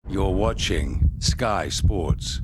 You're watching Sky Sports.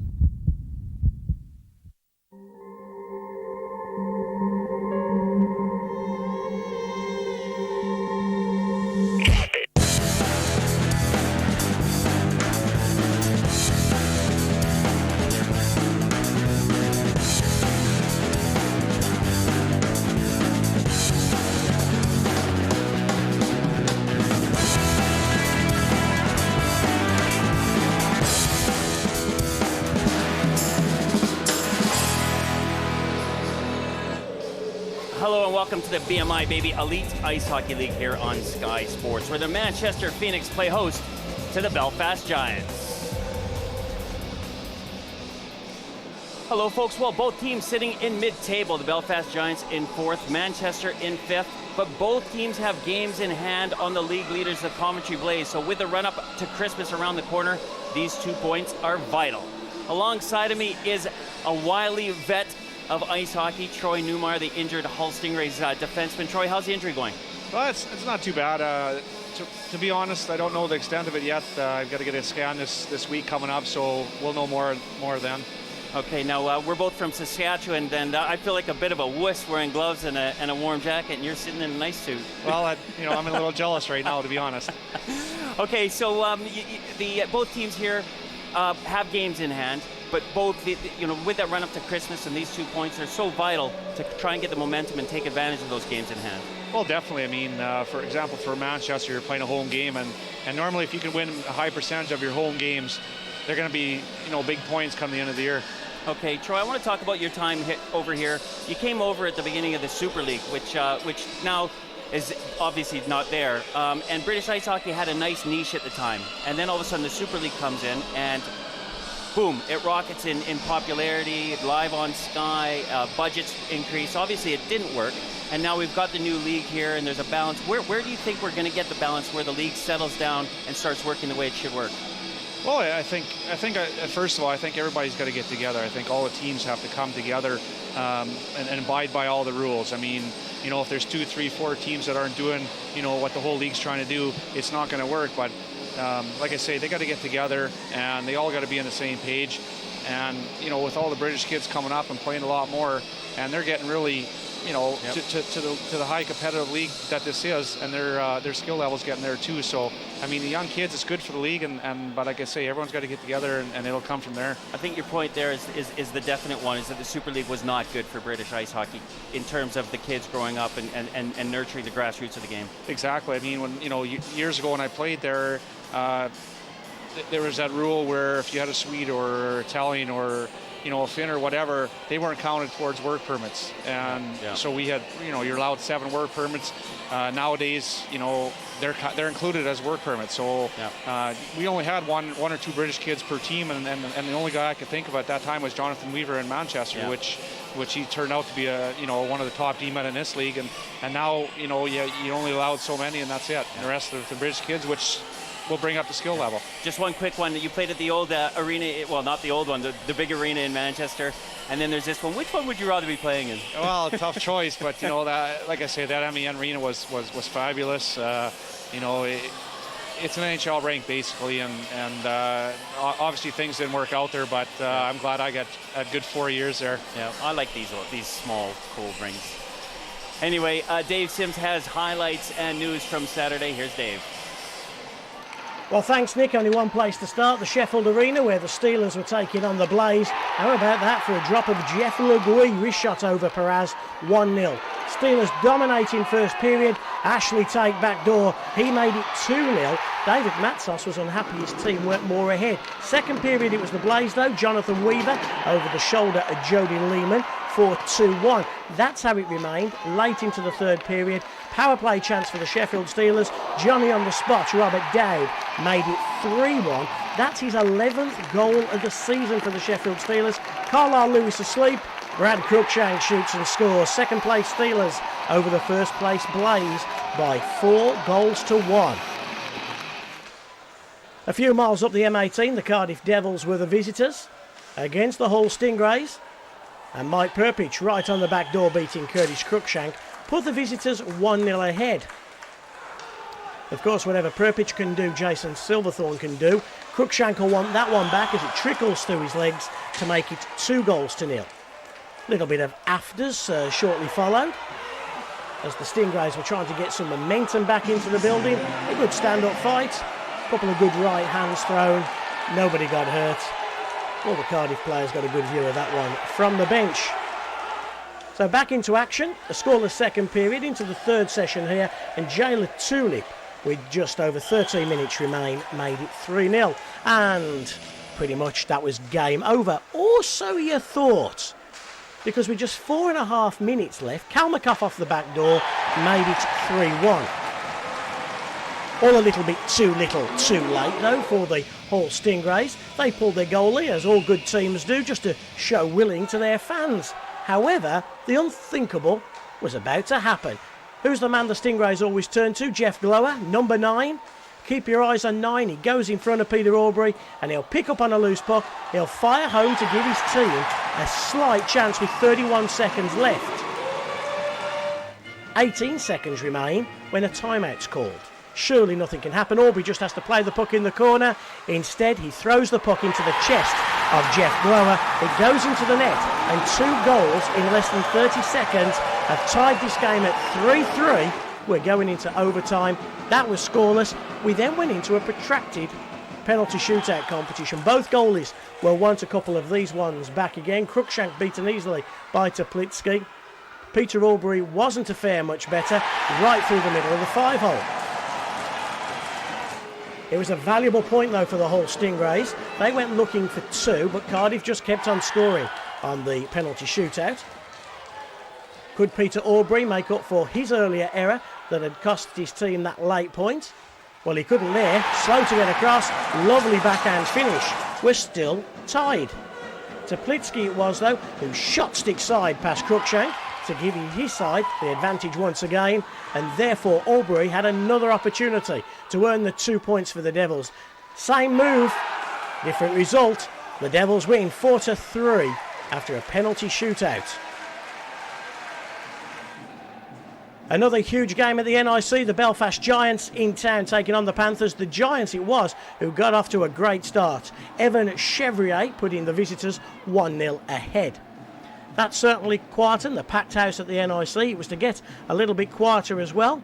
Hello and welcome to the BMI Baby Elite Ice Hockey League here on Sky Sports, where the Manchester Phoenix play host to the Belfast Giants. Hello folks, well both teams sitting in mid-table, the Belfast Giants in 4th, Manchester in 5th, but both teams have games in hand on the league leaders, the Coventry Blaze, so with the run-up to Christmas around the corner, these 2 points are vital. Alongside of me is a wily vet of ice hockey, Troy Newmeyer, the injured Hull Stingrays defenseman. Troy, how's the injury going? Well, it's not too bad. To be honest, I don't know the extent of it yet. I've got to get a scan this week coming up, so we'll know more then. Okay, now we're both from Saskatchewan, and I feel like a bit of a wuss wearing gloves and a warm jacket, and you're sitting in a nice suit. Well, I'm a little jealous right now, to be honest. Okay, so both teams here have games in hand. But both, with that run up to Christmas and these 2 points are so vital to try and get the momentum and take advantage of those games in hand. Well, definitely. I mean, for example, for Manchester, you're playing a home game, and normally if you can win a high percentage of your home games, they're going to be, big points come the end of the year. Okay, Troy, I want to talk about your time over here. You came over at the beginning of the Super League, which now is obviously not there. And British Ice Hockey had a nice niche at the time. And then all of a sudden the Super League comes in, and boom, it rockets in popularity, live on Sky, budgets increase. Obviously it didn't work, and now we've got the new league here and there's a balance. Where do you think we're going to get the balance where the league settles down and starts working the way it should work? Well, I think first of all, I think everybody's got to get together. I think all the teams have to come together and abide by all the rules. I mean, if there's 2, 3, 4 teams that aren't doing, what the whole league's trying to do, it's not going to work. But like I say, they got to get together and they all got to be on the same page. And, with all the British kids coming up and playing a lot more, and they're getting really, to the high competitive league that this is, and their skill level's getting there too. So, I mean, the young kids, it's good for the league, but like I say, everyone's got to get together and it'll come from there. I think your point there is the definite one, is that the Super League was not good for British ice hockey in terms of the kids growing up and nurturing the grassroots of the game. Exactly. I mean, when, years ago when I played there, there was that rule where if you had a Swede or Italian or a Finn or whatever, they weren't counted towards work permits. And so we had, you're allowed 7 work permits. Nowadays, they're included as work permits. So we only had one or 2 British kids per team, and the only guy I could think of at that time was Jonathan Weaver in Manchester, which he turned out to be one of the top D-men in this league. And now, you only allowed so many, and that's it. And the rest of the British kids, which will bring up the skill level. Just one quick one. You played at the old arena, well, not the old one, the big arena in Manchester, and then there's this one. Which one would you rather be playing in? Well, tough choice, but that, like I say, that MEN arena was fabulous. It's an NHL rink basically, and obviously things didn't work out there, but I'm glad I got a good 4 years there. Yeah, I like these small, cool rinks. Anyway, Dave Sims has highlights and news from Saturday. Here's Dave. Well, thanks, Nick. Only one place to start, the Sheffield Arena, where the Steelers were taking on the Blaze. How about that for a drop of Jeff Le Gouy, wrist shot over Perez, 1-0. Steelers dominating first period. Ashley Tate backdoor. He made it 2-0. David Matsos was unhappy his team weren't more ahead. Second period, it was the Blaze, though. Jonathan Weaver over the shoulder of Jody Lehman for 2-1. That's how it remained late into the third period. Power play chance for the Sheffield Steelers. Johnny on the spot, Robert Dowd, made it 3-1. That's his 11th goal of the season for the Sheffield Steelers. Carlisle Lewis asleep. Brad Cruikshank shoots and scores. Second place Steelers over the first place Blaze by 4-1. A few miles up the M18, the Cardiff Devils were the visitors against the Hull Stingrays. And Mike Perpich, right on the back door, beating Curtis Cruikshank, put the visitors 1-0 ahead. Of course, whatever Perpich can do, Jason Silverthorne can do. Cruikshank will want that one back as it trickles through his legs to make it 2-0. Little bit of afters shortly followed as the Stingrays were trying to get some momentum back into the building. A good stand-up fight, a couple of good right hands thrown, nobody got hurt. All the Cardiff players got a good view of that one from the bench. So back into action, a scoreless second period into the third session here, and Jayla Tulip, with just over 13 minutes remain, made it 3-0. And pretty much that was game over, or so you thought, because with just 4.5 minutes left, Kalmakoff off the back door made it 3-1. All a little bit too little, too late though for the Hull Stingrays. They pulled their goalie, as all good teams do, just to show willing to their fans. However, the unthinkable was about to happen. Who's the man the Stingrays always turn to? Jeff Glower, number 9. Keep your eyes on 9. He goes in front of Peter Aubrey and he'll pick up on a loose puck. He'll fire home to give his team a slight chance with 31 seconds left. 18 seconds remain when a timeout's called. Surely nothing can happen. Aubrey just has to play the puck in the corner. Instead, he throws the puck into the chest of Jeff Glower. It goes into the net, and 2 goals in less than 30 seconds have tied this game at 3-3. We're going into overtime. That was scoreless. We then went into a protracted penalty shootout competition. Both goalies will want a couple of these ones back again. Cruikshank beaten easily by Teplitsky. Peter Aubrey wasn't a fare much better, right through the middle of the 5-hole. It was a valuable point, though, for the Hull Stingrays. They went looking for 2, but Cardiff just kept on scoring on the penalty shootout. Could Peter Aubrey make up for his earlier error that had cost his team that late point? Well, he couldn't there. Slow to get across. Lovely backhand finish. We're still tied. Teplitsky it was, though, who shot stick side past Cruikshank to give his side the advantage once again, and therefore Aubrey had another opportunity to earn the 2 points for the Devils. Same move, different result. The Devils win 4-3 after a penalty shootout. Another huge game at the NIC, the Belfast Giants in town taking on the Panthers. The Giants it was who got off to a great start. Evan Chevrier putting the visitors 1-0 ahead. That certainly quietened the packed house at the NIC. It was to get a little bit quieter as well.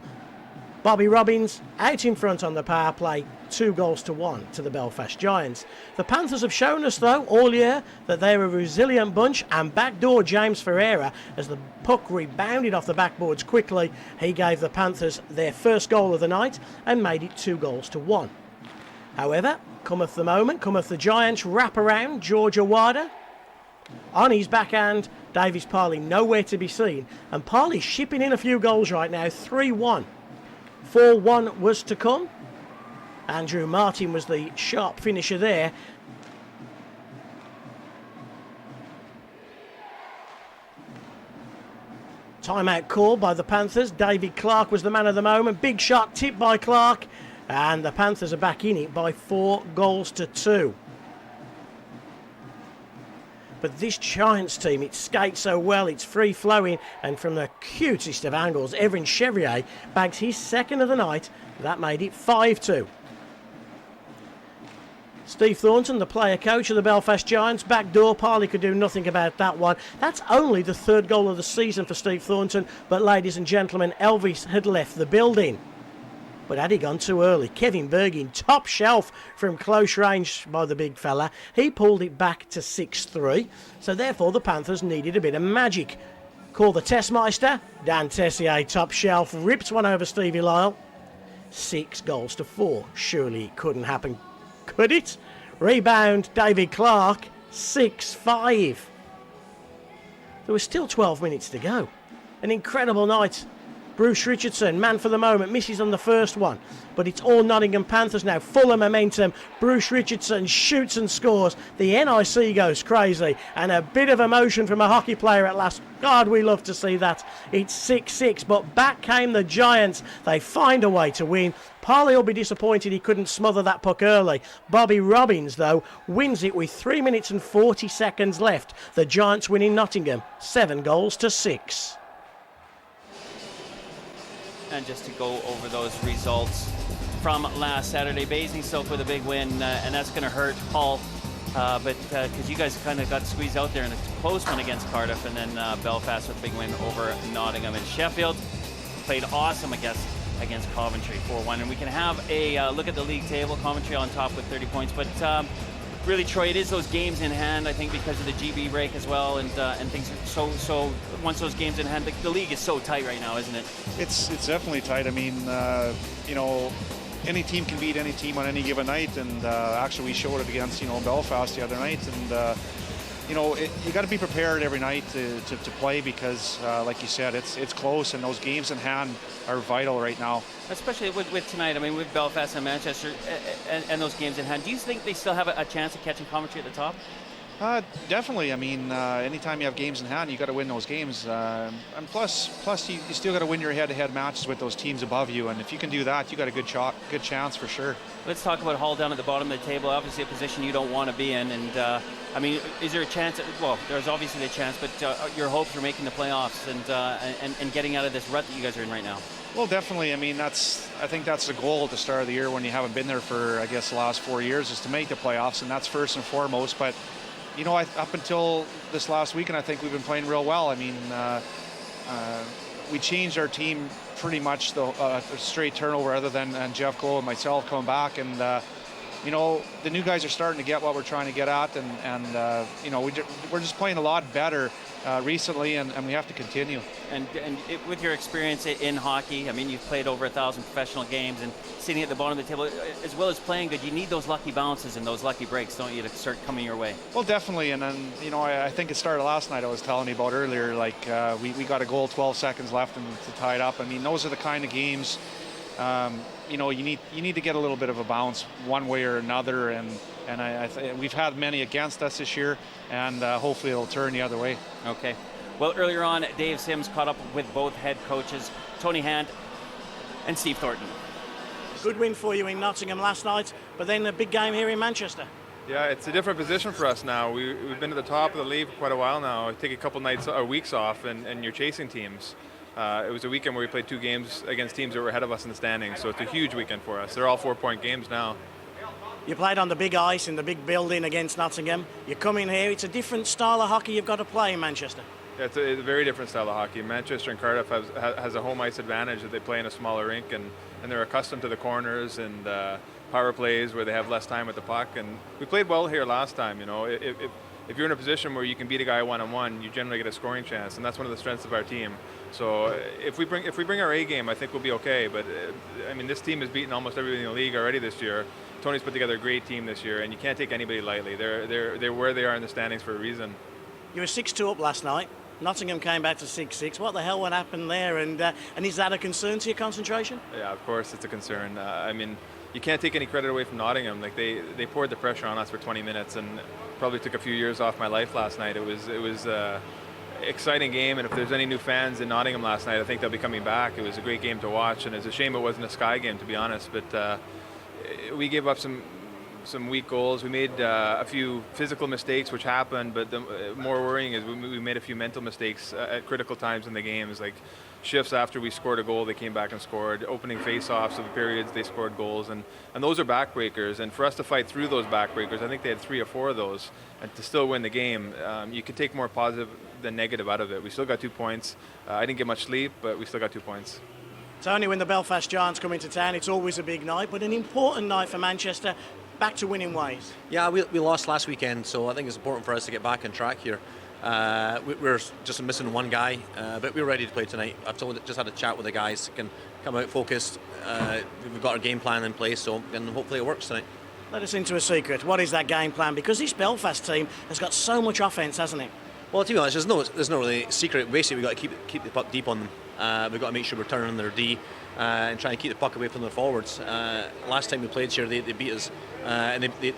Bobby Robbins out in front on the power play, 2-1 to the Belfast Giants. The Panthers have shown us, though, all year that they're a resilient bunch, and backdoor James Ferreira, as the puck rebounded off the backboards quickly, he gave the Panthers their first goal of the night and made it 2-1. However, cometh the moment, cometh the Giants wraparound. George Awada on his backhand, Davis Parley nowhere to be seen, and Parley shipping in a few goals right now. 3-1. 4-1 was to come. Andrew Martin was the sharp finisher there. Timeout called by the Panthers. David Clark was the man of the moment. Big shot tipped by Clark, and the Panthers are back in it by 4-2. But this Giants team, it skates so well, it's free-flowing, and from the cutest of angles, Evan Chevrier bags his second of the night. That made it 5-2. Steve Thornton, the player coach of the Belfast Giants, backdoor. Parley could do nothing about that one. That's only the 3rd goal of the season for Steve Thornton, but ladies and gentlemen, Elvis had left the building. But had he gone too early? Kevin Bergin, top shelf from close range by the big fella. He pulled it back to 6-3. So therefore the Panthers needed a bit of magic. Call the Testmeister. Dan Tessier, top shelf, rips one over Stevie Lyle. 6-4. Surely it couldn't happen, could it? Rebound, David Clark. 6-5. There was still 12 minutes to go. An incredible night. Bruce Richardson, man for the moment, misses on the first one. But it's all Nottingham Panthers now, full of momentum. Bruce Richardson shoots and scores. The NIC goes crazy. And a bit of emotion from a hockey player at last. God, we love to see that. It's 6-6, but back came the Giants. They find a way to win. Parley will be disappointed he couldn't smother that puck early. Bobby Robbins, though, wins it with 3 minutes and 40 seconds left. The Giants win in Nottingham, 7-6. And just to go over those results, from last Saturday. Basingstoke with a big win, and that's going to hurt Hull. But because you guys kind of got squeezed out there in a close one against Cardiff, and then Belfast with a big win over Nottingham. And Sheffield played awesome against Coventry 4-1. And we can have a look at the league table. Coventry on top with 30 points. But really, Troy, it is those games in hand, I think, because of the GB break as well, and things. So once those games in hand, the league is so tight right now, isn't it? It's definitely tight. I mean, any team can beat any team on any given night, and actually we showed it against Belfast the other night, and you got to be prepared every night to play because, like you said, it's close, and those games in hand are vital right now. Especially with tonight. I mean, with Belfast and Manchester and those games in hand, do you think they still have a chance of catching Coventry at the top? Definitely. I mean, anytime you have games in hand, you got to win those games. And plus, you still got to win your head-to-head matches with those teams above you. And if you can do that, you got a good chance for sure. Let's talk about Hull down at the bottom of the table. Obviously, a position you don't want to be in. And I mean, is there a chance? Well, there's obviously a chance, but your hopes for making the playoffs and getting out of this rut that you guys are in right now. Well, definitely. I mean, I think that's the goal at the start of the year when you haven't been there for, I guess, the last 4 years, is to make the playoffs, and that's first and foremost. But up until this last weekend, I think we've been playing real well. I mean, we changed our team pretty much a straight turnover, other than Jeff Glow and myself coming back, and the new guys are starting to get what we're trying to get at, and we're just playing a lot better recently, and we have to continue. And with your experience in hockey, I mean, you've played over 1,000 professional games, and sitting at the bottom of the table, as well as playing good, you need those lucky bounces and those lucky breaks, don't you, to start coming your way? Well, definitely. And then, I think it started last night. I was telling you about earlier, like we got a goal, 12 seconds left, and to tie it up. I mean, those are the kind of games, you need to get a little bit of a bounce one way or another, and we've had many against us this year, and hopefully it'll turn the other way. Okay. Well, earlier on, Dave Sims caught up with both head coaches, Tony Hand and Steve Thornton. Good win for you in Nottingham last night, but then a big game here in Manchester. Yeah, it's a different position for us now. We've been at the top of the league for quite a while now. Take a couple nights or weeks off, and you're chasing teams. It was a weekend where we played 2 games against teams that were ahead of us in the standings, so it's a huge weekend for us. They're all 4-point games now. You played on the big ice in the big building against Nottingham. You come in here, it's a different style of hockey you've got to play in Manchester. Yeah, it's a very different style of hockey. Manchester and Cardiff has a home ice advantage that they play in a smaller rink, and they're accustomed to the corners and power plays where they have less time with the puck. And we played well here last time. If you're in a position where you can beat a guy one-on-one, you generally get a scoring chance, and that's one of the strengths of our team. So if we bring our A game, I think we'll be okay. But I mean, this team has beaten almost everybody in the league already this year. Tony's put together a great team this year, and you can't take anybody lightly. They're where they are in the standings for a reason. You were 6-2 up last night. Nottingham came back to 6-6. What the hell would happen there? And is that a concern to your concentration? Yeah, of course it's a concern. I mean, you can't take any credit away from Nottingham. Like they poured the pressure on us for 20 minutes, and probably took a few years off my life last night. It was exciting game, and if there's any new fans in Nottingham last night, I think they'll be coming back. It was a great game to watch, and it's a shame it wasn't a Sky game, to be honest. But we gave up some weak goals. We made a few physical mistakes, which happened, but the more worrying is we made a few mental mistakes at critical times in the games, like shifts after we scored a goal, they came back and scored. Opening face-offs of the periods, they scored goals, and those are backbreakers. And for us to fight through those backbreakers, I think they had 3 or 4 of those, and to still win the game, you could take more positive than negative out of it. We still got 2 points. I didn't get much sleep, but we still got 2 points. Tony, when the Belfast Giants come into town, it's always a big night, but an important night for Manchester, back to winning ways. Yeah, we lost last weekend, so I think it's important for us to get back on track here. We're just missing one guy, but we're ready to play tonight. Just had a chat with the guys, can come out focused. We've got our game plan in place, so and hopefully it works tonight. Let us into a secret. What is that game plan? Because this Belfast team has got so much offence, hasn't it? Well, to be honest, there's no really secret. Basically, we've got to keep the puck deep on them. We've got to make sure we're turning on their D and trying to keep the puck away from their forwards. Last time we played here, they beat us, and they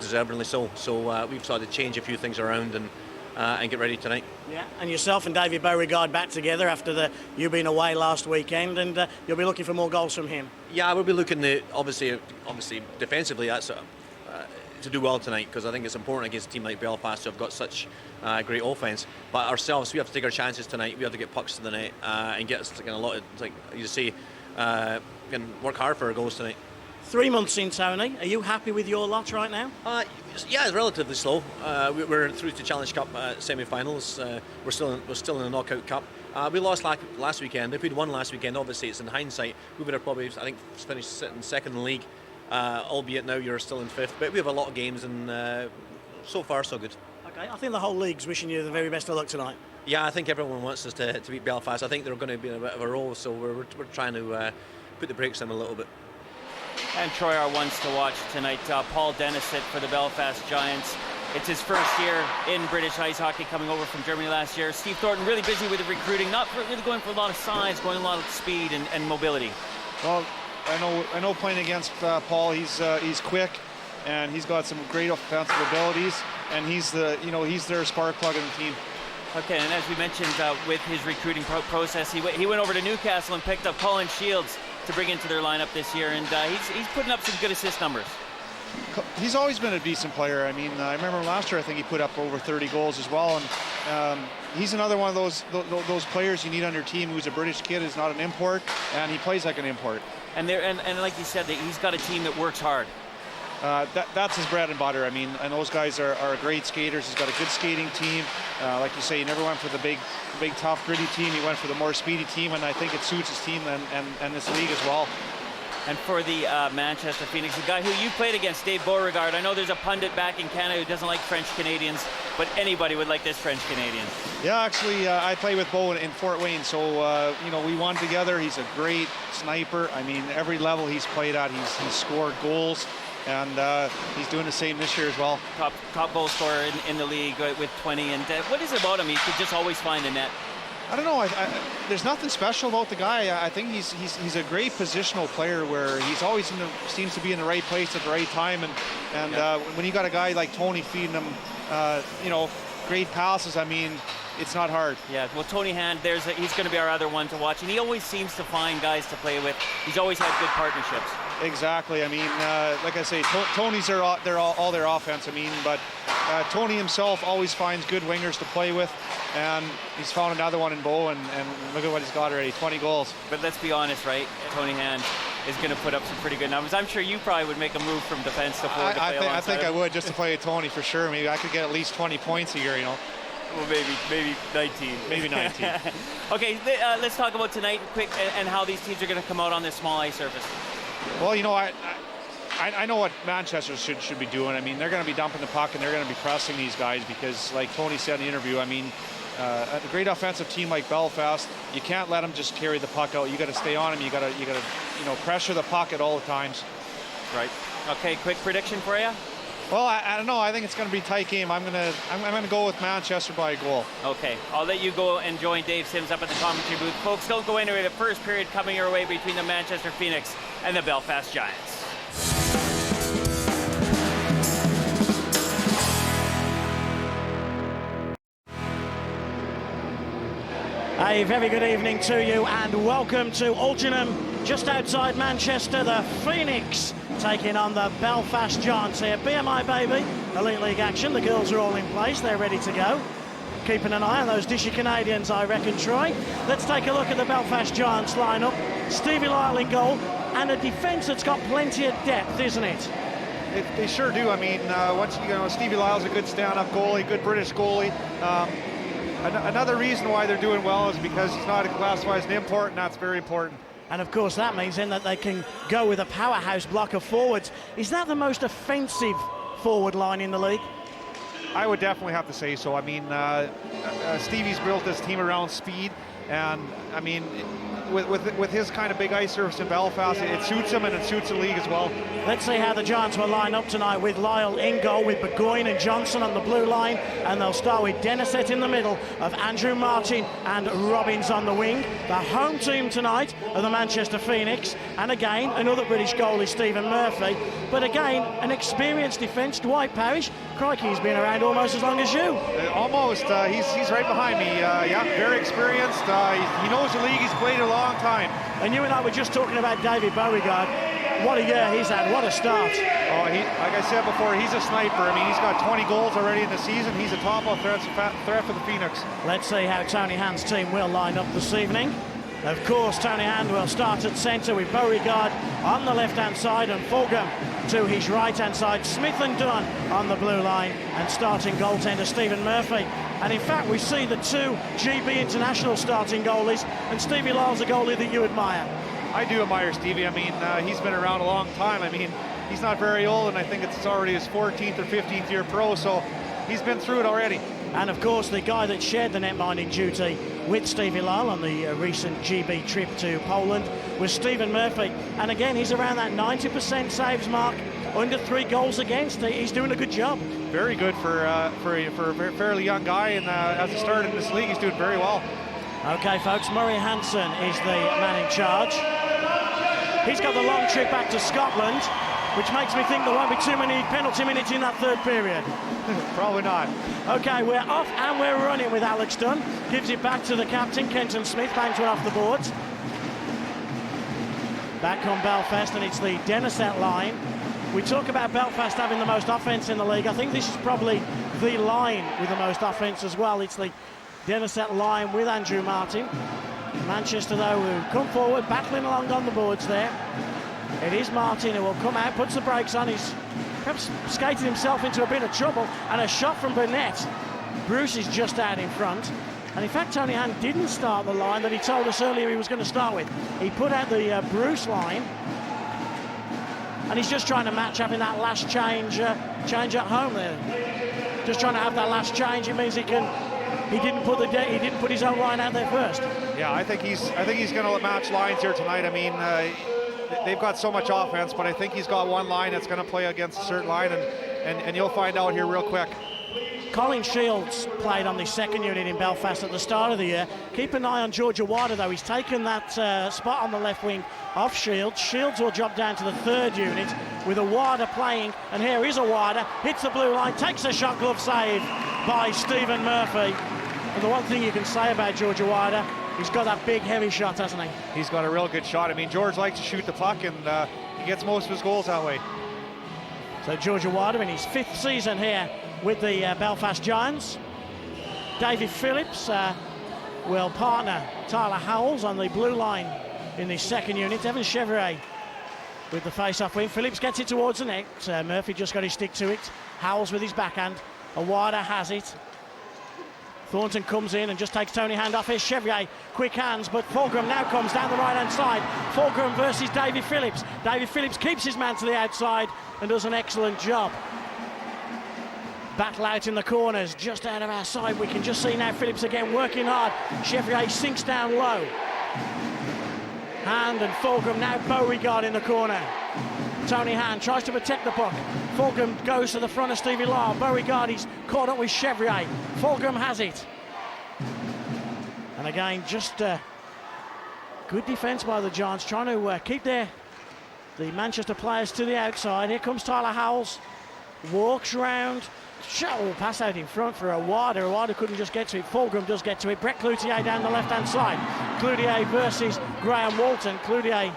deservedly so. So we've started to change a few things around and get ready tonight. Yeah, and yourself and David Beauregard back together after you being away last weekend, and you'll be looking for more goals from him. Yeah, we'll be looking to obviously defensively. That's to do well tonight, because I think it's important against a team like Belfast who have got such great offence. But ourselves, we have to take our chances tonight. We have to get pucks to the net and get us a lot of, like you say, and work hard for our goals tonight. 3 months in, Tony. Are you happy with your lot right now? Yeah, it's relatively slow. We're through to Challenge Cup semi-finals. We're still in the Knockout Cup. We lost last weekend. If we'd won last weekend, obviously it's in hindsight, we would have probably, I think, finished sitting second in the league. Albeit now you're still in fifth. But we have a lot of games, and so far so good. Okay, I think the whole league's wishing you the very best of luck tonight. Yeah, I think everyone wants us to beat Belfast. I think they're going to be in a bit of a roll, so we're trying to put the brakes on a little bit. And Troy, our ones to watch tonight, Paul Denisett for the Belfast Giants. It's his first year in British ice hockey, coming over from Germany last year. Steve Thornton really busy with the recruiting, not really going for a lot of size, going a lot of speed and mobility. Well, I know playing against Paul, he's quick, and he's got some great offensive abilities, and he's their spark plug in the team. Okay, and as we mentioned with his recruiting process, he went over to Newcastle and picked up Colin Shields to bring into their lineup this year, and he's putting up some good assist numbers. He's always been a decent player. I mean, I remember last year, I think he put up over 30 goals as well, and he's another one of those players you need on your team who's a British kid, is not an import, and he plays like an import. And like you said, he's got a team that works hard. That's his bread and butter. I mean, and those guys are great skaters. He's got a good skating team. Like you say, he never went for the big, tough, gritty team. He went for the more speedy team, and I think it suits his team and this league as well. And for the Manchester Phoenix, the guy who you played against, Dave Beauregard. I know there's a pundit back in Canada who doesn't like French Canadians, but anybody would like this French Canadian. Yeah, actually, I played with Beau in Fort Wayne, so we won together. He's a great sniper. I mean, every level he's played at, he's scored goals, and he's doing the same this year as well. Top goal scorer in the league with 20. And what is it about him? He could just always find a net. I don't know. There's nothing special about the guy. I think he's a great positional player where he's always seems to be in the right place at the right time. And when you got a guy like Tony feeding him, great passes, I mean, it's not hard. Yeah, well, Tony Hand, he's going to be our other one to watch, and he always seems to find guys to play with. He's always had good partnerships. Exactly. I mean, like I say, Tony's all their offense. I mean, but Tony himself always finds good wingers to play with, and he's found another one in Beau, and look at what he's got already, 20 goals. But let's be honest, right? Tony Hand is going to put up some pretty good numbers. I'm sure you probably would make a move from defense to forward. I think I would, just to play with Tony for sure. Maybe I could get at least 20 points a year, you know. Well, maybe 19. Maybe 19. Okay, let's talk about tonight quick and how these teams are going to come out on this small ice surface. Well, you know, I know what Manchester should be doing. I mean, they're going to be dumping the puck and they're going to be pressing these guys because, like Tony said in the interview, I mean, a great offensive team like Belfast, you can't let them just carry the puck out. You got to stay on them. You got to pressure the puck at all the times. Right. Okay, quick prediction for you. Well, I don't know. I think it's going to be a tight game. I'm gonna go with Manchester by a goal. Okay, I'll let you go and join Dave Sims up at the commentary booth. Folks, don't go anywhere. The first period coming your way between the Manchester Phoenix and the Belfast Giants. A very good evening to you and welcome to Algenham, just outside Manchester. The Phoenix taking on the Belfast Giants here. BMI baby, Elite League action. The girls are all in place, they're ready to go. Keeping an eye on those dishy Canadians, I reckon, Troy. Let's take a look at the Belfast Giants lineup. Stevie Lyle in goal, and a defence that's got plenty of depth, isn't it? They sure do. I mean, Stevie Lyle's a good stand-up goalie, good British goalie. Another reason why they're doing well is because he's not classified as an import, and that's very important. And of course that means then that they can go with a powerhouse block of forwards. Is that the most offensive forward line in the league? I would definitely have to say so. I mean, Stevie's built this team around speed, and I mean, with his kind of big ice surface in Belfast, it suits him and it suits the league as well. Let's see how the Giants will line up tonight with Lyle in goal, with Burgoyne and Johnson on the blue line, and they'll start with Denisett in the middle of Andrew Martin and Robbins on the wing. The home team tonight are the Manchester Phoenix, and again another British goalie, Stephen Murphy, but again an experienced defence, Dwight Parrish. Crikey, he's been around almost as long as you. Almost. He's right behind me. Yeah, very experienced. He knows the league. He's played a long time. And you and I were just talking about David Beauregard. What a year he's had. What a start. Oh, like I said before, he's a sniper. I mean, he's got 20 goals already in the season. He's a top threat for the Phoenix. Let's see how Tony Hand's team will line up this evening. Of course, Tony Hand will start at centre with Beauregard on the left-hand side and Fulgham to his right-hand side. Smith and Dunn on the blue line and starting goaltender Stephen Murphy. And in fact, we see the two GB international starting goalies, and Stevie Lyle's a goalie that you admire. I do admire Stevie. I mean, he's been around a long time. I mean, he's not very old, and I think it's already his 14th or 15th year pro, so he's been through it already. And of course, the guy that shared the netminding duty with Stevie Lyle on the recent GB trip to Poland was Stephen Murphy. And again, he's around that 90% saves mark, under 3 goals against. He's doing a good job. Very good for a fairly young guy, and as a starter in this league, he's doing very well. Okay, folks, Murray Hansen is the man in charge. He's got the long trip back to Scotland, which makes me think there won't be too many penalty minutes in that third period. Probably not. Okay, we're off and we're running with Alex Dunn. Gives it back to the captain, Kenton Smith, bangs one off the boards. Back on Belfast, and it's the Dennisett line. We talk about Belfast having the most offence in the league. I think this is probably the line with the most offence as well. It's the Dennisett line with Andrew Martin. Manchester, though, who come forward, battling along on the boards there. It is Martin who will come out, puts the brakes on. He's perhaps skated himself into a bit of trouble, and a shot from Burnett. Bruce is just out in front. And in fact, Tony Hand didn't start the line that he told us earlier he was going to start with. He put out the Bruce line, and he's just trying to match up in that last change at home there. Just trying to have that last change. It means he didn't put his own line out there first. Yeah, I think he's going to match lines here tonight. I mean, they've got so much offense, but I think he's got one line that's going to play against a certain line, and you'll find out here real quick. Colin Shields played on the second unit in Belfast at the start of the year. Keep an eye on George Awada, though. He's taken that spot on the left wing off Shields. Shields will drop down to the third unit with Awada playing, and here is Awada, hits the blue line, takes a shot glove save by Stephen Murphy. And the one thing you can say about George Awada, he's got that big heavy shot, hasn't he? He's got a real good shot. I mean, George likes to shoot the puck, and he gets most of his goals that way. So George Awada in his 5th season here with the Belfast Giants. David Phillips will partner Tyler Howells on the blue line in the second unit. Evan Chevrier with the face-off win. Phillips gets it towards the net. Murphy just got his stick to it. Howells with his backhand. Awada has it. Thornton comes in and just takes Tony Hand off. Here's Chevrier, quick hands, but Fulgham now comes down the right-hand side. Fulgham versus David Phillips. David Phillips keeps his man to the outside and does an excellent job. Battle out in the corners, just out of our side. We can just see now Phillips again working hard. Chevrier sinks down low. Hand and Fulgham, now Beauregard in the corner. Tony Hand tries to protect the puck. Fulgham goes to the front of Stevie Lyle. Beauregard, he's caught up with Chevrier. Fulgham has it. And again, just good defence by the Giants, trying to keep the Manchester players to the outside. Here comes Tyler Howells. Walks round. Shuttle pass out in front for Awada. Awada couldn't just get to it. Fulgham does get to it. Brett Cloutier down the left-hand side. Cloutier versus Graham Walton. Cloutier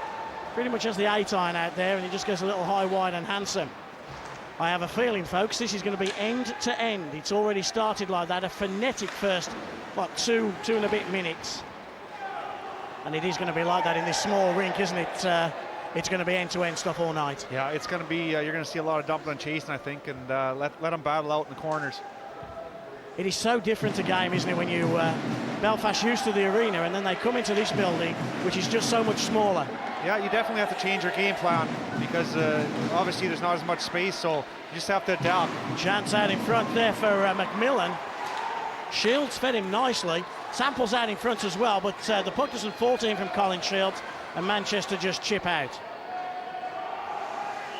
pretty much has the 8-iron out there, and he just goes a little high, wide and handsome. I have a feeling, folks, this is going to be end to end. It's already started like that. A frenetic first, what, two and a bit minutes. And it is going to be like that in this small rink, isn't it? It's going to be end-to-end stuff all night. Yeah, it's going to be, you're going to see a lot of dumping and chasing, I think, and let them battle out in the corners. It is so different a game, isn't it, when you Belfast used to the arena and then they come into this building, which is just so much smaller. Yeah, you definitely have to change your game plan because obviously there's not as much space, so you just have to adapt. Chance out in front there for McMillan. Shields fed him nicely. Samples out in front as well, but the puck doesn't fall to him from Colin Shields, and Manchester just chip out.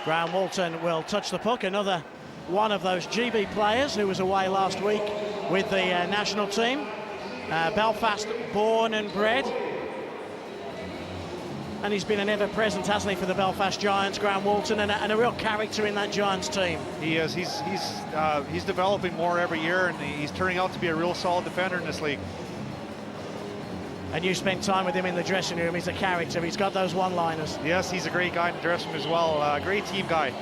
Graham Walton will touch the puck, another one of those GB players who was away last week with the national team. Belfast born and bred. And he's been an ever-present, hasn't he, for the Belfast Giants, Graham Walton, and a real character in that Giants team. He is. He's developing more every year, and he's turning out to be a real solid defender in this league. And you spent time with him in the dressing room. He's a character. He's got those one-liners. Yes, he's a great guy in the dressing room as well. Great team guy.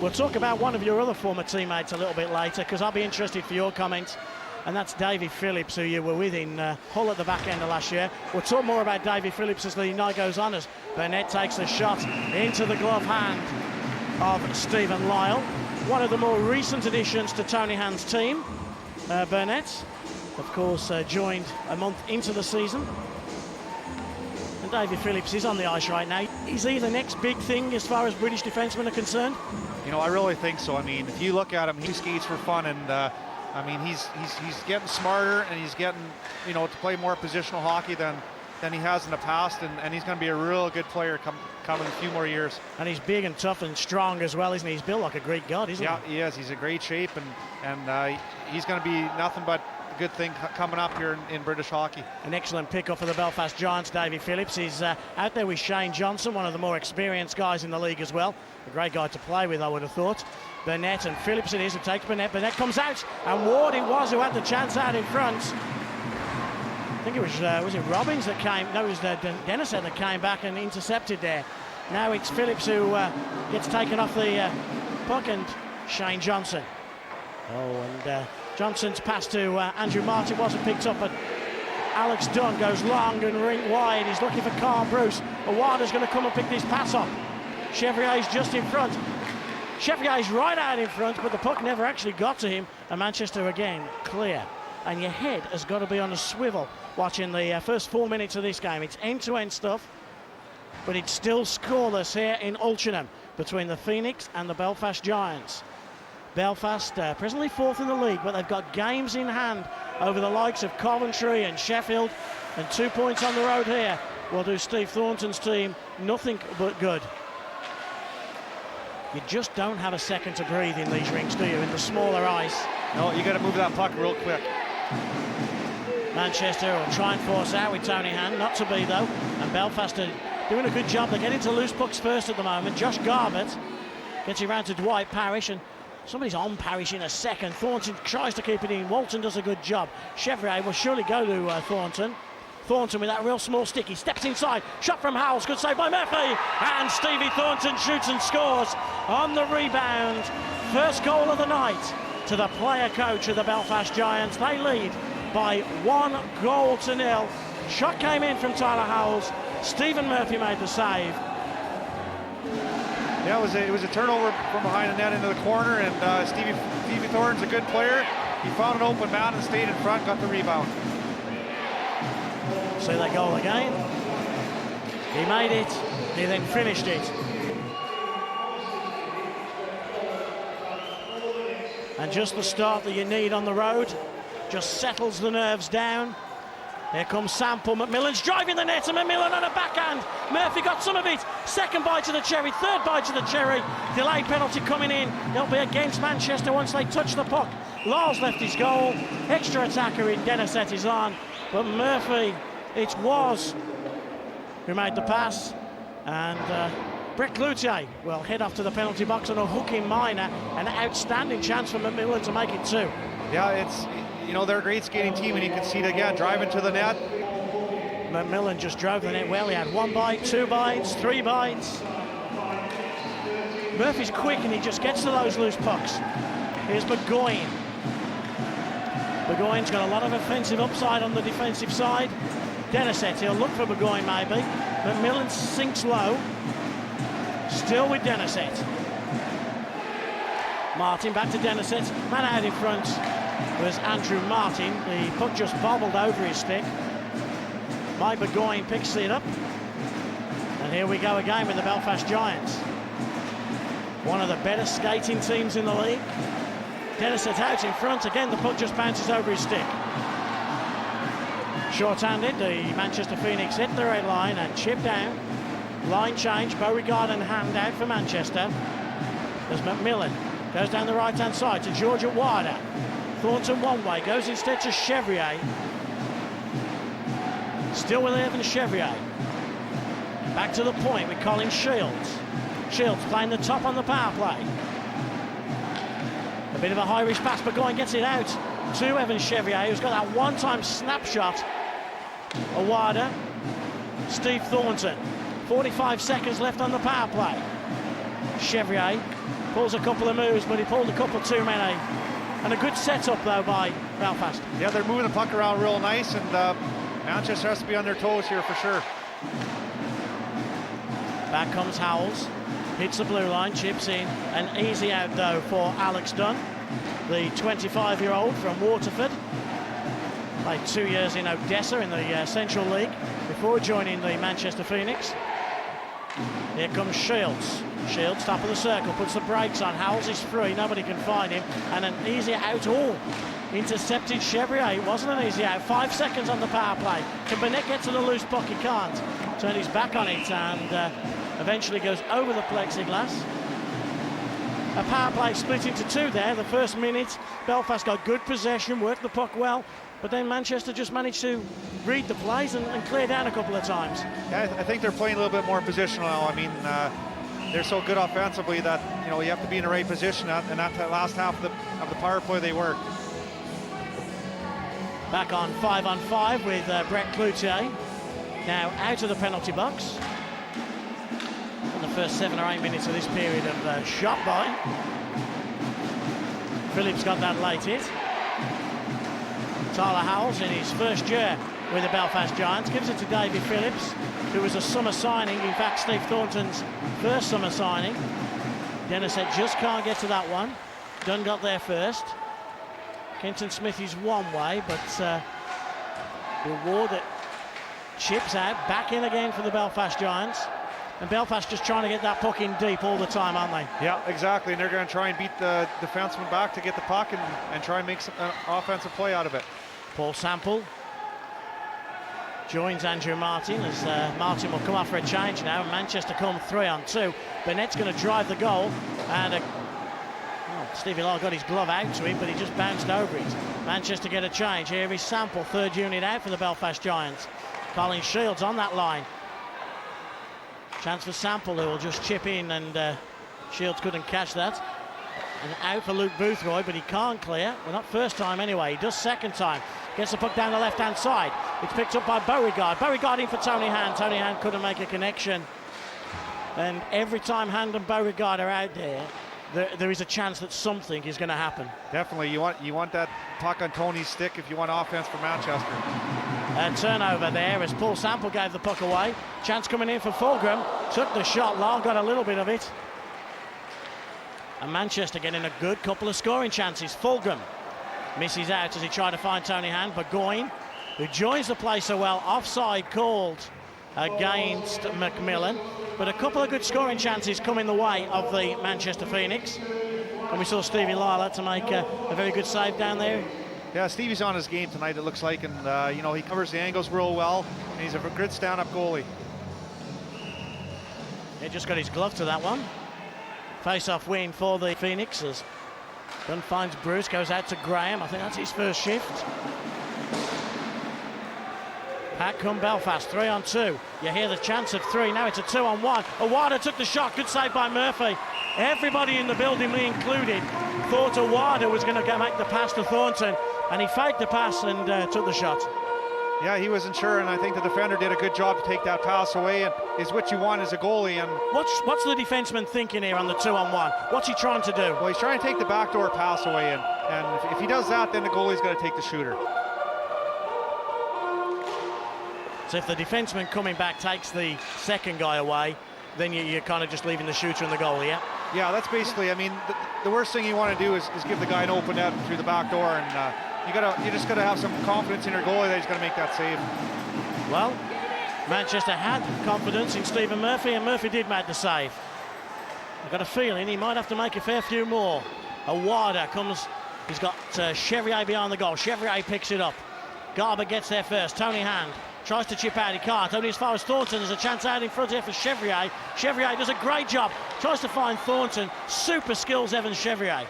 We'll talk about one of your other former teammates a little bit later, because I'll be interested for your comments. and that's Davy Phillips, who you were with in Hull at the back end of last year. We'll talk more about Davy Phillips as the night goes on, as Burnett takes the shot into the glove hand of Stephen Lyle. One of the more recent additions to Tony Hand's team. Burnett, of course, joined a month into the season. And Davy Phillips is on the ice right now. Is he the next big thing as far as British defensemen are concerned? You know, I really think so. I mean, if you look at him, he skates for fun, and I mean, he's getting smarter, and he's getting, you know, to play more positional hockey than he has in the past, and he's going to be a real good player coming a few more years. And he's big and tough and strong as well, isn't he? He's built like a Greek god, isn't he? Yeah, he is. He's in great shape, and he's going to be nothing but a good thing coming up here in British hockey. An excellent pickup for the Belfast Giants. Davy Phillips. He's out there with Shane Johnson, one of the more experienced guys in the league as well. A great guy to play with, I would have thought. Burnett and Phillips it is who takes Burnett. Burnett comes out, and Ward it was who had the chance out in front. I think it was it Robbins that came? No, it was Denison that came back and intercepted there. Now it's Phillips who gets taken off the puck, and Shane Johnson. Oh, and Johnson's pass to Andrew Martin wasn't picked up, but Alex Dunn goes long and wide. He's looking for Carl Bruce. Awada's going to come and pick this pass up. Chevrier's just in front. Chevrier's right out in front, but the puck never actually got to him. And Manchester again clear. And your head has got to be on a swivel watching the first 4 minutes of this game. It's end-to-end stuff, but it's still scoreless here in Altrincham between the Phoenix and the Belfast Giants. Belfast presently fourth in the league, but they've got games in hand over the likes of Coventry and Sheffield, and 2 points on the road here will do Steve Thornton's team nothing but good. You just don't have a second to breathe in these rinks, do you, in the smaller ice? No, you got to move that puck real quick. Manchester will try and force out with Tony Hand, not to be though, and Belfast are doing a good job. They're getting to loose pucks first at the moment. Josh Garbutt gets it round to Dwight Parrish, and somebody's on Parrish in a second. Thornton tries to keep it in. Walton does a good job. Chevrier will surely go to Thornton. Thornton with that real small stick. He steps inside. Shot from Howells. Good save by Murphy. And Stevie Thornton shoots and scores on the rebound. First goal of the night to the player coach of the Belfast Giants. They lead by 1-0. Shot came in from Tyler Howells. Stephen Murphy made the save. Yeah, it was a turnover from behind the net into the corner, and Stevie Thornton's a good player. He found an open man and stayed in front, got the rebound. See that goal again. He made it, he then finished it. And just the start that you need on the road, just settles the nerves down. Here comes Sample. McMillan's driving the net, and McMillan on a backhand. Murphy got some of it. Second bite to the cherry, third bite to the cherry. Delayed penalty coming in. It'll be against Manchester once they touch the puck. Lyle's left his goal. Extra attacker in Dennisett is on. But Murphy, it was who made the pass. And Brett Cloutier will head off to the penalty box on a hook-in minor. An outstanding chance for McMillan to make it 2. Yeah, you know, they're a great skating team, and you can see it again, driving to the net. McMillan just drove the net well. He had 1 bite, 2 bites, 3 bites. Murphy's quick, and he just gets to those loose pucks. Here's Burgoyne. Burgoyne's got a lot of offensive upside on the defensive side. Dennisett, he'll look for Burgoyne maybe. McMillan sinks low. Still with Dennisett. Martin back to Dennisett. Man out in front was Andrew Martin. The puck just bobbled over his stick. Mike Burgoyne picks it up. And here we go again with the Belfast Giants. One of the better skating teams in the league. Dennisett out in front. Again, the puck just bounces over his stick. Short-handed, the Manchester Phoenix hit the red line and chip down. Line change, Beauregard and Hand out for Manchester. There's McMillan. Goes down the right-hand side to George Awada. Thornton one way, goes instead to Chevrier. Still with Evan Chevrier. Back to the point with Colin Shields. Shields playing the top on the power play. A bit of a high-risk pass, but Burgoyne gets it out to Evan Chevrier, who's got that one-time snapshot. Awada, Steve Thornton. 45 seconds left on the power play. Chevrier pulls a couple of moves, but he pulled a couple too many. And a good setup, though, by Belfast. Yeah, they're moving the puck around real nice, and Manchester has to be on their toes here for sure. Back comes Howells. Hits the blue line, chips in. An easy out, though, for Alex Dunn, the 25-year-old from Waterford. Played 2 years in Odessa in the Central League before joining the Manchester Phoenix. Here comes Shields. Shields, top of the circle, puts the brakes on. Howells is free, nobody can find him. And an easy out all. Intercepted Chevrier. It wasn't an easy out. 5 seconds on the power play. Can Burnett get to the loose puck? He can't. Turn his back on it and eventually goes over the plexiglass. A power play split into two there. The first minute, Belfast got good possession, worked the puck well, but then Manchester just managed to read the plays and clear down a couple of times. Yeah, I think they're playing a little bit more positional now. I mean, they're so good offensively that, you know, you have to be in the right position, and that last half of the power play they worked. Back on 5-on-5 with Brett Cloutier. Now out of the penalty box. In the first 7 or 8 minutes of this period of shot by. Phillips got that late hit. Tyler Howells in his first year with the Belfast Giants gives it to Davy Phillips, who was a summer signing. In fact, Steve Thornton's first summer signing. Dennis said just can't get to that one. Dunn got there first. Kenton Smith is one way, but the Ward that chips out, back in again for the Belfast Giants. And Belfast just trying to get that puck in deep all the time, aren't they? Yeah, exactly. And they're going to try and beat the defenseman back to get the puck and try and make an offensive play out of it. Paul Sample joins Andrew Martin as Martin will come off for a change now. Manchester come 3-on-2. Burnett's going to drive the goal, and Stevie Lyle got his glove out to him, but he just bounced over it. Manchester get a change. Here is Sample, third unit out for the Belfast Giants. Colin Shields on that line. Chance for Sample, who will just chip in, and Shields couldn't catch that. And out for Luke Boothroyd, but he can't clear. Well, not first time anyway. He does second time. Gets the puck down the left-hand side. It's picked up by Beauregard. Beauregard in for Tony Hand. Tony Hand couldn't make a connection. And every time Hand and Beauregard are out there is a chance that something is going to happen. Definitely, you want that puck on Tony's stick if you want offense for Manchester. A turnover there as Paul Sample gave the puck away. Chance coming in for Fulgham. Took the shot. Lyle got a little bit of it. And Manchester getting a good couple of scoring chances. Fulgham misses out as he tried to find Tony Hand. Burgoyne, who joins the play so well, offside called against McMillan. But a couple of good scoring chances come in the way of the Manchester Phoenix. And we saw Stevie Lyle had to make a very good save down there. Yeah, Stevie's on his game tonight, it looks like, and you know, he covers the angles real well, and he's a good stand-up goalie. He just got his glove to that one. Face-off win for the Phoenix as Dunn finds Bruce, goes out to Graham. I think that's his first shift. Back come Belfast, 3-on-2. You hear the chance of 3, now it's a 2-on-1. Awada took the shot, good save by Murphy. Everybody in the building, me included, thought Awada was going to make the pass to Thornton, and he faked the pass and took the shot. Yeah, he wasn't sure, and I think the defender did a good job to take that pass away, and is what you want as a goalie. And what's the defenseman thinking here on the 2-on-1? What's he trying to do? Well, he's trying to take the backdoor pass away, and if he does that, then the goalie's got to take the shooter. So if the defenseman coming back takes the second guy away, then you're kind of just leaving the shooter in the goal, yeah? Yeah, that's basically, I mean, the worst thing you want to do is give the guy an open net through the back door, and you just got to have some confidence in your goalie that he's going to make that save. Well, Manchester had confidence in Stephen Murphy, and Murphy did make the save. I've got a feeling he might have to make a fair few more. Awada comes, he's got Chevrier behind the goal. Chevrier picks it up. Garber gets there first. Tony Hand tries to chip out, he can't. Only as far as Thornton. There's a chance out in front here for Chevrier. Chevrier does a great job. Tries to find Thornton. Super skills, Evan Chevrier.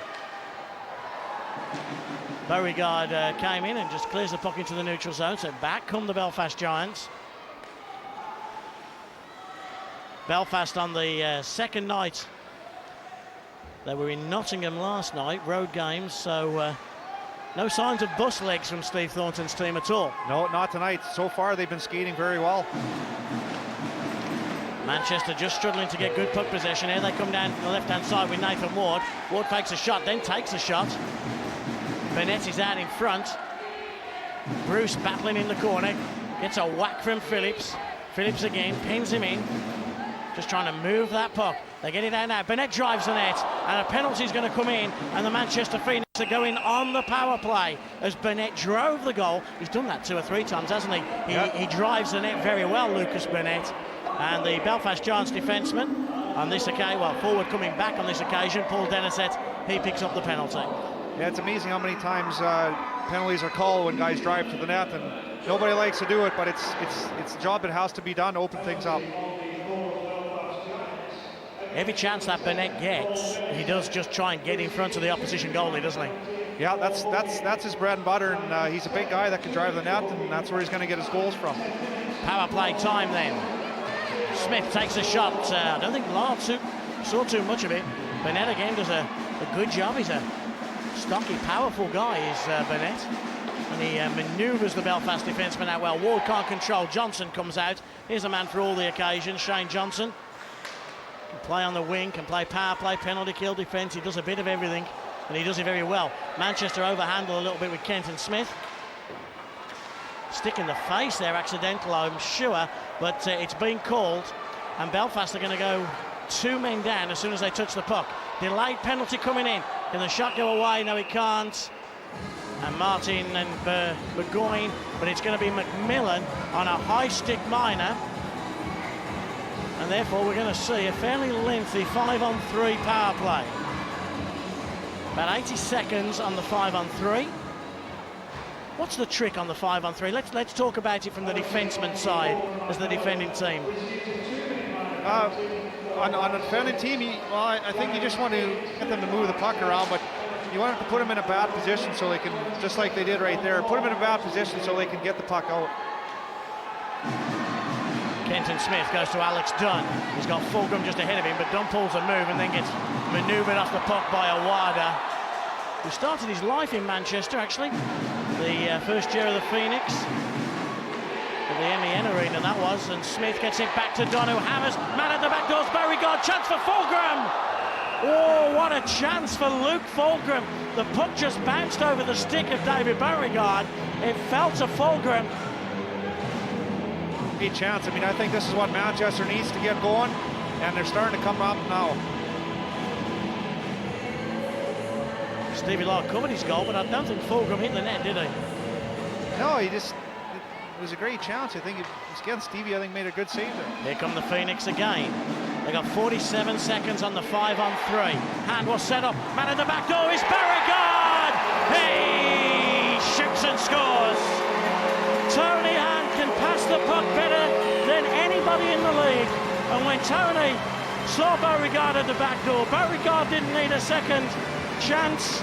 Beauregard came in and just clears the puck into the neutral zone. So back come the Belfast Giants. Belfast on the second night. They were in Nottingham last night, road games, so no signs of bus legs from Steve Thornton's team at all. No, not tonight. So far, they've been skating very well. Manchester just struggling to get good puck possession. Here they come down the left-hand side with Nathan Ward. Ward fakes a shot, then takes a shot. Burnett is out in front. Bruce battling in the corner. Gets a whack from Phillips. Phillips again, pins him in. Just trying to move that puck. They get it out now. Burnett drives the net, and a penalty is going to come in, and the Manchester Phoenix are going on the power play as Burnett drove the goal. He's done that 2 or 3 times, hasn't he? He drives the net very well, Lucas Burnett. And the Belfast Giants defenseman on this occasion, well, forward coming back on this occasion, Paul Denisett, he picks up the penalty. Yeah, it's amazing how many times penalties are called when guys drive to the net, and nobody likes to do it, but it's a job that has to be done to open things up. Every chance that Burnett gets, he does just try and get in front of the opposition goalie, doesn't he? Yeah, that's his bread and butter, and he's a big guy that can drive the net, and that's where he's going to get his goals from. Power play time then. Smith takes a shot. I don't think Lard saw too much of it. Burnett again does a good job. He's a stocky, powerful guy, is Burnett. And he manoeuvres the Belfast defenseman out well. Ward can't control. Johnson comes out. Here's a man for all the occasions, Shane Johnson. Can play on the wing, can play power play, penalty kill, defence. He does a bit of everything, and he does it very well. Manchester overhandle a little bit with Kenton Smith. Stick in the face there, accidental, I'm sure, but it's been called, and Belfast are going to go 2 men down as soon as they touch the puck. Delayed penalty coming in. Can the shot go away? No, it can't. And Martin and Burgoyne, but it's going to be McMillan on a high stick minor. And therefore we're going to see a fairly lengthy 5-on-3 power play. About 80 seconds on the 5-on-3. What's the trick on the 5-on-3? Let's talk about it from the defenseman side as the defending team. On a defending team, I think you just want to get them to move the puck around, but you want them to put them in a bad position so they can, just like they did right there, put them in a bad position so they can get the puck out. Kenton Smith goes to Alex Dunn. He's got Fulgham just ahead of him, but Dunn pulls a move and then gets manoeuvred off the puck by Awada, who started his life in Manchester, actually. The first year of the Phoenix. At the MEN Arena, that was. And Smith gets it back to Dunn, who hammers. Man at the back doors, Beauregard. Chance for Fulgham. Oh, what a chance for Luke Fulgham. The puck just bounced over the stick of David Beauregard. It fell to Fulgham. Great chance. I mean, I think this is what Manchester needs to get going, and they're starting to come up now. Stevie Law covered his goal, but I don't think Fulgham hit the net, did he? No, it was a great chance. I think it was again Stevie, I think, made a good save there. Here come the Phoenix again. They got 47 seconds on the 5-on-3. Hand was set up. Man at the back door is Beauregard. He shoots and scores. Tony Hand can pass the puck better than anybody in the league. And when Tony saw Beauregard at the back door, Beauregard didn't need a second chance.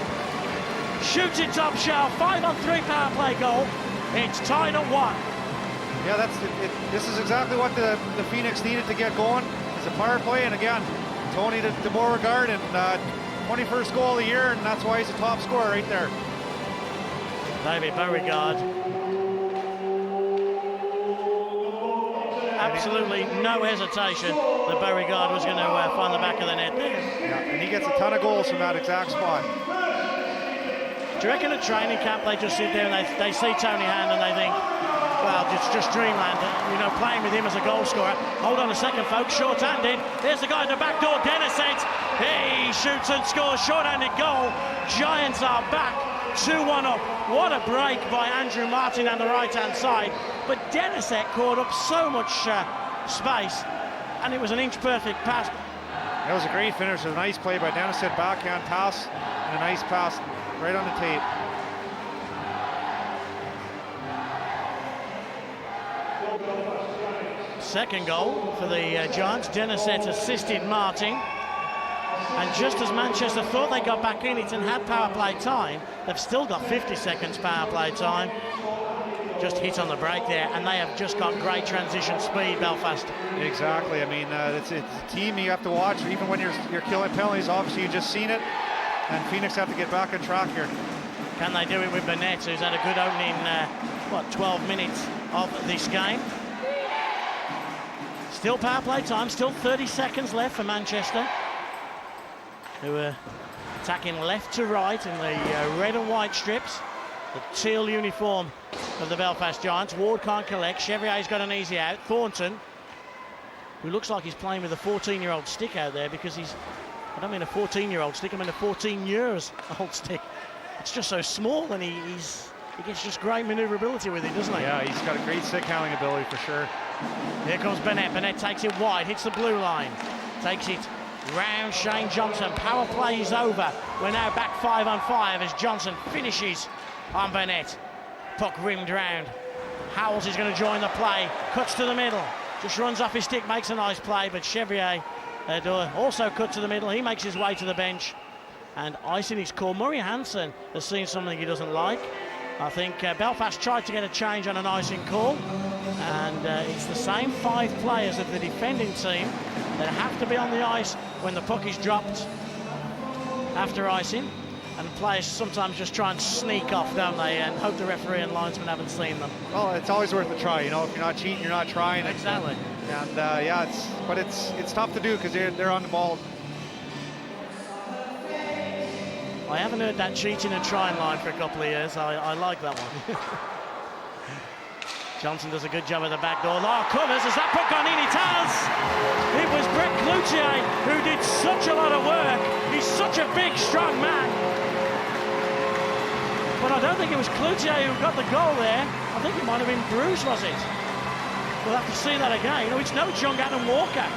Shoots it top shelf. 5-on-3 power play goal. It's tied at 1. Yeah, that's it. This is exactly what the Phoenix needed to get going. It's a power play, and again, Tony to Beauregard, and 21st goal of the year, and that's why he's a top scorer right there. David Beauregard. Absolutely no hesitation that Beauregard was going to find the back of the net. Yeah, and he gets a ton of goals from that exact spot. Do you reckon at training camp they just sit there and they see Tony Hand and they think, well, it's just dreamland, you know, playing with him as a goal scorer. Hold on a second, folks, short-handed. There's the guy at the back door, Denisett. He shoots and scores, short-handed goal. Giants are back, 2-1 up. What a break by Andrew Martin on the right-hand side. But Denisett caught up so much space, and it was an inch-perfect pass. That was a great finish. It was a nice play by Denisett, backhand pass, and a nice pass right on the tape. Second goal for the Giants. Denisett assisted Martin. And just as Manchester thought they got back in it and had power play time, they've still got 50 seconds power play time. Just hit on the break there, and they have just got great transition speed, Belfast. Exactly. I mean, it's a team you have to watch, even when you're killing penalties. Obviously, you've just seen it, and Phoenix have to get back on track here. Can they do it with Burnett, who's had a good opening, 12 minutes of this game? Still power play time, still 30 seconds left for Manchester, who are attacking left to right in the red and white strips, the teal uniform of the Belfast Giants. Ward can't collect. Chevrier's got an easy out. Thornton, who looks like he's playing with a 14-year-old stick out there, because I don't mean a 14-year-old stick, I mean a 14 years old stick. It's just so small, and he gets just great manoeuvrability with it, doesn't he? Yeah, he's got a great stick handling ability for sure. Here comes Burnett. Burnett takes it wide, hits the blue line, takes it round Shane Johnson. Power play is over. We're now back 5-on-5 as Johnson finishes on Burnett. Puck rimmed round. Howells is going to join the play. Cuts to the middle. Just runs off his stick, makes a nice play, but Chevrier also cut to the middle. He makes his way to the bench, and icing is called. Murray Hansen has seen something he doesn't like. I think Belfast tried to get a change on an icing call, and it's the same 5 players of the defending team that have to be on the ice when the puck is dropped after icing, and players sometimes just try and sneak off, don't they, and hope the referee and linesman haven't seen them. Well, it's always worth a try, you know. If you're not cheating, you're not trying. Exactly. And yeah, it's tough to do because they're on the ball. I haven't heard that cheating and trying line for a couple of years. I like that one. Johnson does a good job at the back door. Covers. Has that puck gone in? It has! It was Brett Cloutier who did such a lot of work. He's such a big, strong man. But I don't think it was Cloutier who got the goal there. I think it might have been Bruce, was it? We'll have to see that again. You know, it's no John Adam Walker.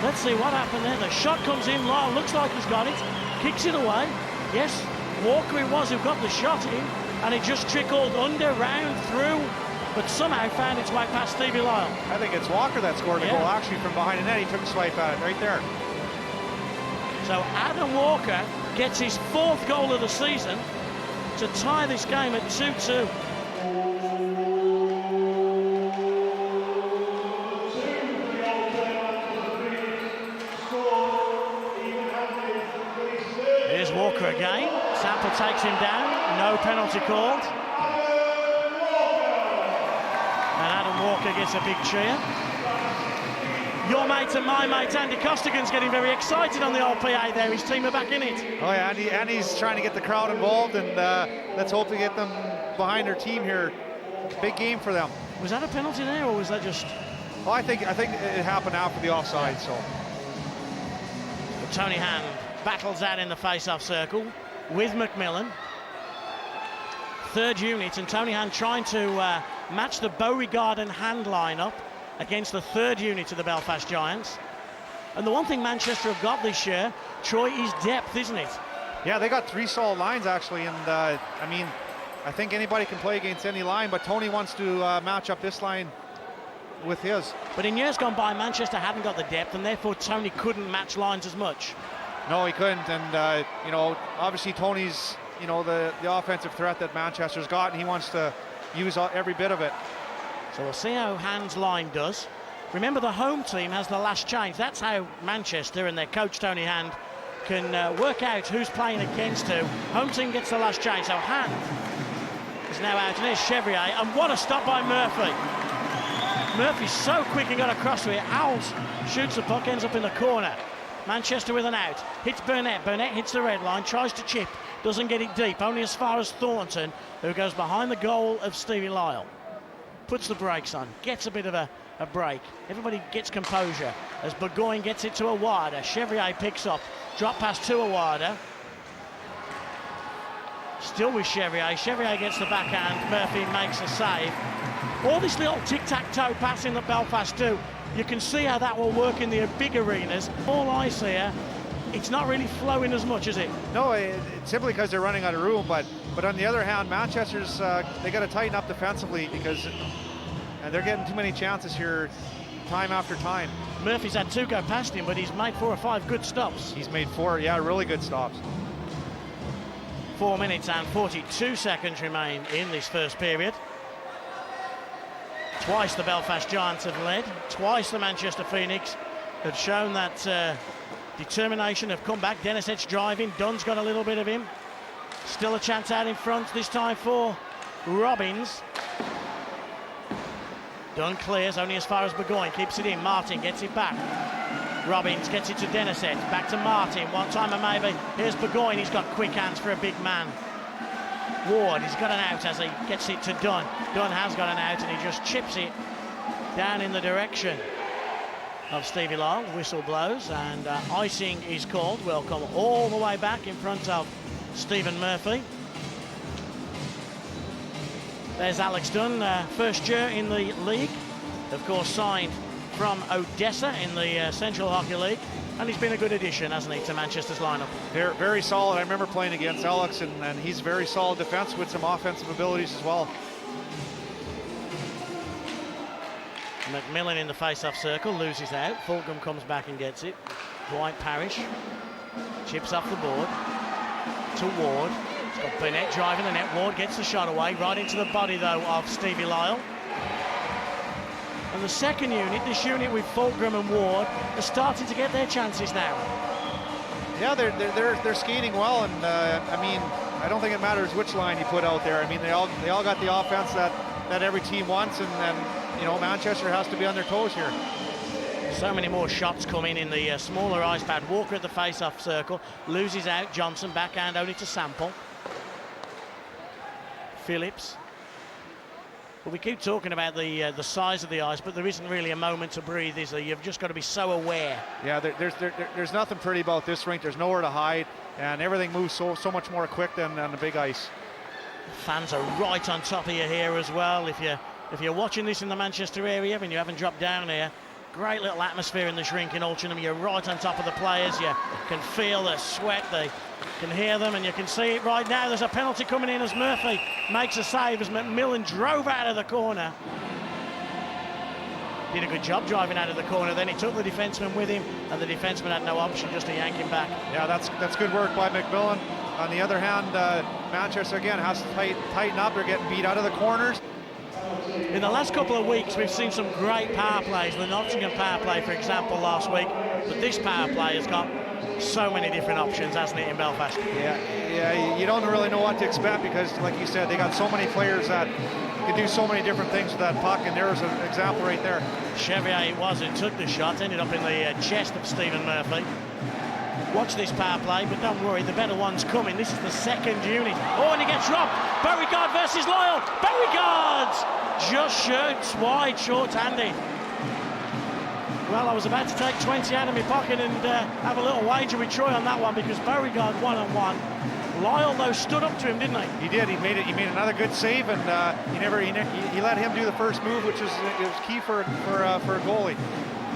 Let's see what happened there. The shot comes in. Lyle looks like he's got it. Kicks it away. Yes, Walker it was who got the shot in, and it just trickled under, round, through, but somehow found its way past Stevie Lyle. I think it's Walker that scored the goal, actually, from behind the net. He took a swipe at it right there. So Adam Walker gets his 4th goal of the season to tie this game at 2-2. Here's Walker again. Sample takes him down. No penalty called. And Adam Walker gets a big cheer. Your mate and my mate Andy Costigan's getting very excited on the old PA there. His team are back in it. Oh yeah, Andy's trying to get the crowd involved, and let's hope to get them behind their team here. Big game for them. Was that a penalty there, or was that just... Oh, I think it happened after the offside, so. Tony Hand battles out in the face-off circle with McMillan. 3rd unit, and Tony Hand trying to match the Beauregard and Hand lineup against the 3rd unit of the Belfast Giants. And the one thing Manchester have got this year, Troy, is depth, isn't it? Yeah, they got 3 solid lines actually, and I mean, I think anybody can play against any line, but Tony wants to match up this line with his. But in years gone by, Manchester hadn't got the depth, and therefore Tony couldn't match lines as much. No, he couldn't, and you know, obviously Tony's, you know, the offensive threat that Manchester's got, and he wants to use every bit of it. So we'll see how Hand's line does. Remember, the home team has the last change. That's how Manchester and their coach Tony Hand can work out who's playing against who. Home team gets the last change, so Hand is now out, and there's Chevrier, and what a stop by Murphy. Murphy's so quick and got across to it. Howells shoots the puck, ends up in the corner. Manchester with an out. Hits Burnett. Burnett hits the red line, tries to chip, doesn't get it deep, only as far as Thornton, who goes behind the goal of Stevie Lyle. Puts the brakes on, gets a bit of a break. Everybody gets composure as Burgoyne gets it to Awada. Chevrier picks up, drop pass to Awada. Still with Chevrier. Chevrier gets the backhand. Murphy makes a save. All this little tic-tac-toe passing that Belfast do, you can see how that will work in the big arenas. All ice here, it's not really flowing as much, is it? No, it's simply because they're running out of room, but on the other hand, Manchester's they got to tighten up defensively because they're getting too many chances here time after time. Murphy's had 2 go past him, but he's made 4 or 5 good stops. He's made 4, yeah, really good stops. 4 minutes and 42 seconds remain in this first period. Twice the Belfast Giants have led. Twice the Manchester Phoenix have shown that determination, have come back. Denisov's driving. Dunn's got a little bit of him. Still a chance out in front, this time for Robbins. Dunn clears only as far as Burgoyne, keeps it in. Martin gets it back. Robbins gets it to Denisett, back to Martin, one-timer maybe. Here's Burgoyne, he's got quick hands for a big man. Ward, he's got an out as he gets it to Dunn. Dunn has got an out and he just chips it down in the direction of Stevie Lyle. Whistle blows and icing is called. We'll come all the way back in front of Stephen Murphy. There's Alex Dunn, first year in the league, of course signed from Odessa in the Central Hockey League, and he's been a good addition, hasn't he, to Manchester's lineup. Very, very solid. I remember playing against Alex, and he's very solid defense with some offensive abilities as well. McMillan in the face-off circle, loses out. Fulgham comes back and gets it. Dwight Parrish chips off the board to Ward. He's got Burnett driving the net. Ward gets the shot away, right into the body, though, of Stevie Lyle. And the second unit, this unit with Fulgham and Ward, are starting to get their chances now. Yeah, they're skating well, and I mean, I don't think it matters which line you put out there. I mean, they all got the offense that every team wants, and you know, Manchester has to be on their toes here. So many more shots coming in the smaller ice pad. Walker at the face-off circle, loses out. Johnson backhand only to Sample. Phillips. Well, we keep talking about the size of the ice, but there isn't really a moment to breathe, is there? You've just got to be so aware. Yeah, there's nothing pretty about this rink. There's nowhere to hide, and everything moves so much more quick than on the big ice. Fans are right on top of you here as well. If you're watching this in the Manchester area and you haven't dropped down here, great little atmosphere in this rink in Altrincham. You're right on top of the players. You can feel the sweat. They can hear them, and you can see it right now. There's a penalty coming in as Murphy makes a save as McMillan drove out of the corner. Did a good job driving out of the corner. Then he took the defenseman with him, and the defenseman had no option just to yank him back. Yeah, that's good work by McMillan. On the other hand, Manchester again has to tighten up. They're getting beat out of the corners. In the last couple of weeks, we've seen some great power plays. The Nottingham power play, for example, last week. But this power play has got so many different options, hasn't it, in Belfast? Yeah, you don't really know what to expect because, like you said, they got so many players that can do so many different things with that puck, and there's an example right there. Chevier it was who took the shot, ended up in the chest of Stephen Murphy. Watch this power play, but don't worry, the better one's coming. This is the second unit. Oh, and he gets robbed. Beauregard versus Lyle. Beauregard just shoots wide, short-handed. Well, I was about to take 20 out of my pocket and have a little wager with Troy on that one because Beauregard one-on-one. Lyle, though, stood up to him, didn't he? He did. He made another good save, and he let him do the first move, which is key for a goalie.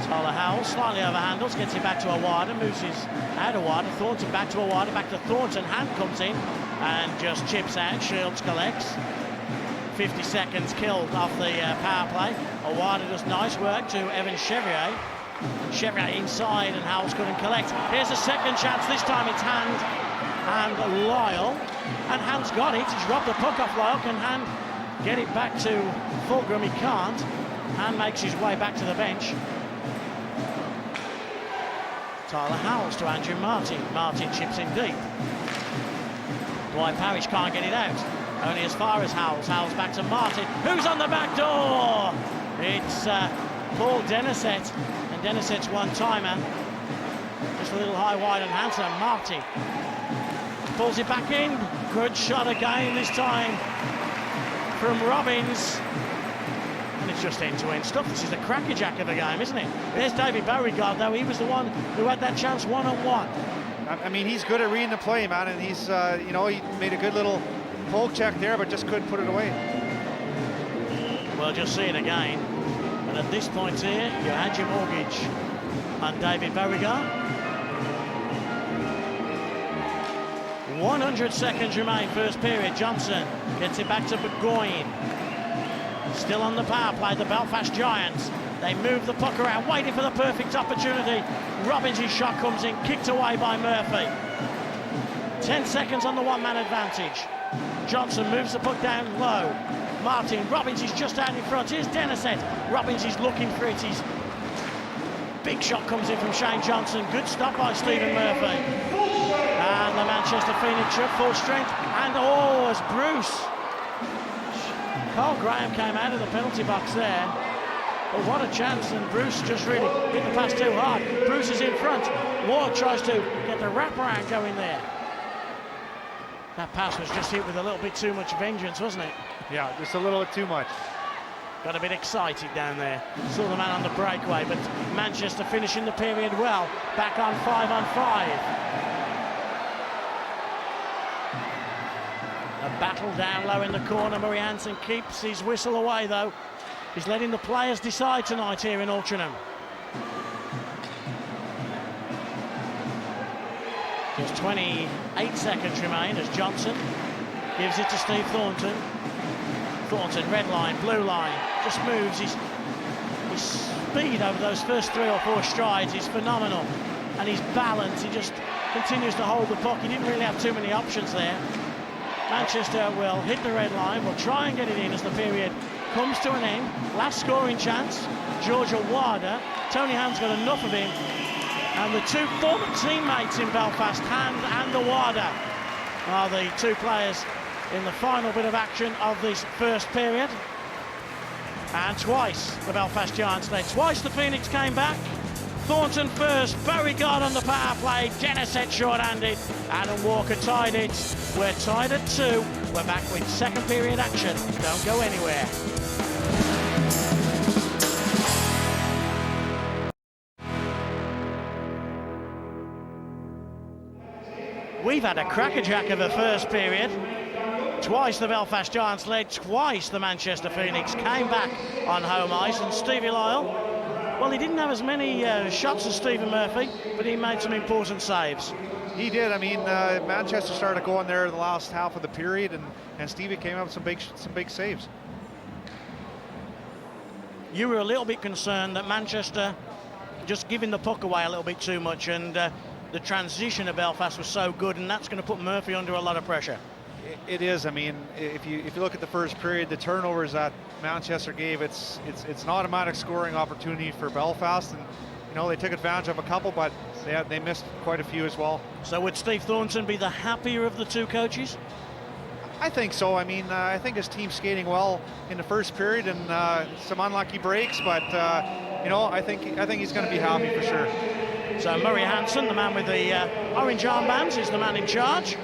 Tyler Howell slightly overhandles, gets it back to Awada, moves his out of Awada, Thornton back to Awada, back to Thornton. Hand comes in and just chips out. Shields collects. 50 seconds killed off the power play. Awada does nice work to Evan Chevier. Chevier inside and Howells couldn't collect. Here's a second chance. This time it's Hand and Lyle. And Hand's got it. He's robbed the puck off Lyle. Can Hand get it back to Fulgham? He can't. Hand makes his way back to the bench. Tyler Howells to Andrew Martin. Martin chips in deep. Dwight Parrish can't get it out. Only as far as Howells. Howells back to Martin. Who's on the back door? It's Paul Denisett. And Denisett's one-timer. Just a little high, wide and handsome. Martin pulls it back in. Good shot again this time from Robbins. And it's just end-to-end stuff. This is a crackerjack of a game, isn't it? There's David Beauregard, though. He was the one who had that chance one-on-one. I mean, he's good at reading the play, man, and he's, he made a good little poke check there, but just couldn't put it away. Well, just see it again. And at this point here, you had your mortgage on David Beauregard. 100 seconds remain, first period. Johnson gets it back to Burgoyne. Still on the power play, the Belfast Giants. They move the puck around, waiting for the perfect opportunity. Robbins' shot comes in, kicked away by Murphy. 10 seconds on the one-man advantage. Johnson moves the puck down low. Martin, Robbins is just out in front. Here's Denisett. Robbins is looking for it. His big shot comes in from Shane Johnson. Good stop by Stephen Murphy. And the Manchester Phoenix at full strength. And as Bruce. Carl Graham came out of the penalty box there. But what a chance, and Bruce just really hit the pass too hard. Bruce is in front. Ward tries to get the wraparound going there. That pass was just hit with a little bit too much vengeance, wasn't it? Yeah, just a little bit too much. Got a bit excited down there. Saw the man on the breakaway, but Manchester finishing the period well. Back on 5-on-5. A battle down low in the corner. Murray Hansen keeps his whistle away, though. He's letting the players decide tonight here in Altrincham. Just 28 seconds remain as Johnson gives it to Steve Thornton. Thornton, red line, blue line, just moves. His speed over those first 3 or 4 strides is phenomenal. And his balance, he just continues to hold the puck. He didn't really have too many options there. Manchester will hit the red line, will try and get it in as the period comes to an end. Last scoring chance, Georgia Wada. Tony Hand's got enough of him. And the 2 former teammates in Belfast, Hand and the Wada, are the 2 players in the final bit of action of this first period. And twice the Belfast Giants led. Twice the Phoenix came back. Thornton first, Beauregard on the power play, Geneset short-handed, Adam Walker tied it. We're tied at 2. We're back with second period action. Don't go anywhere. We've had a crackerjack of a first period. Twice the Belfast Giants led, twice the Manchester Phoenix came back on home ice, and Stevie Lyle, well, he didn't have as many shots as Stephen Murphy, but he made some important saves. He did. I mean, Manchester started going there in the last half of the period, and Stevie came up with some big saves. You were a little bit concerned that Manchester just giving the puck away a little bit too much, and the transition of Belfast was so good, and that's going to put Murphy under a lot of pressure. It is. I mean, if you look at the first period, the turnovers that Manchester gave, it's an automatic scoring opportunity for Belfast, and you know they took advantage of a couple, but they missed quite a few as well. So would Steve Thornton be the happier of the 2 coaches? I think so. I mean, I think his team's skating well in the first period, and some unlucky breaks, but you know, I think he's going to be happy for sure. So Murray Hansen, the man with the orange armbands, is the man in charge.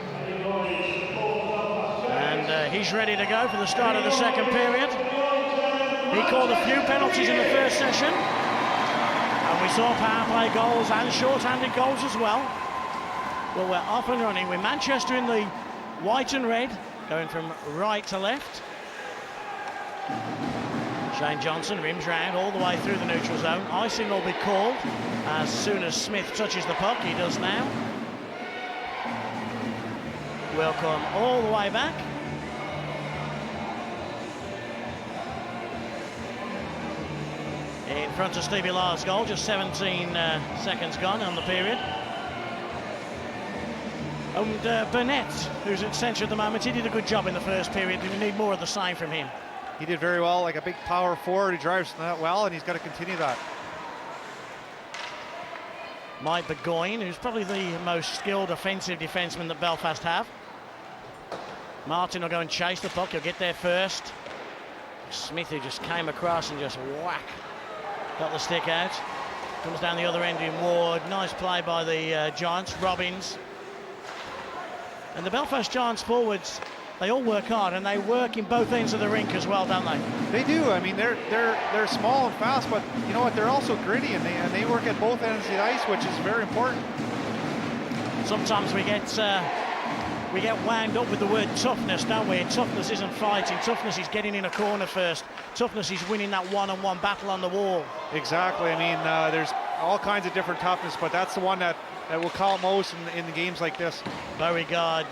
And he's ready to go for the start of the second period. He called a few penalties in the first session. And we saw power play goals and short-handed goals as well. Well, we're off and running with Manchester in the white and red, going from right to left. Shane Johnson rims round all the way through the neutral zone. Icing will be called as soon as Smith touches the puck. He does now. We'll come all the way back. In front of Stevie Lyle's goal, just 17 seconds gone on the period. And Burnett, who's at centre at the moment, he did a good job in the first period. We need more of the same from him. He did very well, like a big power forward. He drives that well, and he's got to continue that. Mike Burgoyne, who's probably the most skilled offensive defenseman that Belfast have. Martin will go and chase the puck. He'll get there first. Smith, who just came across and just whack. Got the stick out. Comes down the other end in Ward. Nice play by the Giants. Robbins. And the Belfast Giants forwards, they all work hard, and they work in both ends of the rink as well, don't they? They do. I mean, they're small and fast, but you know what? They're also gritty, and they work at both ends of the ice, which is very important. Sometimes we get wound up with the word toughness, don't we? Toughness isn't fighting. Toughness is getting in a corner first. Toughness is winning that one-on-one battle on the wall. Exactly. I mean, there's all kinds of different toughness, but that's the one that will count most in the games like this. Beauregard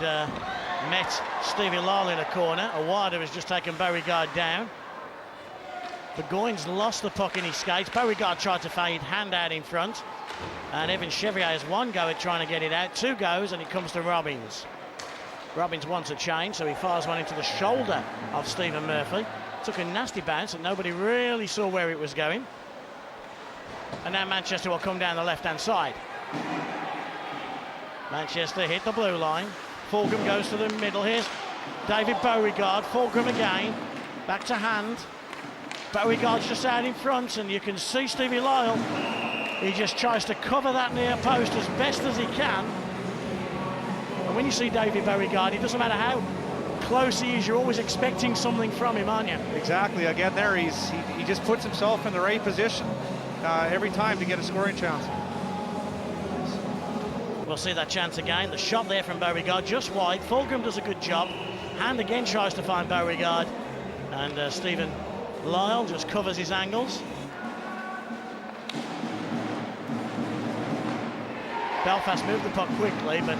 met Stevie Lyle in a corner. Awada has just taken Beauregard down. Burgoyne's lost the puck in his skates. Beauregard tried to fade hand out in front. And Evan Chevrier has one go at trying to get it out. 2 goes, and it comes to Robbins. Robbins wants a change, so he fires one into the shoulder of Stephen Murphy. Took a nasty bounce, and nobody really saw where it was going. And now Manchester will come down the left-hand side. Manchester hit the blue line. Fulgham goes to the middle. Here's David Beauregard. Fulgham again. Back to Hand. Beauregard's just out in front, and you can see Stevie Lyle. He just tries to cover that near post as best as he can. And when you see David Beauregard, it doesn't matter how close he is, you're always expecting something from him, aren't you? Exactly. Again, there he just puts himself in the right position every time to get a scoring chance. We'll see that chance again. The shot there from Beauregard, just wide. Fulgham does a good job. Hand again tries to find Beauregard. And Stephen Lyle just covers his angles. Belfast moved the puck quickly, but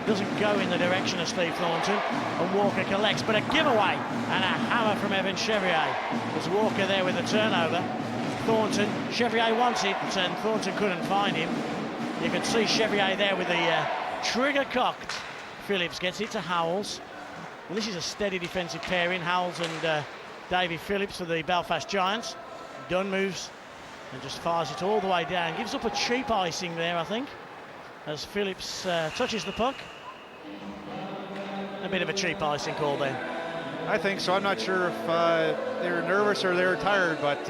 doesn't go in the direction of Steve Thornton. And Walker collects, but a giveaway and a hammer from Evan Chevrier. There's Walker there with a turnover. Thornton, Chevrier wants it, and Thornton couldn't find him. You can see Chevrier there with the trigger cocked. Phillips gets it to Howells. Well, this is a steady defensive pairing, Howells and Davy Phillips for the Belfast Giants. Dunn moves and just fires it all the way down. Gives up a cheap icing there, I think, as Phillips touches the puck. A bit of a cheap icing call there. I think so. I'm not sure if they were nervous or they were tired, but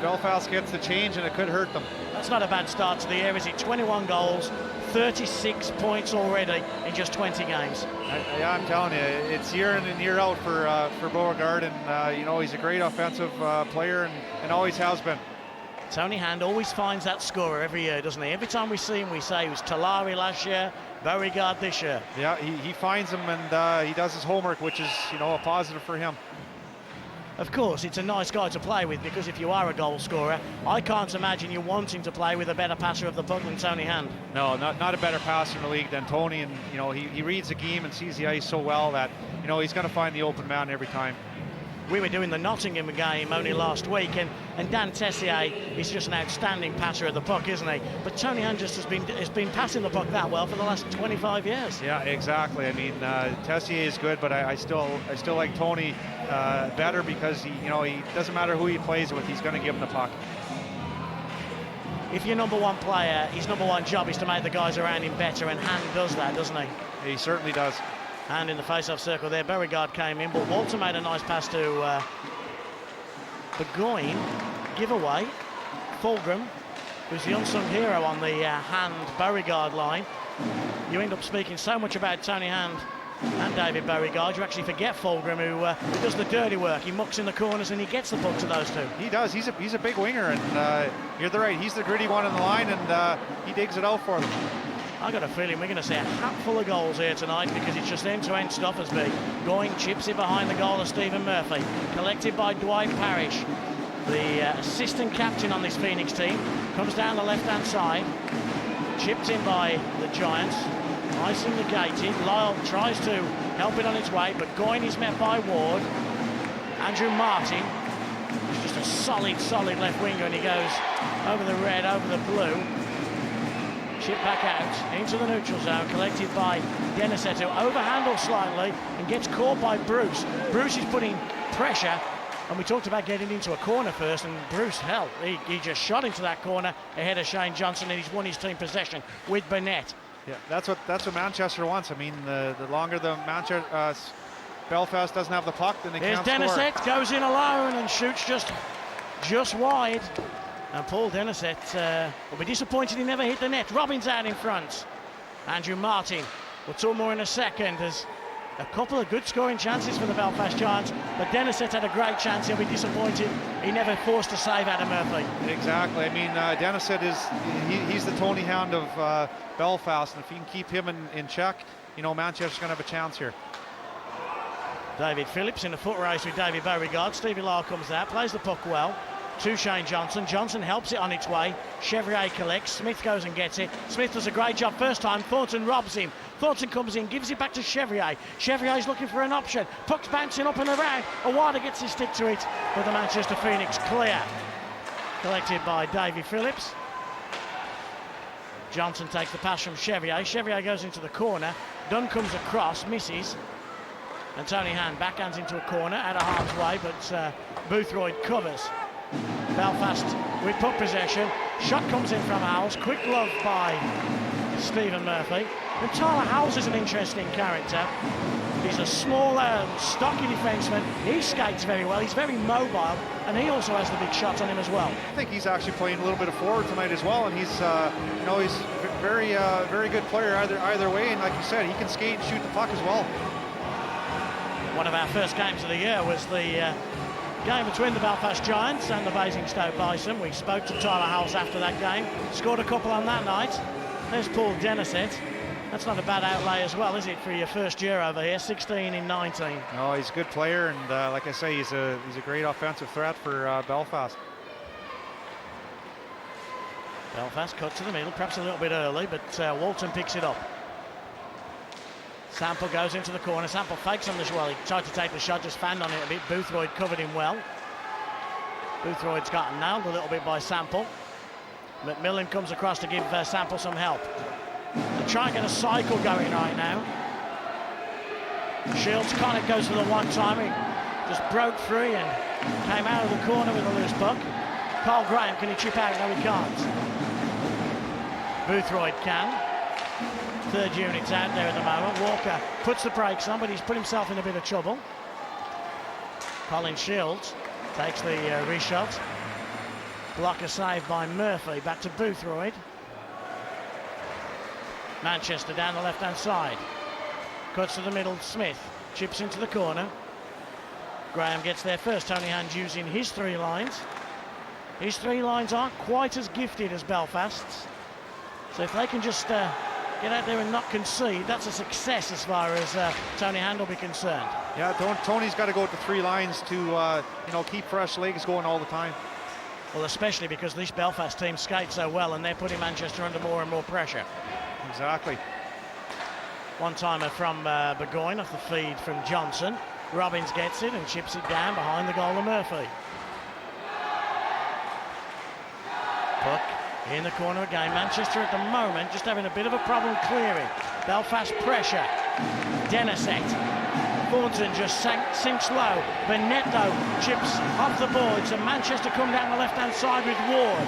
Belfast gets the change and it could hurt them. That's not a bad start to the year, is it? 21 goals, 36 points already in just 20 games. Yeah, I'm telling you, it's year in and year out for Beauregard, and you know, he's a great offensive player and always has been. Tony Hand always finds that scorer every year, doesn't he? Every time we see him, we say it was Talari last year, Beauregard this year. Yeah, he finds him and he does his homework, which is, you know, a positive for him. Of course, it's a nice guy to play with, because if you are a goal scorer, I can't imagine you wanting to play with a better passer of the puck than Tony Hand. No, not a better passer in the league than Tony, and you know, he reads the game and sees the ice so well that, you know, he's going to find the open man every time. We were doing the Nottingham game only last week, and Dan Tessier is just an outstanding passer of the puck, isn't he? But Tony Hand just has been passing the puck that well for the last 25 years. Yeah, exactly. I mean, Tessier is good, but I still like Tony better, because he doesn't matter who he plays with, he's going to give him the puck. If you're number one player, his number one job is to make the guys around him better, and Hand does that, doesn't he? He certainly does. And in the face-off circle there, Beauregard came in, but Walter made a nice pass to Burgoyne. Giveaway. Fulgham, who's the unsung hero on the Hand-Beauregard line. You end up speaking so much about Tony Hand and David Beauregard, you actually forget Fulgham, who does the dirty work. He mucks in the corners and he gets the puck to those two. He does. He's a big winger, and you're right. He's the gritty one in the line, and he digs it out for them. I got a feeling we're going to see a hatful of goals here tonight, because it's just end-to-end stuff as big. Going, chips it behind the goal of Stephen Murphy. Collected by Dwight Parrish, the assistant captain on this Phoenix team. Comes down the left-hand side. Chipped in by the Giants. Icing negated. Lyle tries to help it on its way, but Goyne is met by Ward. Andrew Martin is just a solid left winger, and he goes over the red, over the blue. Chip back out into the neutral zone, collected by Denisette, who overhandles slightly and gets caught by Bruce. Bruce is putting pressure, and we talked about getting into a corner first, and Bruce, hell, he just shot into that corner ahead of Shane Johnson, and he's won his team possession with Burnett. Yeah, that's what Manchester wants. I mean, the longer the Belfast doesn't have the puck, then they can't score. Here's Denisette, goes in alone and shoots just wide. And Paul Denisette will be disappointed he never hit the net. Robbins out in front. Andrew Martin. We'll talk more in a second. There's a couple of good scoring chances for the Belfast Giants, but Denisette had a great chance. He'll be disappointed he never forced a save out of Murphy. Exactly. I mean, Denisette he's the Tony Hand of Belfast, and if you can keep him in check, you know, Manchester's going to have a chance here. David Phillips in a foot race with David Beauregard. Stevie Lyle comes out, plays the puck well to Shane Johnson. Johnson helps it on its way. Chevrier collects. Smith goes and gets it. Smith does a great job first time. Thornton robs him. Thornton comes in, gives it back to Chevrier. Chevrier's looking for an option. Puck's bouncing up and around. Awada gets his stick to it, but the Manchester Phoenix clear. Collected by Davy Phillips. Johnson takes the pass from Chevrier. Chevrier goes into the corner. Dunn comes across, misses. And Tony Hand backhands into a corner out of harm's way, but Boothroyd covers. Belfast with puck possession. Shot comes in from Howells. Quick glove by Stephen Murphy. And Tyler Howells is an interesting character. He's a smaller, stocky defenseman. He skates very well. He's very mobile, and he also has the big shots on him as well. I think he's actually playing a little bit of forward tonight as well, and he's, he's very good player either way. And like you said, he can skate and shoot the puck as well. One of our first games of the year was the game between the Belfast Giants and the Basingstoke Bison. We spoke to Tyler Howells after that game. Scored a couple on that night. There's Paul Denisett. That's not a bad outlay as well, is it, for your first year over here? 16 in 19. No, he's a good player, and like I say, he's a great offensive threat for Belfast. Belfast cut to the middle, perhaps a little bit early, but Walton picks it up. Sample goes into the corner. Sample fakes on this well. He tried to take the shot, just fanned on it a bit. Boothroyd covered him well. Boothroyd's gotten nailed a little bit by Sample. McMillan comes across to give Sample some help. They're trying to get a cycle going right now. Shields kind of goes for the one-timer. Just broke free and came out of the corner with a loose puck. Carl Graham, can he chip out? No, he can't. Boothroyd can. Third unit's out there at the moment. Walker puts the brakes on, but he's put himself in a bit of trouble. Colin Shields takes the reshot. Blocker saved by Murphy. Back to Boothroyd. Manchester down the left-hand side. Cuts to the middle, Smith. Chips into the corner. Graham gets there first. Tony Hand using his three lines. His three lines aren't quite as gifted as Belfast's. So if they can just get out there and not concede, that's a success as far as Tony Hand will be concerned. Yeah, Tony's got to go with the three lines to keep fresh legs going all the time. Well, especially because this Belfast team skates so well and they're putting Manchester under more and more pressure. Exactly. One-timer from Burgoyne off the feed from Johnson. Robbins gets it and chips it down behind the goal of Murphy. Puck in the corner again. Manchester at the moment just having a bit of a problem clearing. Belfast pressure. Denisett. Thornton just sinks low. Burnett though chips off the boards and Manchester come down the left-hand side with Ward.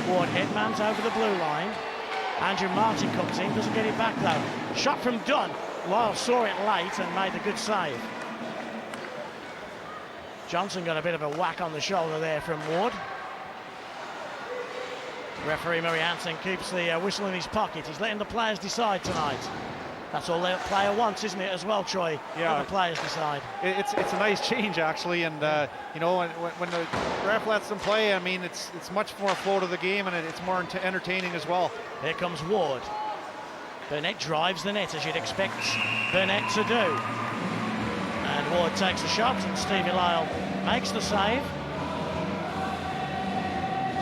Ward headmans over the blue line. Andrew Martin comes in, doesn't get it back though. Shot from Dunn. Lyle saw it late and made a good save. Johnson got a bit of a whack on the shoulder there from Ward. Referee Murray Hansen keeps the whistle in his pocket. He's letting the players decide tonight. That's all the player wants, isn't it, as well, Troy? Yeah. Let the players decide. It's a nice change, actually, and when the ref lets them play, I mean, it's much more flow to the game, and it's more entertaining as well. Here comes Ward. Burnett drives the net, as you'd expect Burnett to do. And Ward takes the shot, and Stevie Lyle makes the save.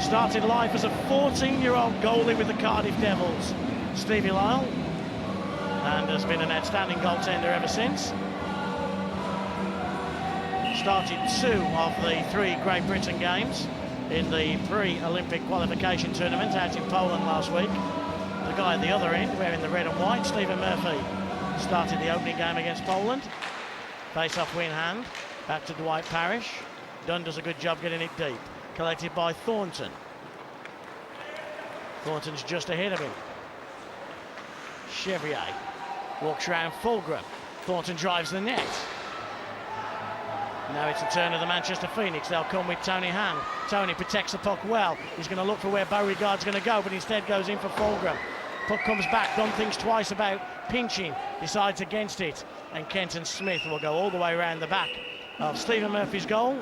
Started life as a 14-year-old goalie with the Cardiff Devils, Stevie Lyle, and has been an outstanding goaltender ever since. Started 2 of the 3 Great Britain games in the pre-Olympic qualification tournament out in Poland last week. The guy at the other end wearing the red and white, Stephen Murphy, started the opening game against Poland. Face-off win hand, back to Dwight Parrish. Dunn does a good job getting it deep. Collected by Thornton. Thornton's just ahead of him. Chevrier walks around Fulgram. Thornton drives the net. Now it's a turn of the Manchester Phoenix. They'll come with Tony Hand. Tony protects the puck well. He's going to look for where Beauregard's going to go, but instead goes in for Fulgram. Puck comes back. Dunn thinks twice about pinching. Decides against it. And Kenton Smith will go all the way around the back of Stephen Murphy's goal.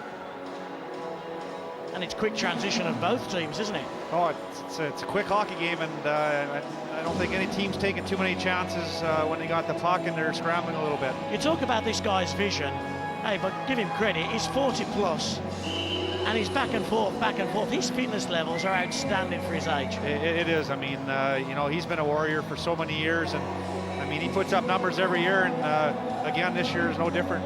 And it's quick transition of both teams, isn't it? Oh, it's a quick hockey game, and I don't think any team's taking too many chances when they got the puck and they're scrambling a little bit. You talk about this guy's vision, hey, but give him credit. He's 40 plus, and he's back and forth, back and forth. His fitness levels are outstanding for his age. It is. I mean, he's been a Warrior for so many years, and I mean, he puts up numbers every year, and again, this year is no different.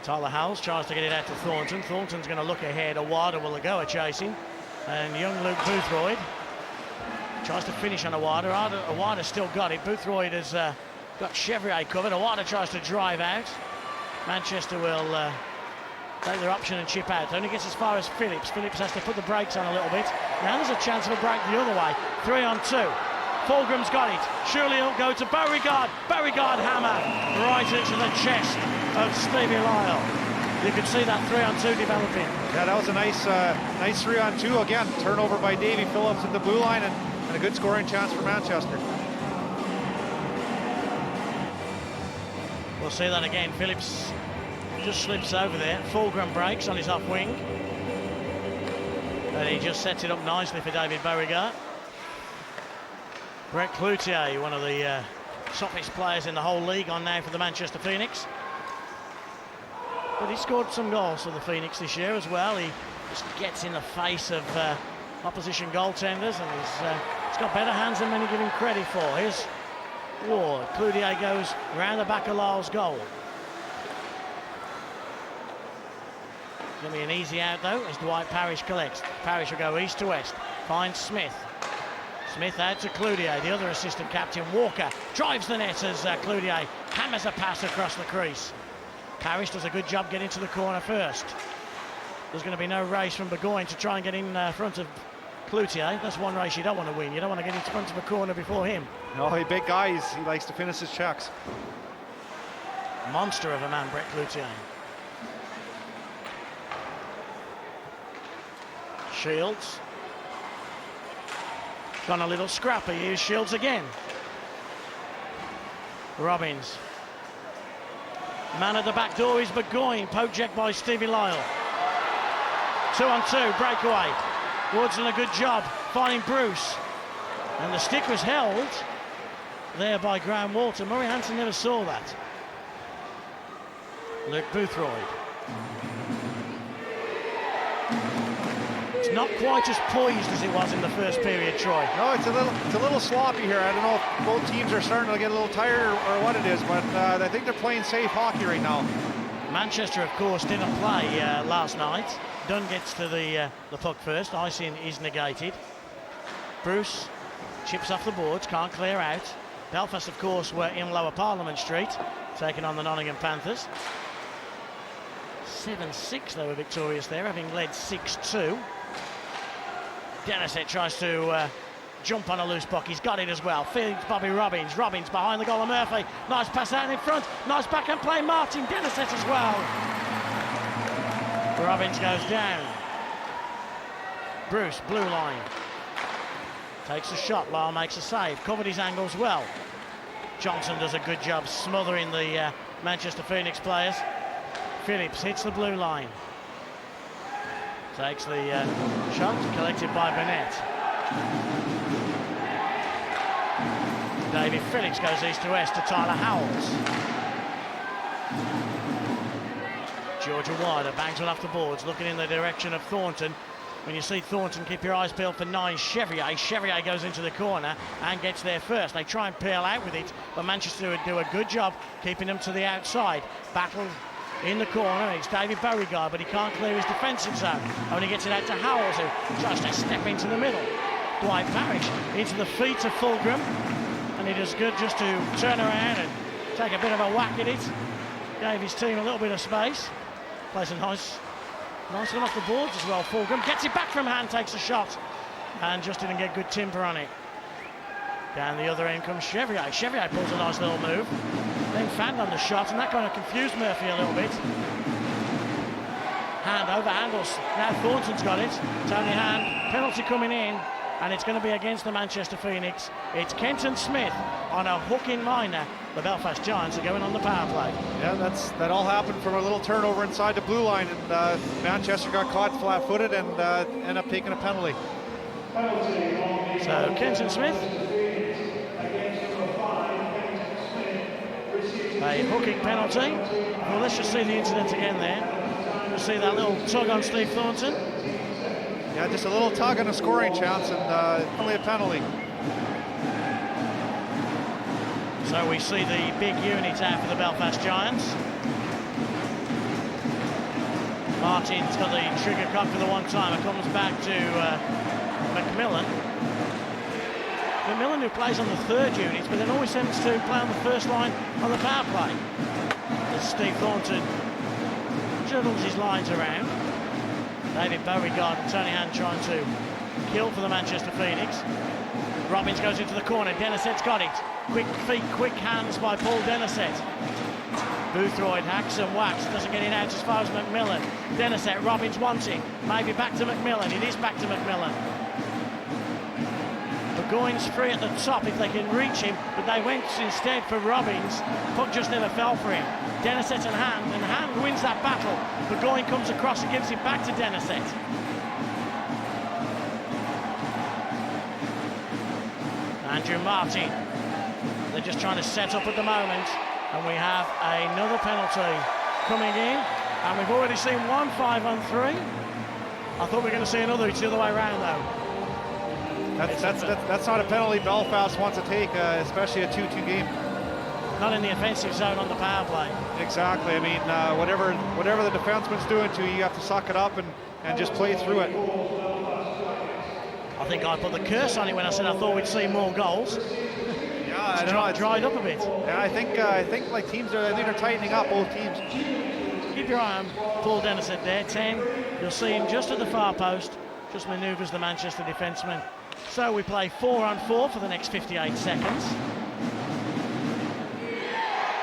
Tyler Howells tries to get it out to Thornton. Thornton's going to look ahead. Awada will go chasing. And young Luke Boothroyd tries to finish on Awada. Awada's still got it. Boothroyd has got Chevrier covered. Awada tries to drive out. Manchester will take their option and chip out. Only gets as far as Phillips. Phillips has to put the brakes on a little bit. Now there's a chance of a break the other way. 3-on-2. Fulgram's got it. Surely he'll go to Beauregard. Beauregard hammer right into the chest of Stevie Lyle. You could see that 3-on-2 developing. Yeah, that was a nice 3-on-2 again. Turnover by Davy Phillips at the blue line, and a good scoring chance for Manchester. We'll see that again. Phillips just slips over there. Fulgram breaks on his off wing. And he just sets it up nicely for David Beauregard. Brett Cloutier, one of the softest players in the whole league, on now for the Manchester Phoenix. But he scored some goals for the Phoenix this year as well. He just gets in the face of opposition goaltenders, and he's got better hands than many give him credit for. Here's Ward. Cloutier goes round the back of Lyle's goal. Going to be an easy out though as Dwight Parrish collects. Parrish will go east to west. Finds Smith. Smith out to Cloutier. The other assistant captain, Walker, drives the net as Cloutier hammers a pass across the crease. Parrish does a good job getting to the corner first. There's going to be no race from Burgoyne to try and get in front of Cloutier. That's one race you don't want to win. You don't want to get in front of a corner before him. No, he big guy. He likes to finish his checks. Monster of a man, Brett Cloutier. Shields. Gone a little scrappy. Here's Shields again. Robbins. Man at the back door is Burgoyne. Poke check by Stevie Lyle. 2-on-2, breakaway. Wood's done a good job finding Bruce. And the stick was held there by Graham Walter. Murray Hansen never saw that. Luke Boothroyd. It's not quite as poised as it was in the first period, Troy. No, it's a little sloppy here. I don't know if both teams are starting to get a little tired or what it is, but I think they're playing safe hockey right now. Manchester, of course, didn't play last night. Dunn gets to the puck first. Icing is negated. Bruce chips off the boards, can't clear out. Belfast, of course, were in Lower Parliament Street, taking on the Nottingham Panthers. 7-6 they were victorious there, having led 6-2. Denisett tries to jump on a loose puck. He's got it as well. Feeds Bobby Robbins. Robbins behind the goal of Murphy. Nice pass out in front. Nice backhand play. Martin Denisett as well. Robbins goes down. Bruce, blue line. Takes a shot. Lyle makes a save. Covered his angles well. Johnson does a good job smothering the Manchester Phoenix players. Phillips hits the blue line. Takes the shot, collected by Burnett. David Phillips goes east to west to Tyler Howells. Georgia Wilder bangs one off the boards, looking in the direction of Thornton. When you see Thornton, keep your eyes peeled for 9 Chevrier. Chevrier goes into the corner and gets there first. They try and peel out with it, but Manchester would do a good job keeping them to the outside. Battle in the corner, it's David Beauregard, but he can't clear his defensive zone. Only gets it out to Howells, who tries to step into the middle. Dwight Parrish into the feet of Fulgram, and he does good just to turn around and take a bit of a whack at it. Gave his team a little bit of space. Plays a nice one off the boards as well. Fulgram gets it back from hand, takes a shot, and just didn't get good timber on it. Down the other end comes Chevrier. Chevrier pulls a nice little move. Then fanned on the shot, and that kind of confused Murphy a little bit. Hand over handles. Now Thornton's got it. Tony Hand, penalty coming in, and it's going to be against the Manchester Phoenix. It's Kenton Smith on a hook-in minor. The Belfast Giants are going on the power play. Yeah, that all happened from a little turnover inside the blue line, and Manchester got caught flat-footed and ended up taking a penalty. So Kenton Smith, a hooking penalty. Well, let's just see the incident again there. You'll see that little tug on Steve Thornton. Yeah, just a little tug and a scoring chance, and only a penalty. So we see the big unit out for the Belfast Giants. Martin's got the trigger cock for the one-timer. Comes back to McMillan. McMillan, who plays on the third unit, but then always tends to play on the first line on the power play. As Steve Thornton juggles his lines around. David Beauregard and Tony Hand trying to kill for the Manchester Phoenix. Robbins goes into the corner. Denisset's got it. Quick feet, quick hands by Paul Denisset. Boothroyd hacks and whacks, doesn't get it out as far as McMillan. Denisset, Robbins wants it. Maybe back to McMillan. It is back to McMillan. Burgoyne's free at the top if they can reach him, but they went instead for Robbins. Puck just never fell for him. Denisset and Hand wins that battle. Burgoyne comes across and gives it back to Denisset. Andrew Martin. They're just trying to set up at the moment, and we have another penalty coming in, and we've already seen one 5-on-3. I thought we were going to see another. It's the other way around though. That's not a penalty Belfast wants to take, especially a 2-2 game. Not in the offensive zone on the power play. Exactly. I mean, whatever the defenseman's doing to you, you have to suck it up and just play through it. I think I put the curse on it when I said I thought we'd see more goals. Yeah, I don't know. It's dried up a bit. Yeah, I think like teams are, I think they're tightening up, both teams. Keep your eye on Paul Denisset there. 10. You'll see him just at the far post. Just manoeuvres the Manchester defenseman. So we play 4-on-4 for the next 58 seconds.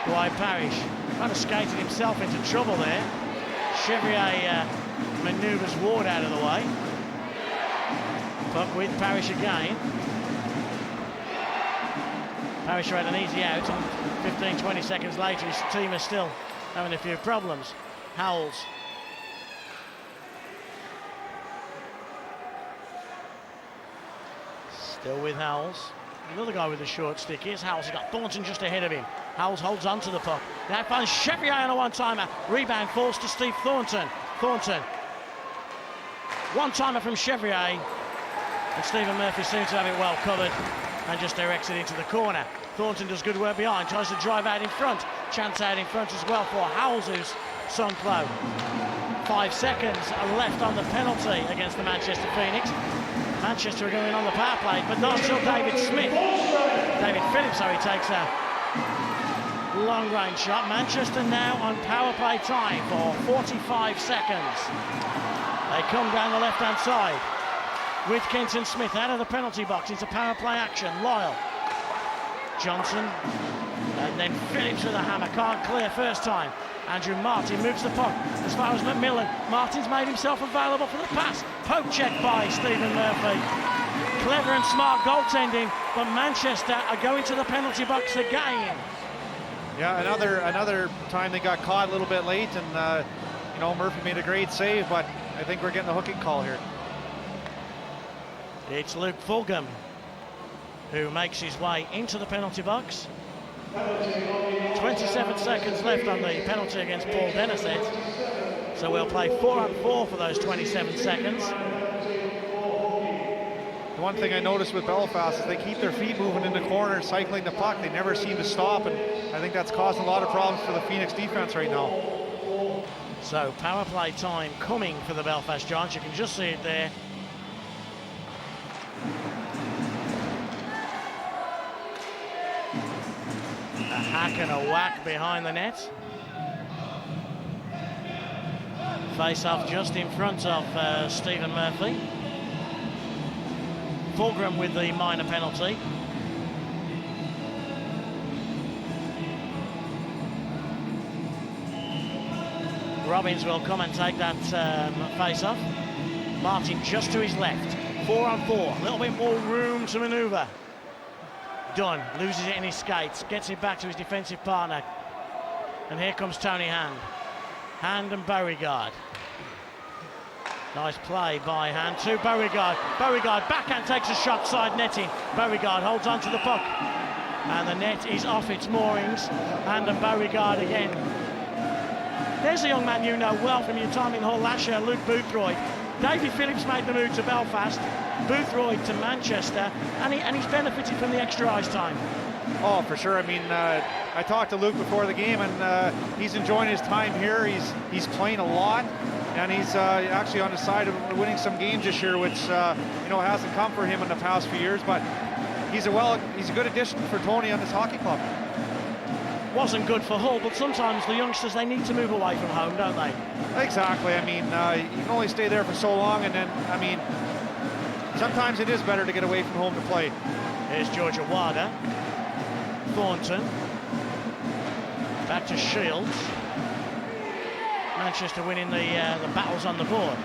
Dwight Parrish kind of skated himself into trouble there. Chevrier manoeuvres Ward out of the way. Puck with Parrish again. Parrish had an easy out, and 15-20 seconds later his team is still having a few problems. Howells. Still with Howells. Another guy with a short stick. Here's Howells. He's got Thornton just ahead of him. Howells holds on to the puck. Now finds Chevrier on a one-timer. Rebound falls to Steve Thornton. Thornton. One-timer from Chevrier. And Stephen Murphy seems to have it well covered and just directs it into the corner. Thornton does good work behind. Tries to drive out in front. Chance out in front as well for Howells, who's sunk low. 5 seconds left on the penalty against the Manchester Phoenix. Manchester are going on the power play, but not until David Phillips, takes a long-range shot. Manchester now on power play time for 45 seconds. They come down the left-hand side with Kenton Smith out of the penalty box into power play action. Lyle, Johnson, and then Phillips with a hammer. Can't clear first time. Andrew Martin moves the puck as far as McMillan. Martin's made himself available for the pass. Poke check by Stephen Murphy. Clever and smart goaltending, but Manchester are going to the penalty box again. Yeah, another time they got caught a little bit late, and Murphy made a great save, but I think we're getting the hooking call here. It's Luke Fulgham who makes his way into the penalty box. 27 seconds left on the penalty against Paul Denisset. So we'll play 4-on-4 for those 27 seconds. The one thing I noticed with Belfast is they keep their feet moving in the corner, cycling the puck. They never seem to stop, and I think that's causing a lot of problems for the Phoenix defense right now. So power play time coming for the Belfast Giants. You can just see it there. A hack and a whack behind the net. Face-off just in front of Stephen Murphy. Fulgham with the minor penalty. Robbins will come and take that face-off. Martin just to his left. 4-on-4. A little bit more room to manoeuvre. Dunn loses it in his skates, gets it back to his defensive partner. And here comes Tony Hand. Hand and Beauregard. Nice play by Hand to Beauregard. Beauregard backhand takes a shot, side netting. Beauregard holds on to the puck. And the net is off its moorings. Hand and Beauregard again. There's a young man you know well from your time in Hull last year, Luke Boothroyd. David Phillips made the move to Belfast, Boothroyd to Manchester, and he's benefited from the extra ice time. Oh, for sure. I mean, I talked to Luke before the game, and he's enjoying his time here. He's playing a lot, and he's actually on the side of winning some games this year, which hasn't come for him in the past few years. But he's a good addition for Tony on this hockey club. Wasn't good for Hull, but sometimes the youngsters, they need to move away from home, don't they? Exactly. I mean, you can only stay there for so long, and then, I mean, sometimes it is better to get away from home to play. Here's Georgia Wada. Thornton. Back to Shields. Manchester winning the battles on the board.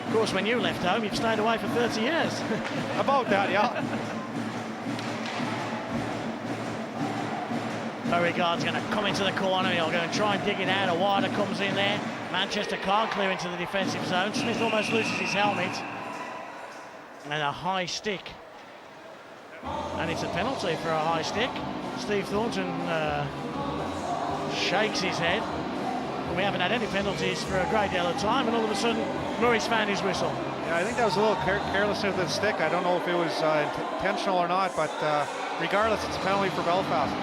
Of course, when you left home, you've stayed away for 30 years. About that, yeah. Beauregard's going to come into the corner. He'll go and try and dig it out. Awada comes in there. Manchester can't clear into the defensive zone. Smith almost loses his helmet. And a high stick. And it's a penalty for a high stick. Steve Thornton shakes his head. And we haven't had any penalties for a great deal of time, and all of a sudden Murray's found his whistle. Yeah, I think that was a little careless with the stick. I don't know if it was intentional or not, but regardless, it's a penalty for Belfast.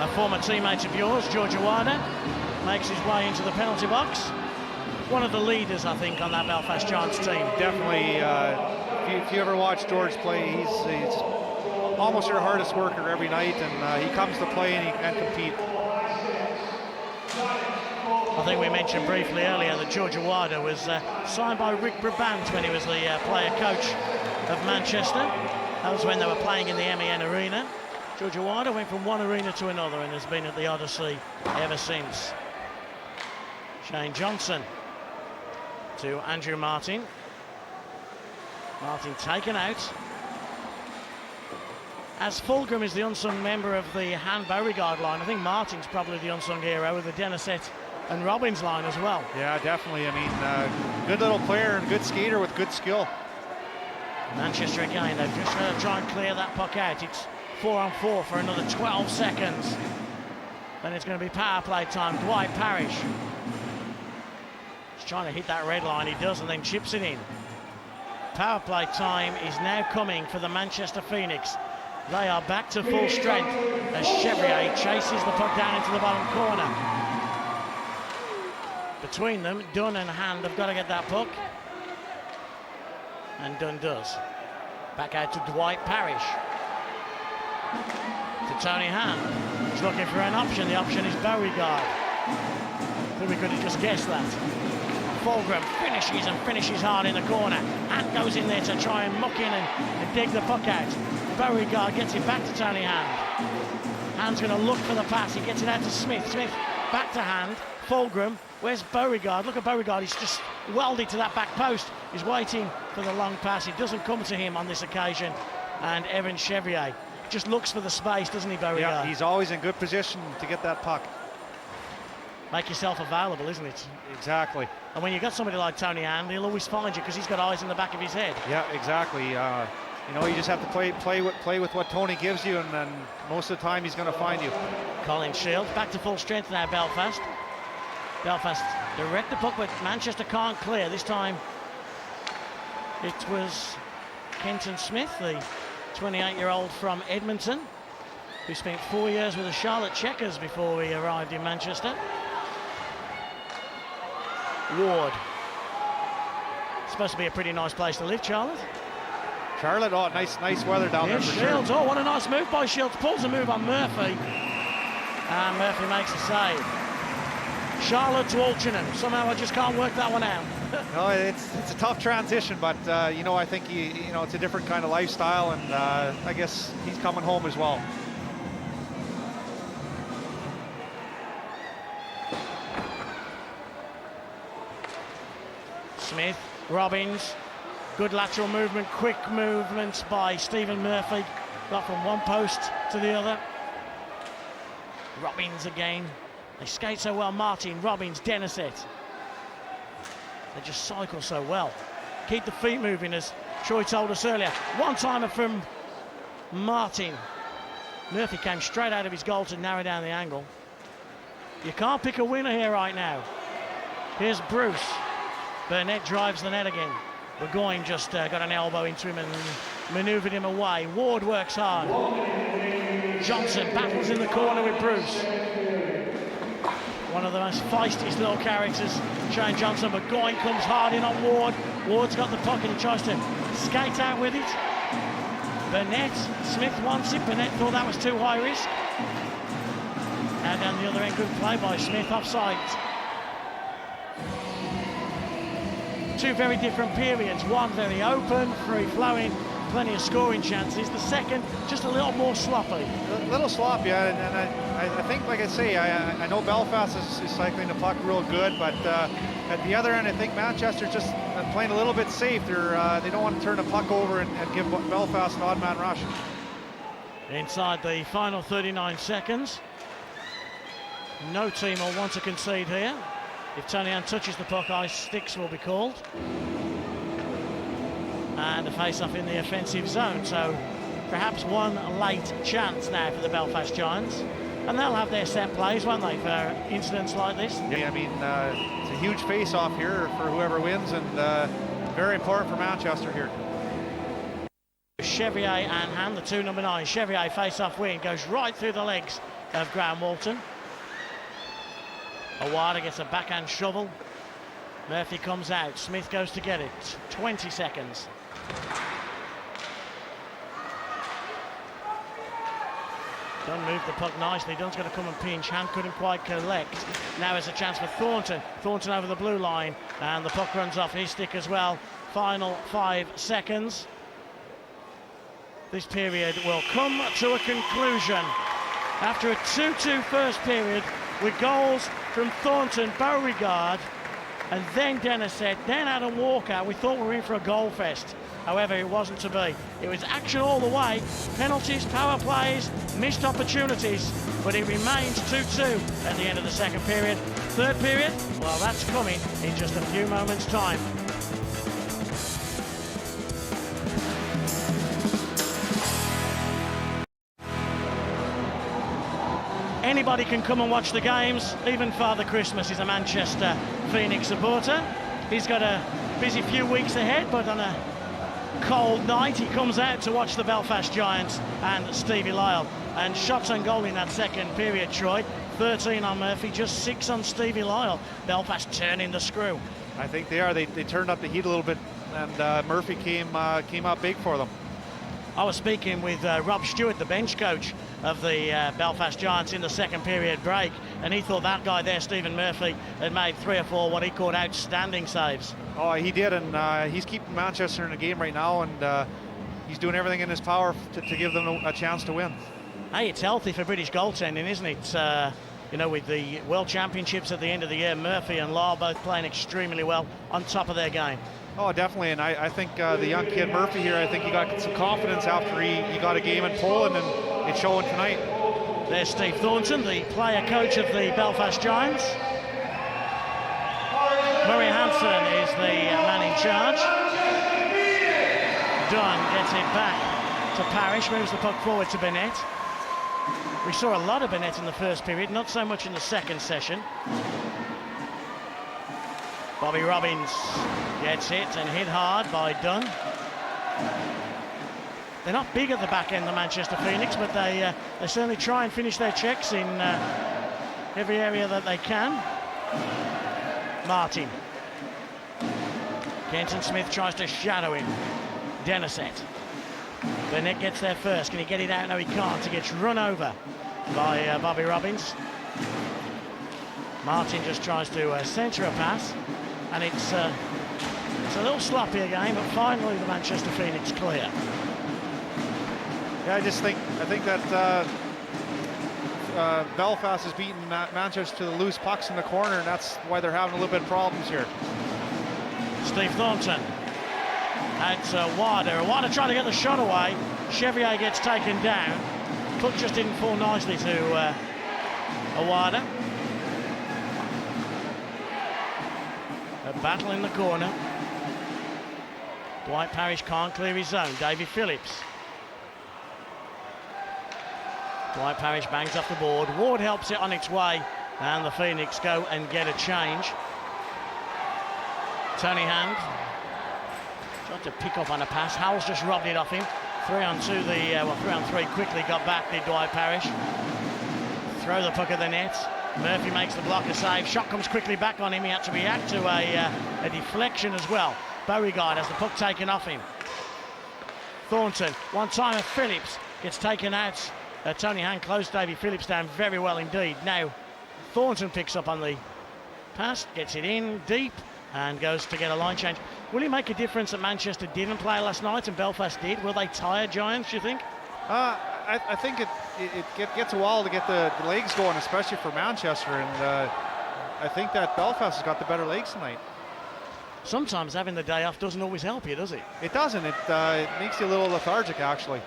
A former teammate of yours, George Awada, makes his way into the penalty box. One of the leaders, I think, on that Belfast Giants team. Definitely, if you ever watch George play, he's almost your hardest worker every night, and he comes to play and he can compete. I think we mentioned briefly earlier that George Awada was signed by Rick Brabant when he was the player coach of Manchester. That was when they were playing in the MEN Arena. George Awada went from one arena to another and has been at the Odyssey ever since. Shane Johnson to Andrew Martin. Martin taken out. As Fulgham is the unsung member of the Han Beauregard line, I think Martin's probably the unsung hero with the Denisett and Robbins line as well. Yeah, definitely. I mean, good little player and good skater with good skill. Manchester again, they've just got to try and clear that puck out. It's 4-on-4 for another 12 seconds. Then it's going to be power play time. Dwight Parrish. He's trying to hit that red line, he does, and then chips it in. Power play time is now coming for the Manchester Phoenix. They are back to full strength as Chevrier chases the puck down into the bottom corner. Between them, Dunn and Hand have got to get that puck. And Dunn does. Back out to Dwight Parrish. To Tony Hand. He's looking for an option. The option is Beauregard. I think we could have just guessed that. Fulgham finishes hard in the corner. Hand goes in there to try and muck in and dig the puck out. Beauregard gets it back to Tony Hand. Hand's going to look for the pass. He gets it out to Smith. Smith back to Hand. Fulgham. Where's Beauregard? Look at Beauregard. He's just welded to that back post. He's waiting for the long pass. It doesn't come to him on this occasion. And Evan Chevrier just looks for the space, doesn't he, Beauregard? Yeah, he's always in good position to get that puck. Make yourself available, isn't it? Exactly. And when you've got somebody like Tony Hand, he'll always find you because he's got eyes in the back of his head. Yeah, exactly. You know, you just have to play with what Tony gives you, and then most of the time he's going to find you. Colin Shields back to full strength now, Belfast. Belfast direct the puck, but Manchester can't clear. This time it was Kenton Smith, the 28-year-old from Edmonton, who spent 4 years with the Charlotte Checkers before he arrived in Manchester. Ward. Supposed to be a pretty nice place to live, Charlotte. Charlotte, oh, nice weather down there for Shields, sure. oh, what a nice move by Shields. Pulls a move on Murphy. And Murphy makes a save. Charlotte to Altrincham. Somehow I just can't work that one out. No, it's a tough transition, but you know, I think it's a different kind of lifestyle, and I guess he's coming home as well. Smith, Robbins, good lateral movement, quick movement by Stephen Murphy. Got from one post to the other. Robbins again. They skate so well. Martin, Robbins, Denisett. They just cycle so well. Keep the feet moving, as Troy told us earlier. One-timer from Martin. Murphy came straight out of his goal to narrow down the angle. You can't pick a winner here right now. Here's Bruce. Burnett drives the net again. Burgoyne just got an elbow into him and manoeuvred him away. Ward works hard. Johnson battles in the corner with Bruce. One of the most feistiest little characters, Shane Johnson. Burgoyne comes hard in on Ward. Ward's got the puck and he tries to skate out with it. Burnett, Smith wants it. Burnett thought that was too high risk. Now down the other end, good play by Smith, offside. two very different periods. One very open, free-flowing, plenty of scoring chances. The second, just a little more sloppy. A little sloppy, and I think, like I say, I know Belfast is cycling the puck real good, but at the other end, I think Manchester's just playing a little bit safe. They don't want to turn the puck over and give Belfast an odd man rush. Inside the final 39 seconds. No team will want to concede here. If Tony Ann touches the puck, ice sticks will be called. And a face-off in the offensive zone, so perhaps one late chance now for the Belfast Giants. And they'll have their set plays, won't they, for incidents like this? Yeah, I mean, it's a huge face-off here for whoever wins, and very important for Manchester here. Chevrier and Hand, the two number 9. Chevrier face-off win, goes right through the legs of Graham Walton. Awada gets a backhand shovel. Murphy comes out, Smith goes to get it. 20 seconds. Dunn moved the puck nicely. Dunn's going to come and pinch. Hand couldn't quite collect. Now is a chance for Thornton. Thornton over the blue line, and the puck runs off his stick as well. Final 5 seconds. This period will come to a conclusion after a 2-2 first period with goals from Thornton, Beauregard, and then Denisette, then Adam Walker. We thought we were in for a goal fest. However, it wasn't to be. It was action all the way. Penalties, power plays, missed opportunities, but it remains 2-2 at the end of the second period. Third period, well, that's coming in just a few moments' time. Anybody can come and watch the games. Even Father Christmas is a Manchester Phoenix supporter. He's got a busy few weeks ahead, but on a cold night he comes out to watch the Belfast Giants and Stevie Lyle. And shots on goal in that second period, Troy. 13 on Murphy, just 6 on Stevie Lyle. Belfast turning the screw. I think they are. They turned up the heat a little bit, and Murphy came out big for them. I was speaking with Rob Stewart, the bench coach of the Belfast Giants in the second period break, and he thought that guy there, Stephen Murphy, had made 3 or 4 what he called outstanding saves. Oh, he did, and he's keeping Manchester in the game right now, and he's doing everything in his power to give them a chance to win. Hey, it's healthy for British goaltending, isn't it? You know, with the World Championships at the end of the year, Murphy and Lyle both playing extremely well, on top of their game. Oh, definitely, and I think the young kid Murphy here, I think he got some confidence after he got a game in Poland, and it's showing tonight. There's Steve Thornton, the player coach of the Belfast Giants. Murray Hansen is the man in charge. Dunn gets it back to Parrish, moves the puck forward to Bennett. We saw a lot of Bennett in the first period, not so much in the second session. Bobby Robbins gets hit and hit hard by Dunn. They're not big at the back end, the Manchester Phoenix, but they certainly try and finish their checks in every area that they can. Martin. Kenton Smith tries to shadow him. Denisette. Bennett gets there first. Can he get it out? No, he can't. He gets run over by Bobby Robbins. Martin just tries to centre a pass, and it's a little sloppy again, but finally the Manchester Phoenix clear. Yeah, I think that Belfast has beaten Manchester to the loose pucks in the corner, and that's why they're having a little bit of problems here. Steve Thornton. That's Wada. Wada trying to get the shot away. Chevrier gets taken down. Puck just didn't fall nicely to Wada. A battle in the corner. Dwight Parrish can't clear his zone. Davy Phillips. Dwight Parrish bangs off the board. Ward helps it on its way, and the Phoenix go and get a change. Tony Hand tried to pick up on a pass. Howell's just robbed it off him. 3-on-2, 3-on-3 quickly got back, did Dwight Parrish. Throw the puck at the net. Murphy makes the blocker save. Shot comes quickly back on him. He had to react to a deflection as well. Beauregard has the puck taken off him. Thornton, one-timer Phillips gets taken out. Tony Hand closed Davy Phillips down very well indeed. Now Thornton picks up on the pass, gets it in deep, and goes to get a line change. Will it make a difference that Manchester didn't play last night and Belfast did? Were they tired Giants, do you think? I think it gets a while to get the legs going, especially for Manchester, and I think that Belfast has got the better legs tonight. Sometimes having the day off doesn't always help you, does it? It doesn't. It makes you a little lethargic, actually.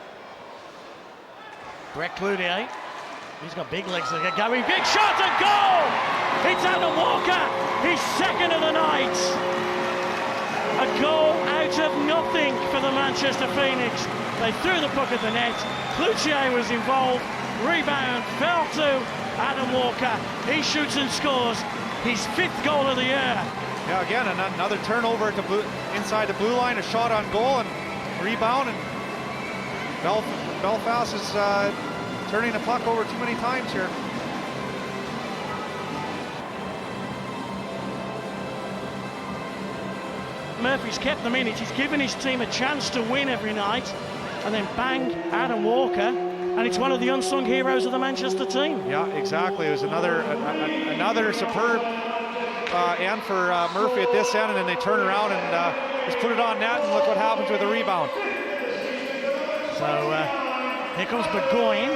Brett Cloutier, he's got big legs to get going. Big shot and goal! It's Adam Walker, his second of the night. A goal out of nothing for the Manchester Phoenix. They threw the puck at the net. Cloutier was involved. Rebound fell to Adam Walker. He shoots and scores his 5th goal of the year. Yeah, again, another turnover at inside the blue line, a shot on goal and rebound, and Belfast is turning the puck over too many times here. Murphy's kept them in it. He's given his team a chance to win every night, and then bang, Adam Walker, and it's one of the unsung heroes of the Manchester team. Yeah, exactly. It was another superb end for Murphy at this end, and then they turn around and just put it on net, and look what happens with the rebound. So here comes Burgoyne.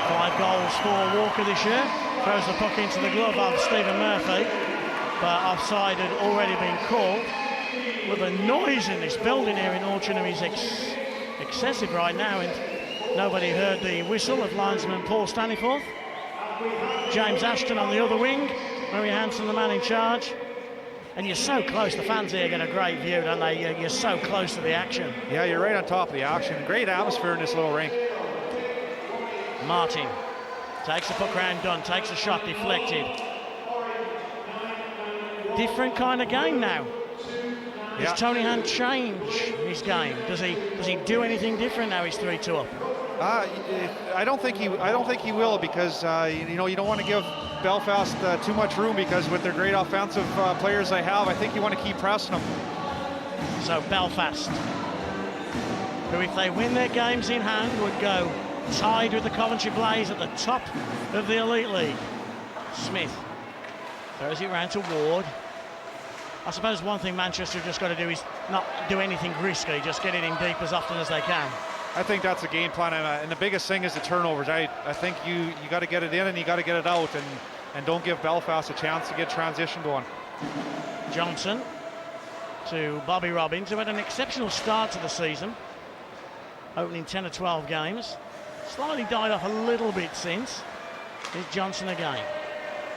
5 goals for Walker this year. Throws the puck into the glove of Stephen Murphy, but offside had already been called. Well, the noise in this building here in Altrincham is excessive right now, and nobody heard the whistle of linesman Paul Staniforth. James Ashton on the other wing, Murray Hansen the man in charge. And you're so close, the fans here get a great view, don't they? You're so close to the action. Yeah, you're right on top of the action. Great atmosphere in this little rink. Martin takes the puck round Dunn, takes a shot deflected. Different kind of game now. Does Tony Hand change his game? Does he do anything different now he's 3-2 up? I don't think he will, because you don't want to give Belfast too much room, because with their great offensive players they have, I think you want to keep pressing them. So Belfast, who if they win their games in hand would go tied with the Coventry Blaze at the top of the Elite League. Smith throws it round to Ward. I suppose one thing Manchester have just got to do is not do anything risky, just get it in deep as often as they can. I think that's the game plan, and the biggest thing is the turnovers. I think you got to get it in and you got to get it out, and don't give Belfast a chance to get transition going. Johnson to Bobby Robbins, who had an exceptional start to the season, opening 10 or 12 games. Slightly died off a little bit since. Here's Johnson again.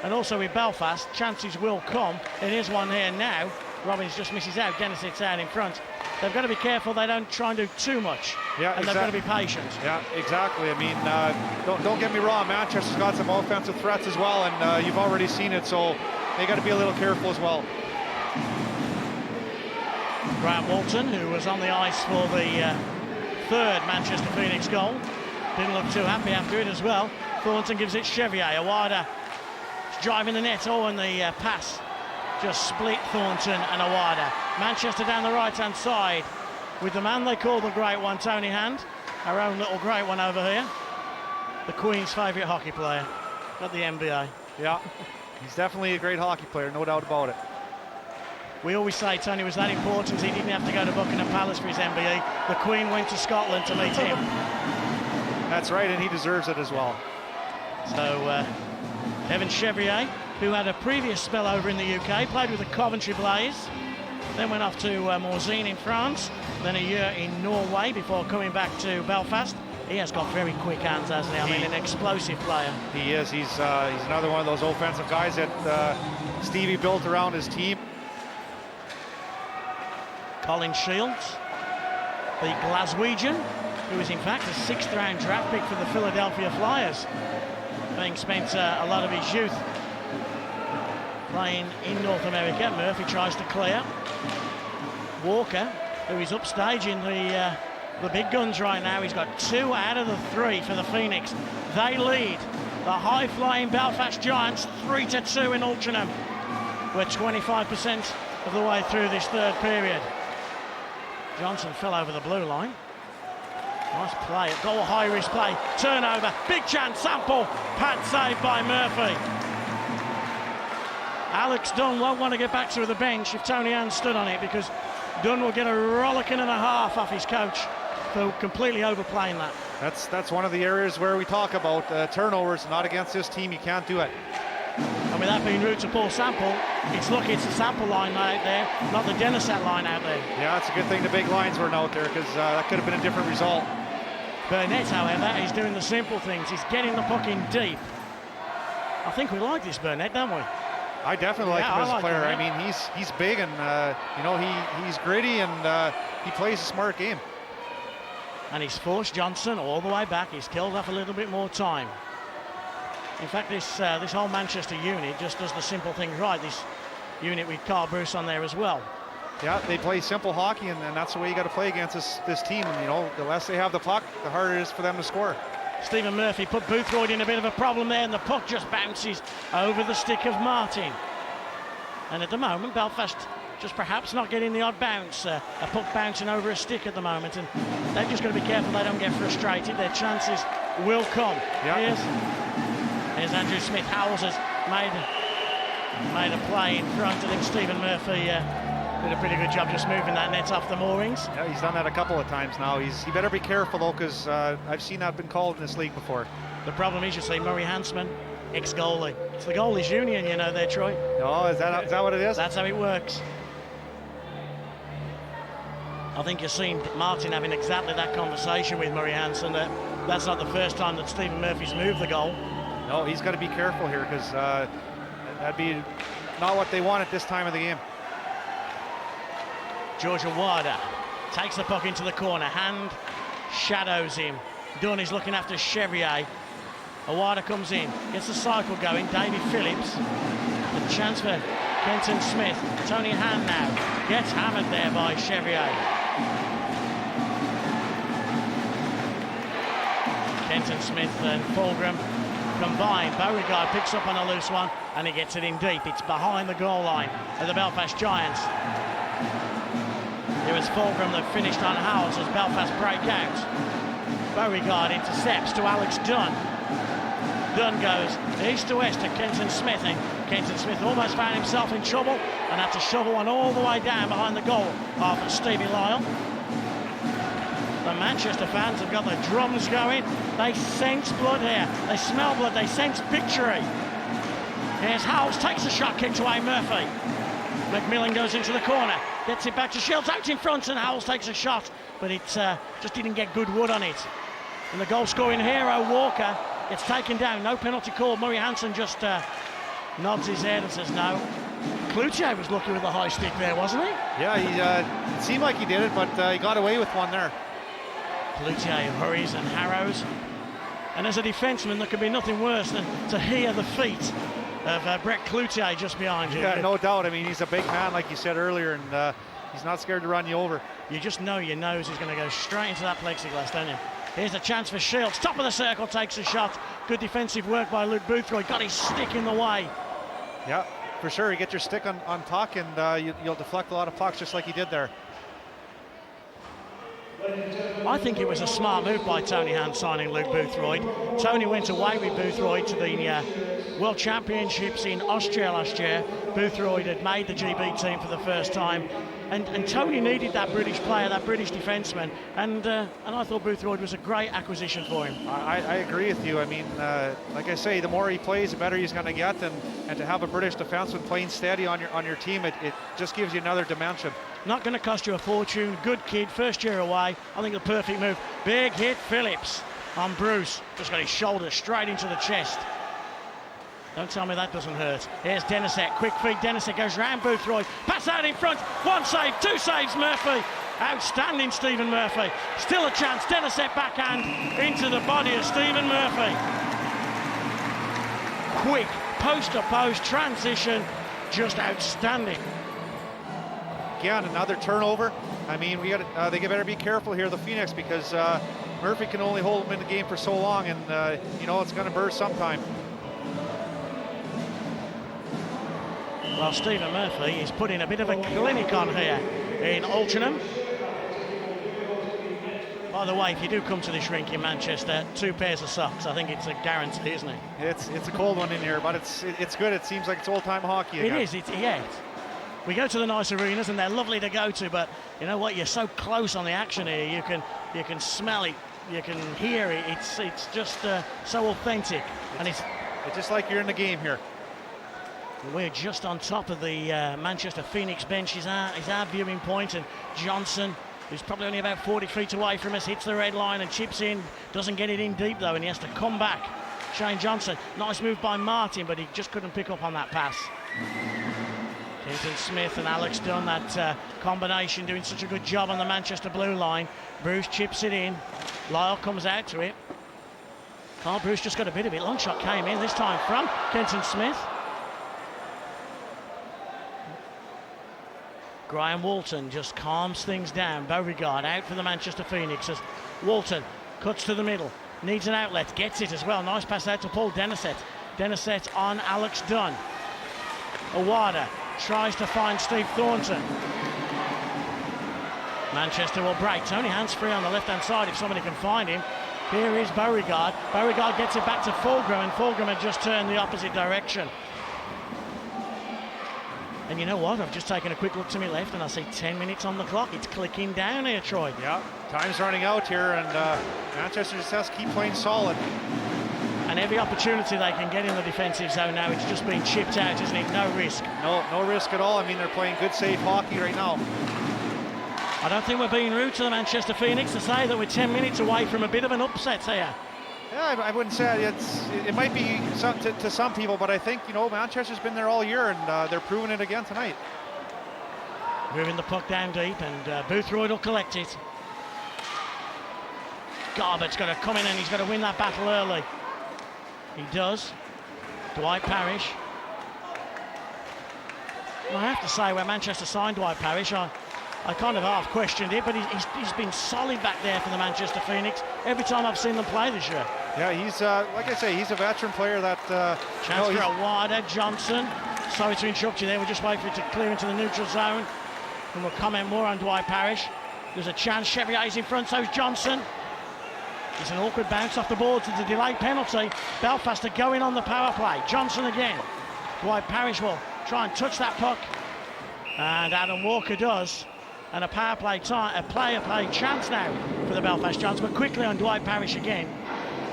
And also with Belfast, chances will come. It is one here now. Robbins just misses out. Dennis hits out in front. They've got to be careful they don't try and do too much. Yeah, and they've got to be patient. Yeah, exactly. I mean, don't get me wrong. Manchester's got some offensive threats as well, and you've already seen it, so they got to be a little careful as well. Grant Walton, who was on the ice for the 3rd Manchester Phoenix goal, didn't look too happy after it as well. Thornton gives it Chevier. Awada driving the net. Oh, and the pass just split Thornton and Awada. Manchester down the right-hand side with the man they call the Great One, Tony Hand. Our own little great one over here. The Queen's favourite hockey player at the NBA. Yeah, he's definitely a great hockey player, no doubt about it. We always say Tony was that important. He didn't have to go to Buckingham Palace for his MBE. The Queen went to Scotland to meet him. That's right, and he deserves it as well. So, Evan Chevrier, who had a previous spell over in the UK, played with the Coventry Blaze, then went off to Morzine in France, then a year in Norway before coming back to Belfast. He has got very quick hands, hasn't he? I mean, an explosive player. He is. He's another one of those offensive guys that Stevie built around his team. Colin Shields, the Glaswegian, who is in fact a 6th round draft pick for the Philadelphia Flyers, having spent a lot of his youth playing in North America. Murphy tries to clear. Walker, who is upstaging the big guns right now, he's got 2 out of the 3 for the Phoenix. They lead the high-flying Belfast Giants 3-2 in Altrincham. We're 25% of the way through this 3rd period. Johnson fell over the blue line. Nice play, a goal high-risk play, turnover, big chance, Sample, pad saved by Murphy. Alex Dunn won't want to get back to the bench if Tony Hann stood on it, because Dunn will get a rollicking and a half off his coach for completely overplaying that. That's one of the areas where we talk about turnovers. Not against this team, you can't do it. And with that being route to Paul Sample, it's lucky it's the Sample line out there, not the Denisette line out there. Yeah, it's a good thing the big lines weren't out there, because that could have been a different result. Burnett, however, is doing the simple things. He's getting the puck in deep. I think we like this Burnett, don't we? I definitely like him as a player. him, I mean, he's big, and he's gritty, and he plays a smart game. And he's forced Johnson all the way back. He's killed off a little bit more time. In fact, this whole Manchester unit just does the simple things right. This unit with Carl Bruce on there as well. Yeah, they play simple hockey, and that's the way you got to play against this team. And, the less they have the puck, the harder it is for them to score. Stephen Murphy put Boothroyd in a bit of a problem there, and the puck just bounces over the stick of Martin. And at the moment, Belfast just perhaps not getting the odd bounce, a puck bouncing over a stick at the moment, and they've just got to be careful they don't get frustrated. Their chances will come. Yeah. Here's Andrew Smith. Howells has made a play in front. I think Stephen Murphy did a pretty good job just moving that net off the moorings. Yeah, he's done that a couple of times now. He better be careful, though, because I've seen that been called in this league before. The problem is, you see, Murray Hansman, ex-goalie. It's the goalies union, you know, there, Troy. Oh, is that what it is? That's how it works. I think you've seen Martin having exactly that conversation with Murray Hansen. That's not the first time that Stephen Murphy's moved the goal. No, he's got to be careful here, because that'd be not what they want at this time of the game. George Awada takes the puck into the corner. Hand shadows him. Dunn is looking after Chevrier. Awada comes in, gets the cycle going. Davy Phillips. The chance for Kenton Smith. Tony Hann now gets hammered there by Chevrier. Kenton Smith and Fulgram combined. Beauregard picks up on a loose one, and he gets it in deep. It's behind the goal line of the Belfast Giants. It was Fulgram that finished on Howells as Belfast break out. Beauregard intercepts to Alex Dunn. Dunn goes east to west to Kenton Smith, and Kenton Smith almost found himself in trouble and had to shovel one all the way down behind the goal of Stevie Lyle. The Manchester fans have got the drums going. They sense blood here. They smell blood. They sense victory. Here's Howells, takes a shot, kicked away Murphy. McMillan goes into the corner, gets it back to Shields, out in front, and Howells takes a shot, but it just didn't get good wood on it. And the goal-scoring hero, Walker, gets taken down. No penalty called. Murray Hansen just nods his head and says no. Cloutier was lucky with the high stick there, wasn't he? Yeah, it seemed like he did it, but he got away with one there. Cloutier hurries and harrows. And as a defenseman, there could be nothing worse than to hear the feet of Brett Cloutier just behind you. Yeah, no doubt. I mean, he's a big man, like you said earlier, and he's not scared to run you over. You just know your nose is going to go straight into that plexiglass, don't you? Here's a chance for Shields. Top of the circle, takes a shot. Good defensive work by Luke Boothroyd. Got his stick in the way. Yeah, for sure. You get your stick on puck, and you'll deflect a lot of pucks just like he did there. I think it was a smart move by Tony Hann signing Luke Boothroyd. Tony went away with Boothroyd to the World Championships in Austria last year. Boothroyd had made the GB team for the first time, and Tony needed that British player, that British defenseman, and I thought Boothroyd was a great acquisition for him. I agree with you. I mean, like I say, the more he plays, the better he's going to get, and to have a British defenseman playing steady on your team, it just gives you another dimension. Not going to cost you a fortune. Good kid, first year away. I think the perfect move. Big hit, Phillips on Bruce. Just got his shoulder straight into the chest. Don't tell me that doesn't hurt. Here's Denisette, quick feed. Denisette goes round Boothroyd. Pass out in front. One save, two saves, Murphy. Outstanding, Stephen Murphy. Still a chance. Denisette backhand into the body of Stephen Murphy. Quick post-to-post transition. Just outstanding. Again, another turnover. I mean, they better be careful here, the Phoenix, because Murphy can only hold them in the game for so long, and it's going to burst sometime. Well, Stephen Murphy is putting a bit of a clinic on here in Altrincham. By the way, if you do come to this rink in Manchester, 2 pairs of socks. I think it's a guarantee, isn't it? It's a cold one in here, but it's good. It seems like it's old-time hockey again. It is. We go to the nice arenas and they're lovely to go to, but you know what? You're so close on the action here. You can smell it, you can hear it. It's just so authentic, and it's just like you're in the game here. We're just on top of the Manchester Phoenix bench. Is our viewing point, and Johnson, who's probably only about 40 feet away from us, hits the red line and chips in. Doesn't get it in deep though, and he has to come back. Shane Johnson, nice move by Martin, but he just couldn't pick up on that pass. Kenton Smith and Alex Dunn, that combination doing such a good job on the Manchester blue line. Bruce chips it in. Lyle comes out to it. Carl Bruce just got a bit of it. Long shot came in, this time from Kenton Smith. Graham Walton just calms things down. Beauregard out for the Manchester Phoenix as Walton cuts to the middle. Needs an outlet, gets it as well. Nice pass out to Paul Denisett. Denisett on Alex Dunn. Awada tries to find Steve Thornton. Manchester will break. Tony hands-free on the left-hand side if somebody can find him. Here is Beauregard. Beauregard gets it back to Fulgham, and Fulgham had just turned the opposite direction. And you know what? I've just taken a quick look to my left and I see 10 minutes on the clock. It's clicking down here, Troy. Yeah, time's running out here, and Manchester just has to keep playing solid. And every opportunity they can get in the defensive zone now, it's just been chipped out, isn't it? No risk. No risk at all. I mean, they're playing good, safe hockey right now. I don't think we're being rude to the Manchester Phoenix to say that we're 10 minutes away from a bit of an upset here. Yeah, I wouldn't say it might be to some people, but I think, you know, Manchester's been there all year, and they're proving it again tonight. Moving the puck down deep, and Boothroyd will collect it. Garbutt's got to come in and he's got to win that battle early. He does. Dwight Parrish. Well, I have to say, when Manchester signed Dwight Parrish, I kind of half questioned it, but he's been solid back there for the Manchester Phoenix every time I've seen them play this year. Yeah, he's like I say, he's a veteran player that. Chance for Awada, Johnson. Sorry to interrupt you there. We'll just wait for it to clear into the neutral zone, and we'll comment more on Dwight Parrish. There's a chance. Chevrier's in front, so's Johnson. It's an awkward bounce off the boards. It's a delayed penalty. Belfast are going on the power play. Johnson again. Dwight Parrish will try and touch that puck, and Adam Walker does. And a power play chance now for the Belfast Giants, but quickly on Dwight Parrish again.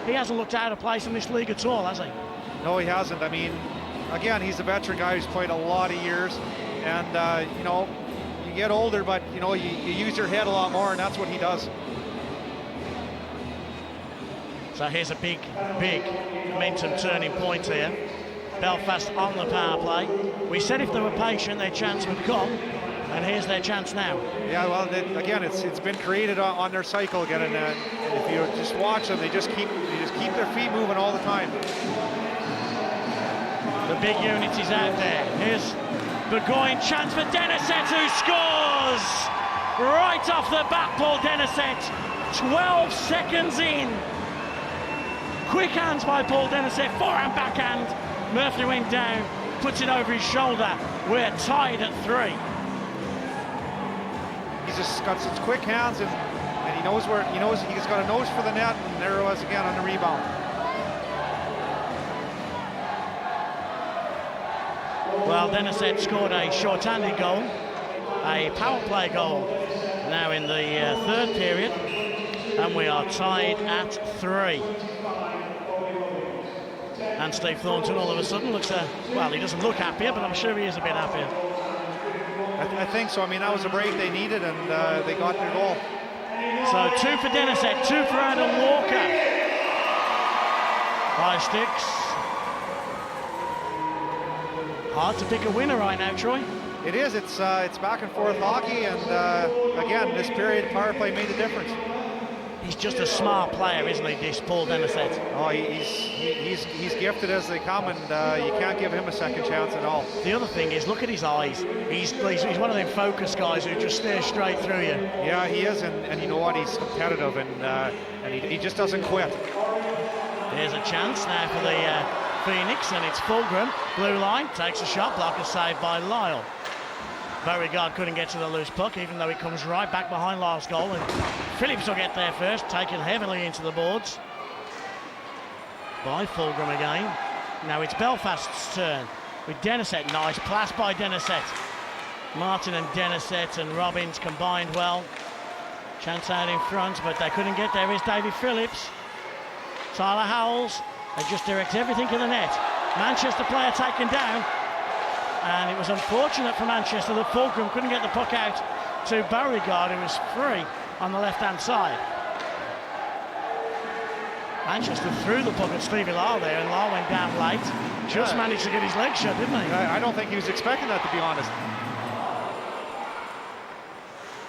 He hasn't looked out of place in this league at all, has he? No, he hasn't. I mean, again, he's a veteran guy who's played a lot of years, and you know, you get older, but you know, you use your head a lot more, and that's what he does. So here's a big momentum turning point here. Belfast on the power play. We said if they were patient, their chance would come, and here's their chance now. Yeah, well, again, it's been created on their cycle again, and if you just watch them, they just keep their feet moving all the time. The big unit is out there. Here's Burgoyne, chance for Denisett, who scores right off the bat. Paul Denisett, 12 seconds in. Quick hands by Paul Denisett, forehand, backhand. Murphy went down, puts it over his shoulder. We're tied at 3. He's just got such quick hands, and he knows he's got a nose for the net, and there it was again on the rebound. Well, Denisett scored a short-handed goal, a power play goal now in the third period, and we are tied at 3. And Steve Thornton all of a sudden looks, well, he doesn't look happier, but I'm sure he is a bit happier. I think so. I mean, that was a break they needed, and they got their goal. So 2 for Denisett, 2 for Adam Walker. 5 sticks. Hard to pick a winner right now, Troy. It is. It's back and forth hockey, and again, this period power play made the difference. He's just a smart player, isn't he, this Paul Denisett? Oh, he's gifted as they come, and you can't give him a second chance at all. The other thing is, look at his eyes. He's one of them focus guys who just stares straight through you. Yeah, he is, and you know what? He's competitive, and he just doesn't quit. There's a chance now for the Phoenix, and it's Fulgham. Blue line, takes a shot, blocker saved by Lyle. Beauregard couldn't get to the loose puck, even though it comes right back behind Lyle's goal, and Phillips will get there first, taken heavily into the boards by Fulgham again. Now it's Belfast's turn with Denisett. Nice pass by Denisett. Martin and Denisett and Robbins combined well. Chance out in front, but they couldn't get there. Here's Davy Phillips. Tyler Howells. They just direct everything to the net. Manchester player taken down. And it was unfortunate for Manchester that Fulgham couldn't get the puck out to Beauregard, who was free on the left-hand side. Manchester threw the puck at Stevie Lyle there, and Lyle went down late. Just managed to get his leg shut, didn't he? I don't think he was expecting that, to be honest.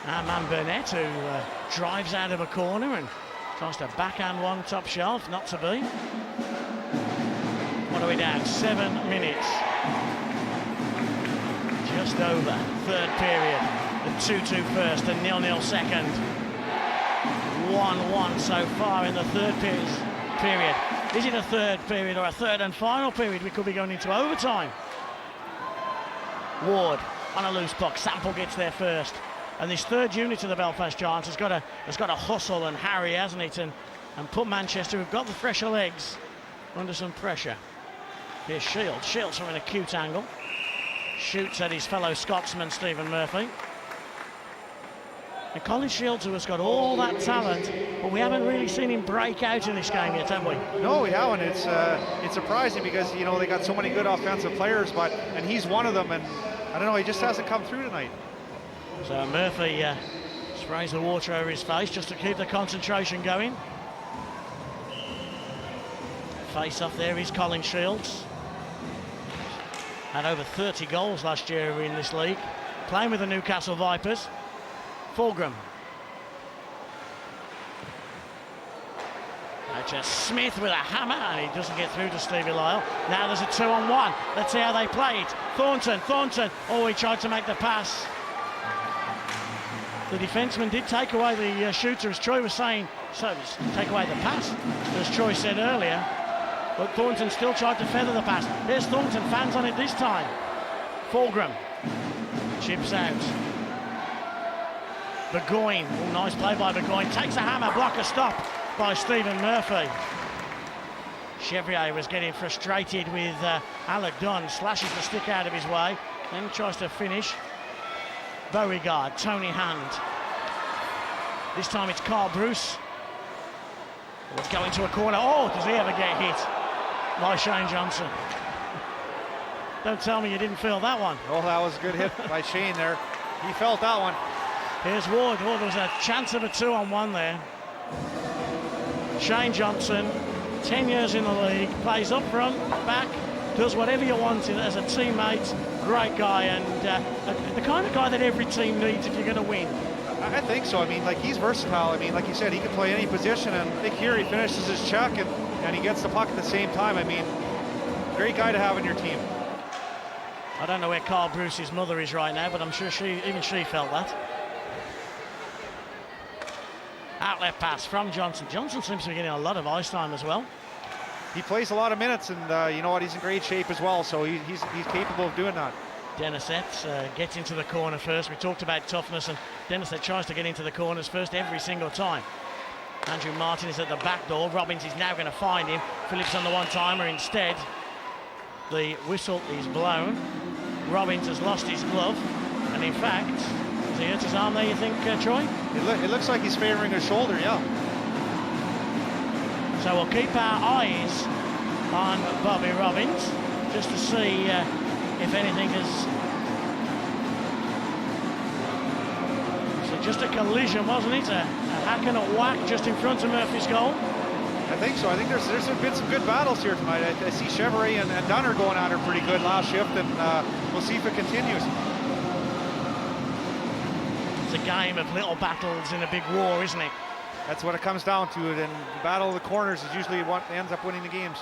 Our man Burnett, who drives out of a corner and tries to backhand one top shelf, not to be. What are we down? 7 minutes. Just over. Third period. The 2-2 first, the 0-0 second. 1-1 so far in the third period. Is it a third period or a third and final period? We could be going into overtime. Ward on a loose puck. Sample gets there first. And this third unit of the Belfast Giants has got to hustle and harry, hasn't it? And put Manchester, who've got the fresher legs, under some pressure. Here's Shields. Shields from an acute angle. Shoots at his fellow Scotsman, Stephen Murphy. And Colin Shields, who has got all that talent, but we haven't really seen him break out in this game yet, have we? No, we haven't. It's surprising because, you know, they got so many good offensive players, and he's one of them, and I don't know, he just hasn't come through tonight. So Murphy sprays the water over his face just to keep the concentration going. Face off there is Colin Shields. Had over 30 goals last year in this league, playing with the Newcastle Vipers. Fulgham. That's Smith with a hammer, and he doesn't get through to Stevie Lyle. Now there's a 2-on-1. Let's see how they play it. Thornton. Oh, he tried to make the pass. The defenseman did take away the shooter, as Troy was saying. So take away the pass, as Troy said earlier. But Thornton still tried to feather the pass. There's Thornton, fans on it this time. Fulgham chips out. Burgoyne, oh, nice play by Burgoyne. Takes a hammer, blocker stop by Stephen Murphy. Chevrier was getting frustrated with Alec Dunn, slashes the stick out of his way, then tries to finish. Beauregard, Tony Hand. This time it's Carl Bruce. It's going to a corner. Oh, does he ever get hit by Shane Johnson? Don't tell me you didn't feel that one. Oh, that was a good hit by Shane there. He felt that one. Here's Ward. Oh, there was a chance of a 2-on-1 there. Shane Johnson, 10 years in the league, plays up front, back, does whatever you want as a teammate. Great guy, and the kind of guy that every team needs if you're going to win. I think so. I mean, like, he's versatile. I mean, like you said, he can play any position, and I think here he finishes his check and he gets the puck at the same time. I mean, great guy to have in your team. I don't know where Carl Bruce's mother is right now, but I'm sure even she felt that. Outlet pass from Johnson. Johnson seems to be getting a lot of ice time as well. He plays a lot of minutes, and you know what, he's in great shape as well, so he's capable of doing that. Denisett gets into the corner first. We talked about toughness, and Denisett tries to get into the corners first every single time. Andrew Martin is at the back door. Robbins is now going to find him. Phillips on the one-timer instead. The whistle is blown. Robbins has lost his glove, and in fact, has he hurt his arm there, you think, Troy? It looks like he's favouring his shoulder, yeah. So we'll keep our eyes on Bobby Robbins just to see if anything is. So just a collision, wasn't it? A hack and a whack just in front of Murphy's goal. I think so. I think there's been some good battles here tonight. I see Chevrolet and Dunner going at her pretty good last shift, and we'll see if it continues. It's a game of little battles in a big war, isn't it? That's what it comes down to, and the battle of the corners is usually what ends up winning the games.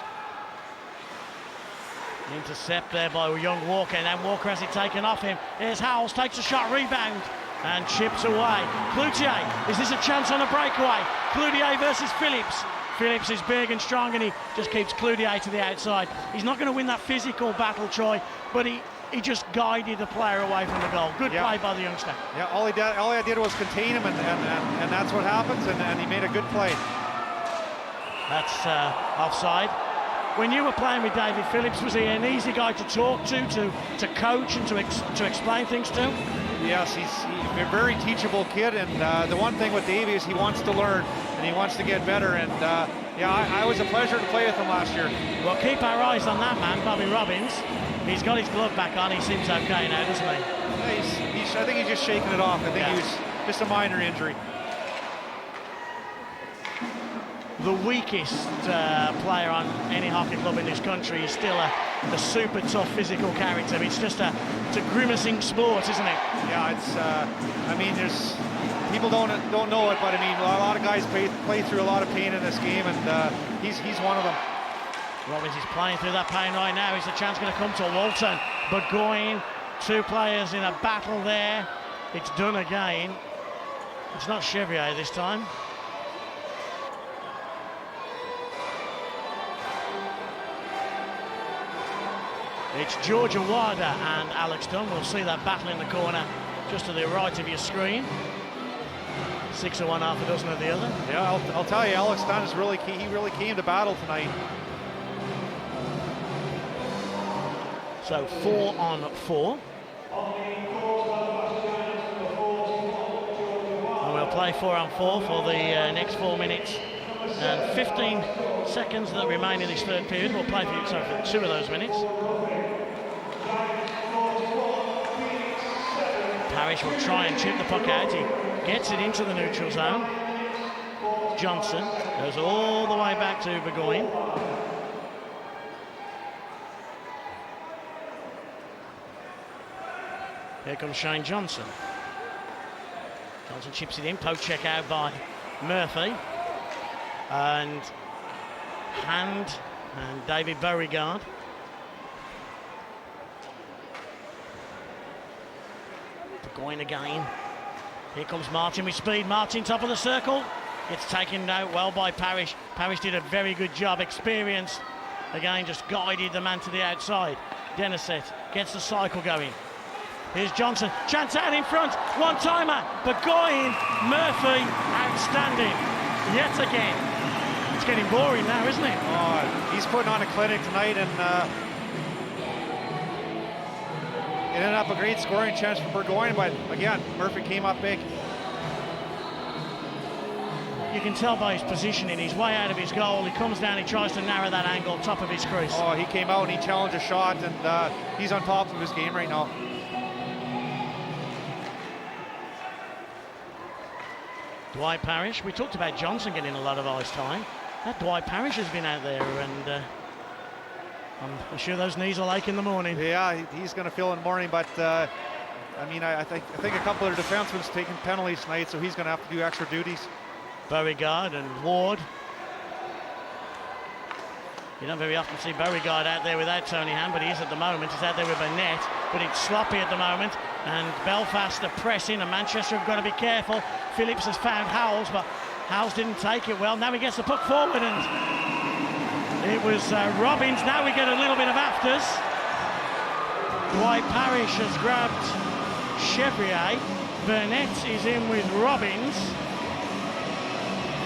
Intercept there by young Walker, and then Walker has it taken off him. Here's Howells, takes a shot, rebound, and chips away. Cloutier, is this a chance on a breakaway? Cloutier versus Phillips. Phillips is big and strong, and he just keeps Cloutier to the outside. He's not going to win that physical battle, Troy, but he just guided the player away from the goal. Good play by the youngster. Yeah, all I did was contain him, and that's what happens, and he made a good play. That's offside. When you were playing with David Phillips, was he an easy guy to talk to coach and to explain things to? Yes, he's a very teachable kid, and the one thing with Davey is he wants to learn and he wants to get better. And I was a pleasure to play with him last year. Well, keep our eyes on that man, Bobby Robbins. He's got his glove back on. He seems okay now, doesn't he? Yeah, I think he's just shaking it off. I think he was just a minor injury. The weakest player on any hockey club in this country is still a super tough physical character. It's just a grimacing sport, isn't it? Yeah, it's. I mean, there's people don't know it, but I mean, a lot of guys play through a lot of pain in this game, and he's one of them. Robbins is playing through that pain right now. Is the chance going to come to Walton? But going, two players in a battle there. It's done again. It's not Chevrier this time. It's George Awada and Alex Dunn. We'll see that battle in the corner just to the right of your screen. 6 of one, half a dozen of the other. Yeah, I'll tell you, Alex Dunn is really key. He really came to battle tonight. So 4 on 4. And we'll play 4 on 4 for the next 4 minutes and 15 seconds that remain in this third period. We'll play for 2 of those minutes. Parrish will try and chip the puck out. He gets it into the neutral zone. Johnson goes all the way back to Burgoyne. Here comes Shane Johnson. Johnson chips it in, poke check out by Murphy. And Hand and David Beauregard. Going again. Here comes Martin with speed. Martin top of the circle. It's taken out well by Parrish. Parrish did a very good job. Experienced. Again, just guided the man to the outside. Denisett gets the cycle going. Here's Johnson. Chance out in front. One timer. Burgoyne. Murphy. Outstanding. Yet again. It's getting boring now, isn't it? Oh, he's putting on a clinic tonight, and it ended up a great scoring chance for Burgoyne, but again, Murphy came up big. You can tell by his positioning, he's way out of his goal. He comes down, he tries to narrow that angle, top of his crease. Oh, he came out and he challenged a shot, and he's on top of his game right now. Dwight Parrish. We talked about Johnson getting a lot of ice time. That Dwight Parrish has been out there, and I'm sure those knees will ache in the morning. Yeah, he's going to feel in the morning, but I mean, I think a couple of their defensemen's taking penalties tonight, so he's going to have to do extra duties. Beauregard and Ward. You don't very often see Beauregard out there without Tony Hand, but he is at the moment. He's out there with Burnett, but it's sloppy at the moment. And Belfast are pressing, and Manchester have got to be careful. Phillips has found Howells, but Howells didn't take it well. Now he gets the puck forward, and it was Robbins. Now we get a little bit of afters. Dwight Parrish has grabbed Chevrier. Burnett is in with Robbins.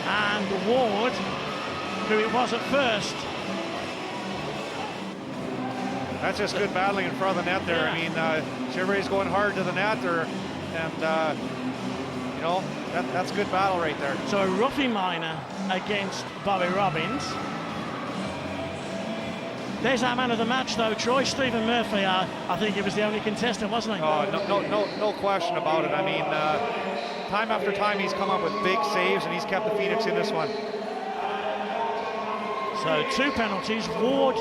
And Ward, who it was at first. That's just good battling in front of the net there. Yeah. I mean, Chevrier's going hard to the net there, and you know, that's good battle right there. So a roughing minor against Bobby Robbins. There's our man of the match, though, Troy. Stephen Murphy, I think he was the only contestant, wasn't he? Oh, no question about it. I mean, time after time he's come up with big saves, and he's kept the Phoenix in this one. So 2 penalties. Ward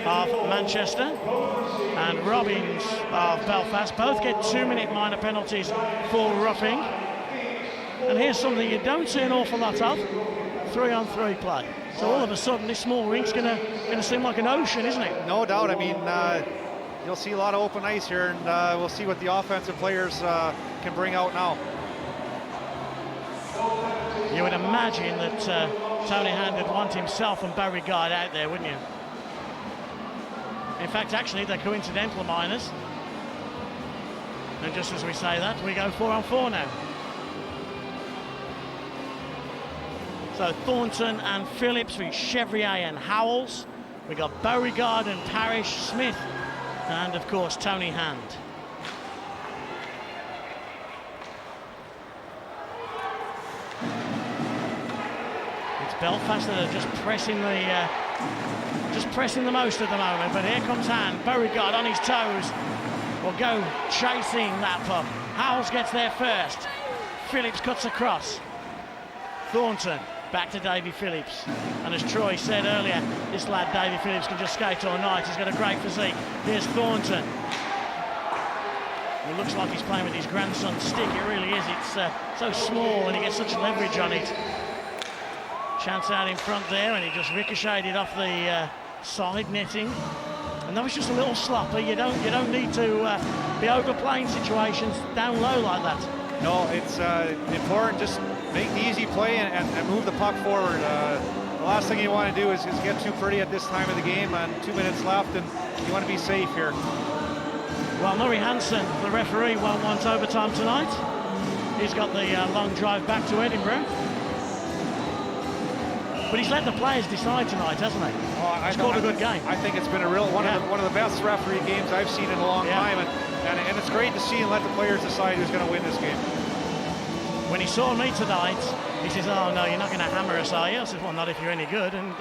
of Manchester and Robbins of Belfast both get 2-minute minor penalties for roughing. And here's something you don't see an awful lot of: 3-on-3 play. So all of a sudden this small rink's gonna seem like an ocean, isn't it? No doubt. I mean, you'll see a lot of open ice here, and we'll see what the offensive players can bring out now. You would imagine that Tony Hand would want himself and Beauregard out there, wouldn't you? In fact, actually, they're coincidental minors. And just as we say that, we go 4-on-4 now. So Thornton and Phillips with Chevrier and Howells. We got Beauregard and Parrish, Smith, and of course Tony Hand. It's Belfast that are just pressing the most at the moment. But here comes Hand. Beauregard on his toes will go chasing that puck. Howells gets there first. Phillips cuts across. Thornton back to Davy Phillips. And as Troy said earlier, this lad Davy Phillips can just skate all night. He's got a great physique. Here's Thornton. It looks like he's playing with his grandson's stick. It really is. It's so small and he gets such leverage on it. Chance out in front there, and he just ricocheted off the side netting. And that was just a little sloppy. You don't need to be overplaying situations down low like that. No, it's important. Just make the easy play and move the puck forward. The last thing you want to do is get too pretty at this time of the game, and 2 minutes left, and you want to be safe here. Well, Murray Hansen, the referee, won't want overtime tonight. He's got the long drive back to Edinburgh. But he's let the players decide tonight, hasn't he? He's scored a good game. I think it's been a real one of the best referee games I've seen in a long time, and it's great to see and let the players decide who's going to win this game. When he saw me tonight, he says, "Oh no, you're not going to hammer us, are you?" I said, "Well, not if you're any good." And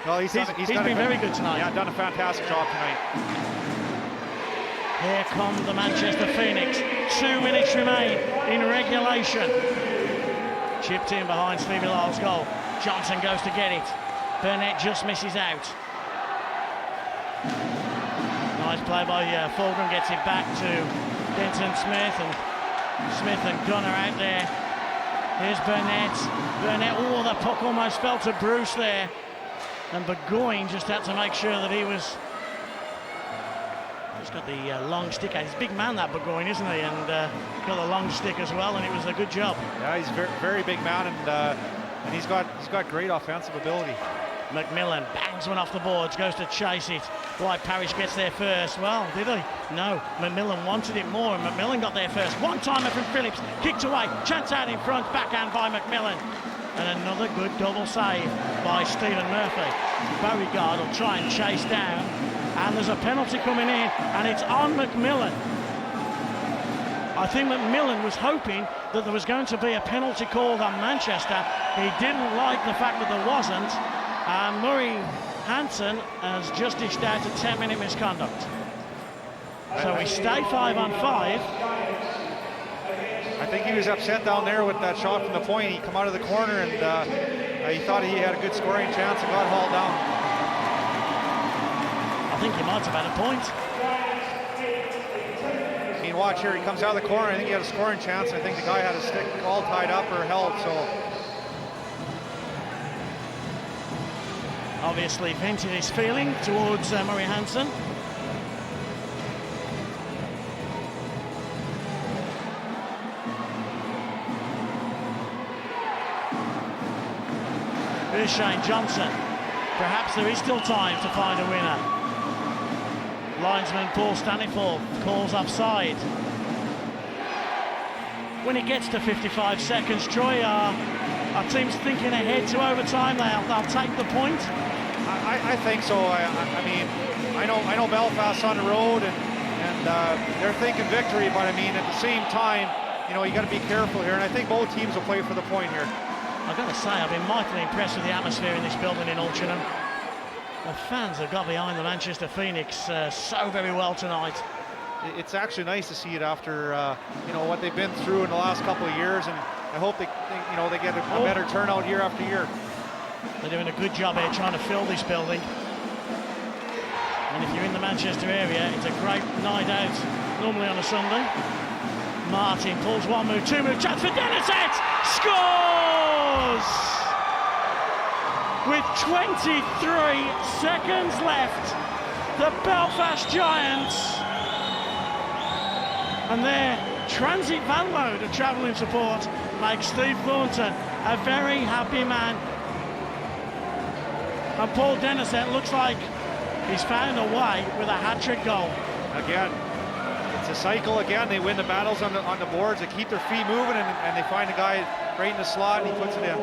well, he's been very good tonight. Yeah, done a fantastic job tonight. Here come the Manchester Phoenix. 2 minutes remain in regulation. Chipped in behind Stevie Lyle's goal. Johnson goes to get it. Burnett just misses out. Nice play by Fulgham, gets it back to Denton Smith, and Smith and Gunner out there. Here's Burnett. Burnett, oh, the puck almost fell to Bruce there. And Burgoyne just had to make sure that he was... He's got the long stick out. He's a big man, that Burgoyne, isn't he? And got the long stick as well, and it was a good job. Yeah, he's a very, very big man, and he's got great offensive ability. McMillan bangs one off the boards, goes to chase it. Dwight Parrish gets there first. Well, did he? No, McMillan wanted it more, and McMillan got there first. One-timer from Phillips, kicked away, chance out in front, backhand by McMillan. And another good double save by Stephen Murphy. Beauregard will try and chase down, and there's a penalty coming in, and it's on McMillan. I think McMillan was hoping that there was going to be a penalty called on Manchester. He didn't like the fact that there wasn't. Murray Hansen has just dished out a 10-minute misconduct. So we stay 5-on-5. I think he was upset down there with that shot from the point. He come out of the corner, and he thought he had a good scoring chance and got hauled down. I think he might have had a point. I mean, watch here, he comes out of the corner. I think he had a scoring chance. I think the guy had a stick all tied up or held, so... Obviously vented his feeling towards Murray Hansen. Here's Shane Johnson. Perhaps there is still time to find a winner. Linesman Paul Staniforth calls offside. When it gets to 55 seconds, Troy, our team's thinking ahead to overtime. They'll take the point. I think so. I mean, I know Belfast's on the road, and they're thinking victory, but I mean, at the same time, you know, you got to be careful here, and I think both teams will play for the point here. I've got to say, I've been mightily impressed with the atmosphere in this building in Altrincham. The fans have got behind the Manchester Phoenix so very well tonight. It's actually nice to see it after you know, what they've been through in the last couple of years, and I hope they get a better turnout year after year. They're doing a good job here trying to fill this building. And if you're in the Manchester area, it's a great night out, normally on a Sunday. Martin pulls one move, two move, chance for Denisette! Scores! With 23 seconds left, the Belfast Giants and their transit van load of travelling support make Steve Thornton a very happy man. And Paul Denisette looks like he's found a way with a hat-trick goal. Again, it's a cycle again. They win the battles on the boards. They keep their feet moving, and they find a guy right in the slot, and he puts it in.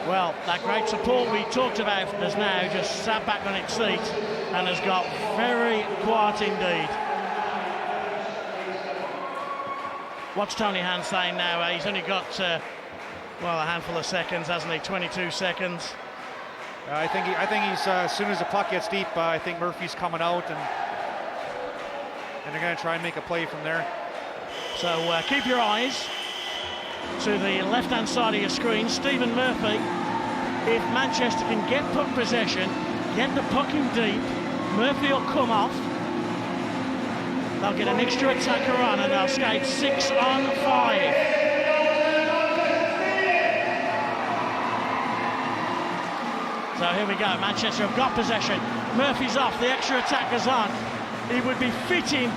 Well, that great support we talked about has now just sat back on its seat and has got very quiet indeed. What's Tony Hand saying now? He's only got, well, a handful of seconds, hasn't he? 22 seconds. I think he's as soon as the puck gets deep, I think Murphy's coming out, and they're going to try and make a play from there. So keep your eyes to the left-hand side of your screen. Stephen Murphy, if Manchester can get puck possession, get the puck in deep, Murphy will come off. They'll get an extra attacker on and they'll skate 6 on 5. So here we go, Manchester have got possession. Murphy's off, the extra attacker's on. It would be fitting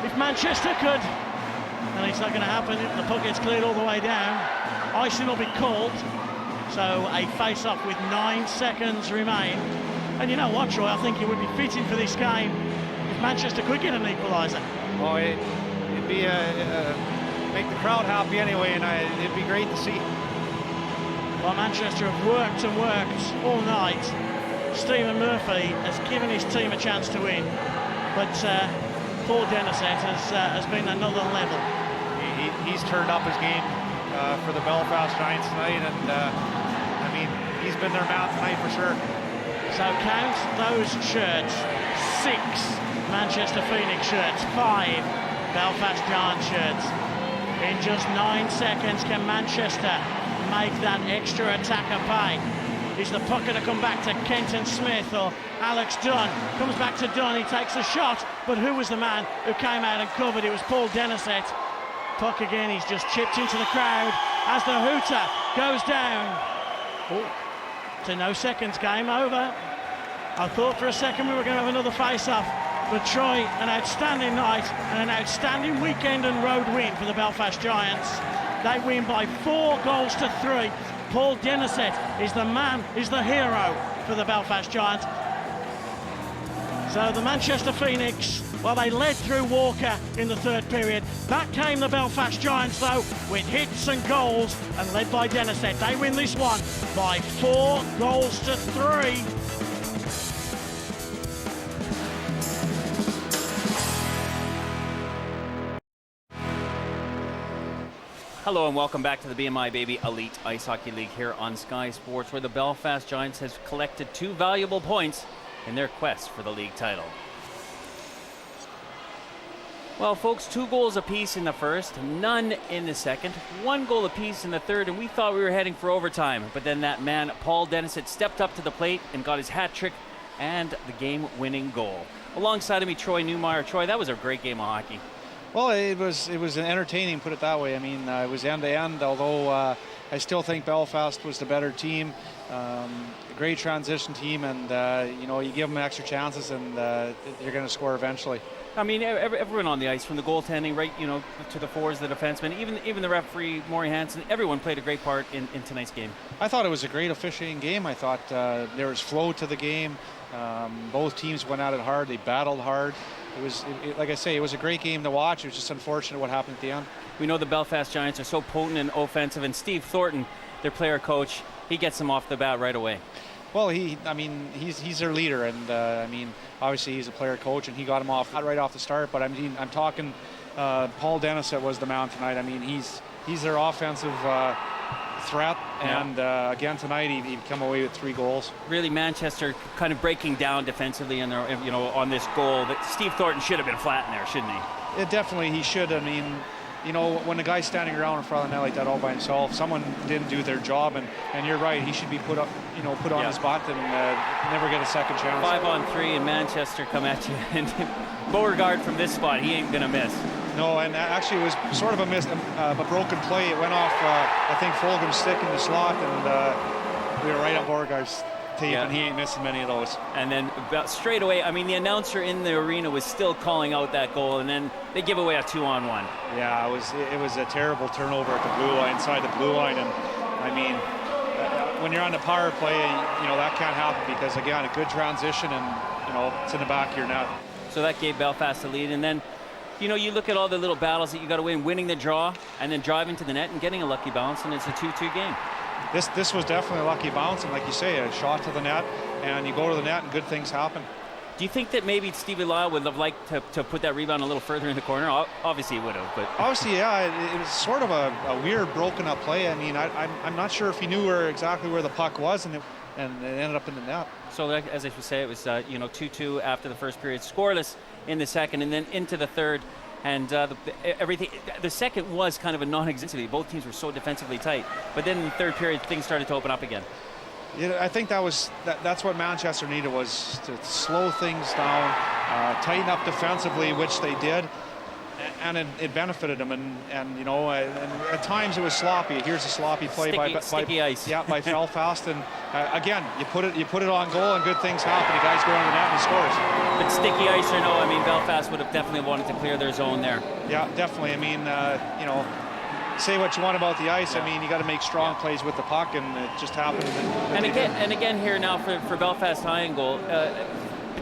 if Manchester could, and it's not going to happen if the puck gets cleared all the way down. Icing will be called, so a face-off with 9 seconds remain. And you know what, Troy, I think it would be fitting for this game if Manchester could get an equaliser. Oh, it'd be make the crowd happy anyway, and it'd be great to see. Well, Manchester have worked and worked all night. Stephen Murphy has given his team a chance to win, but Paul Denisett has been another level. He's turned up his game for the Belfast Giants tonight, and I mean, he's been their man tonight for sure. So count those shirts: 6 Manchester Phoenix shirts, 5 Belfast Giants shirts. In just 9 seconds, can Manchester make that extra attacker pay? Is the puck going to come back to Kenton Smith or Alex Dunn? Comes back to Dunn, he takes a shot, but who was the man who came out and covered? It was Paul Denisett. Puck again, he's just chipped into the crowd as the hooter goes down. Oh, it's a no seconds game over. I thought for a second we were going to have another face-off, but Troy, an outstanding night and an outstanding weekend and road win for the Belfast Giants. They win by 4 goals to 3. Paul Denisett is the man, is the hero for the Belfast Giants. So the Manchester Phoenix, well, they led through Walker in the 3rd period. Back came the Belfast Giants, though, with hits and goals, and led by Denisett. They win this one by 4 goals to 3. Hello and welcome back to the BMI Baby Elite Ice Hockey League here on Sky Sports, where the Belfast Giants has collected 2 valuable points in their quest for the league title. Well, folks, 2 goals apiece in the first, none in the second, 1 goal apiece in the third, and we thought we were heading for overtime. But then that man, Paul Denisett, stepped up to the plate and got his hat trick and the game-winning goal. Alongside of me, Troy Newmeyer. Troy, that was a great game of hockey. Well, it was an entertaining, put it that way. I mean, it was end to end, although I still think Belfast was the better team. A great transition team, and you know, you give them extra chances, and you're going to score eventually. I mean, everyone on the ice, from the goaltending, right, you know, to the forwards, the defensemen, even the referee, Maury Hansen, everyone played a great part in tonight's game. I thought it was a great officiating game. I thought there was flow to the game. Both teams went at it hard. They battled hard. It was, like I say, it was a great game to watch. It was just unfortunate what happened at the end. We know the Belfast Giants are so potent and offensive, and Steve Thornton, their player coach, he gets them off the bat right away. Well, he's their leader, and I mean, obviously he's a player coach, and he got him off right off the start. But I mean, I'm talking, Paul Denisett was the man tonight. I mean, he's their offensive threat, and again tonight he come away with 3 goals. Really, Manchester kind of breaking down defensively in their, you know, on this goal. That Steve Thornton should have been flat in there, shouldn't he? Definitely, he should. I mean, you know, when a guy's standing around in front of the net like that all by himself, someone didn't do their job, and you're right, he should be put on his spot and never get a second chance. 5-on-3 and Manchester come at you, and Beauregard from this spot, he ain't gonna miss. No, and actually it was sort of a broken play. It went off, I think, Fulgham's stick in the slot, and we were right on Beauregard's tape, and he ain't missing many of those. And then straight away, I mean, the announcer in the arena was still calling out that goal, and then they give away a 2-on-1. Yeah, it was a terrible turnover at the blue line, inside the blue line, and I mean, when you're on the power play, that can't happen because, again, a good transition and, it's in the back of your net. So that gave Belfast the lead. And then, you look at all the little battles that you got to win, winning the draw and then driving to the net and getting a lucky bounce, and it's a 2-2 game. This was definitely a lucky bounce, and like you say, a shot to the net, and you go to the net and good things happen. Do you think that maybe Stevie Lyle would have liked to put that rebound a little further in the corner? Obviously he would have, but... Obviously, yeah, it was sort of a weird broken up play. I mean, I'm not sure if he knew exactly where the puck was, and it ended up in the net. So as I should say, it was 2-2 after the first period, scoreless in the second, and then into the third. And the second was kind of a non-existent. Both teams were so defensively tight. But then in the third period, things started to open up again. Yeah, I think that's what Manchester needed, was to slow things down, tighten up defensively, which they did, and it benefited them. And at times it was sloppy. Here's a sloppy play sticky ice. Yeah, by Belfast. And again, you put it on goal, and good things happen. The guys go on the net and scores. But sticky ice or no, I mean, Belfast would have definitely wanted to clear their zone there. Yeah, definitely. I mean, say what you want about the ice. I mean, you got to make strong plays with the puck, and it just happened. And again here now for Belfast high and goal,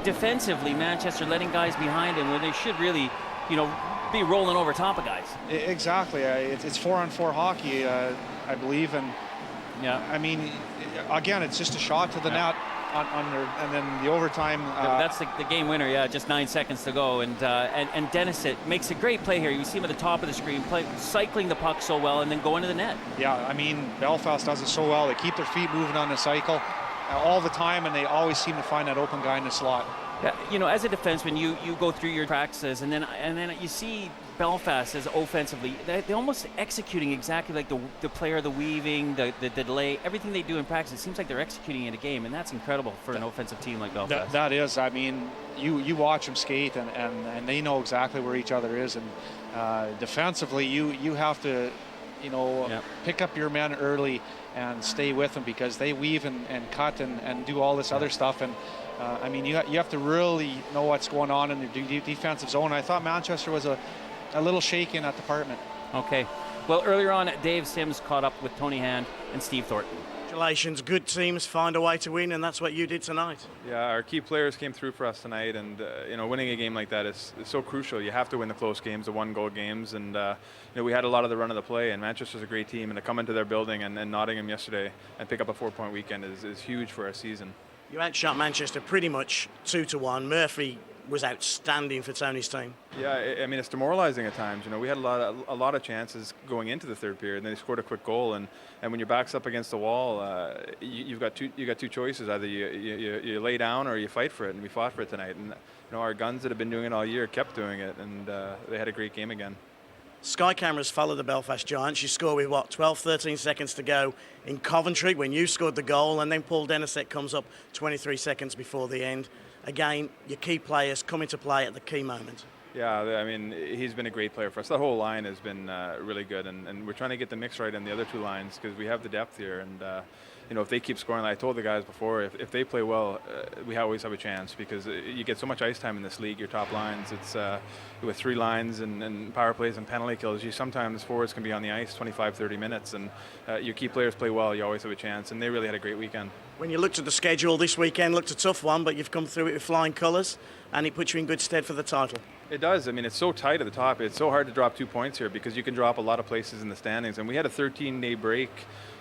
defensively, Manchester letting guys behind him where they should really, be rolling over top of guys. Exactly. It's 4-on-4 hockey, I believe, and yeah. I mean, again, it's just a shot to the net on their, and then the overtime. That's the game winner. Yeah, just 9 seconds to go, and Denisett makes a great play here. You see him at the top of the screen, cycling the puck so well, and then going to the net. Yeah, I mean, Belfast does it so well. They keep their feet moving on the cycle all the time, and they always seem to find that open guy in the slot. Yeah, as a defenseman, you go through your practices, and then you see Belfast as offensively, they're almost executing exactly like the player, the weaving, the delay, everything they do in practice. It seems like they're executing in a game, and that's incredible for an offensive team like Belfast. That is. I mean, you watch them skate, and they know exactly where each other is, and defensively, you have to, pick up your men early and stay with them, because they weave and cut and do all this other stuff. And I mean, you have to really know what's going on in the defensive zone. I thought Manchester was a little shaky in that department. Okay. Well, earlier on, Dave Sims caught up with Tony Hand and Steve Thornton. Congratulations. Good teams find a way to win, and that's what you did tonight. Yeah, our key players came through for us tonight, and winning a game like that is so crucial. You have to win the close games, the one-goal games, and we had a lot of the run of the play, and Manchester's a great team, and to come into their building and Nottingham yesterday and pick up a 4-point weekend is huge for our season. You outshot Manchester pretty much 2-1. Murphy was outstanding for Tony's team. Yeah, I mean, it's demoralizing at times. We had a lot of chances going into the third period, and then they scored a quick goal. And when your back's up against the wall, you got two choices: either you lay down or you fight for it. And we fought for it tonight. And our guns that have been doing it all year kept doing it, and they had a great game again. Sky cameras follow the Belfast Giants. You score with 12, 13 seconds to go in Coventry when you scored the goal, and then Paul Denisett comes up 23 seconds before the end. Again, your key players come into play at the key moment. Yeah, I mean, he's been a great player for us. That whole line has been really good, and we're trying to get the mix right in the other two lines because we have the depth here. And if they keep scoring, like I told the guys before, if they play well, we always have a chance because you get so much ice time in this league. Your top lines, it's with three lines and power plays and penalty kills. You sometimes forwards can be on the ice 25, 30 minutes, and your key players play well. You always have a chance, and they really had a great weekend. When you looked at the schedule this weekend, looked a tough one, but you've come through it with flying colours, and it puts you in good stead for the title. It does. I mean, it's so tight at the top. It's so hard to drop 2 points here because you can drop a lot of places in the standings. And we had a 13-day break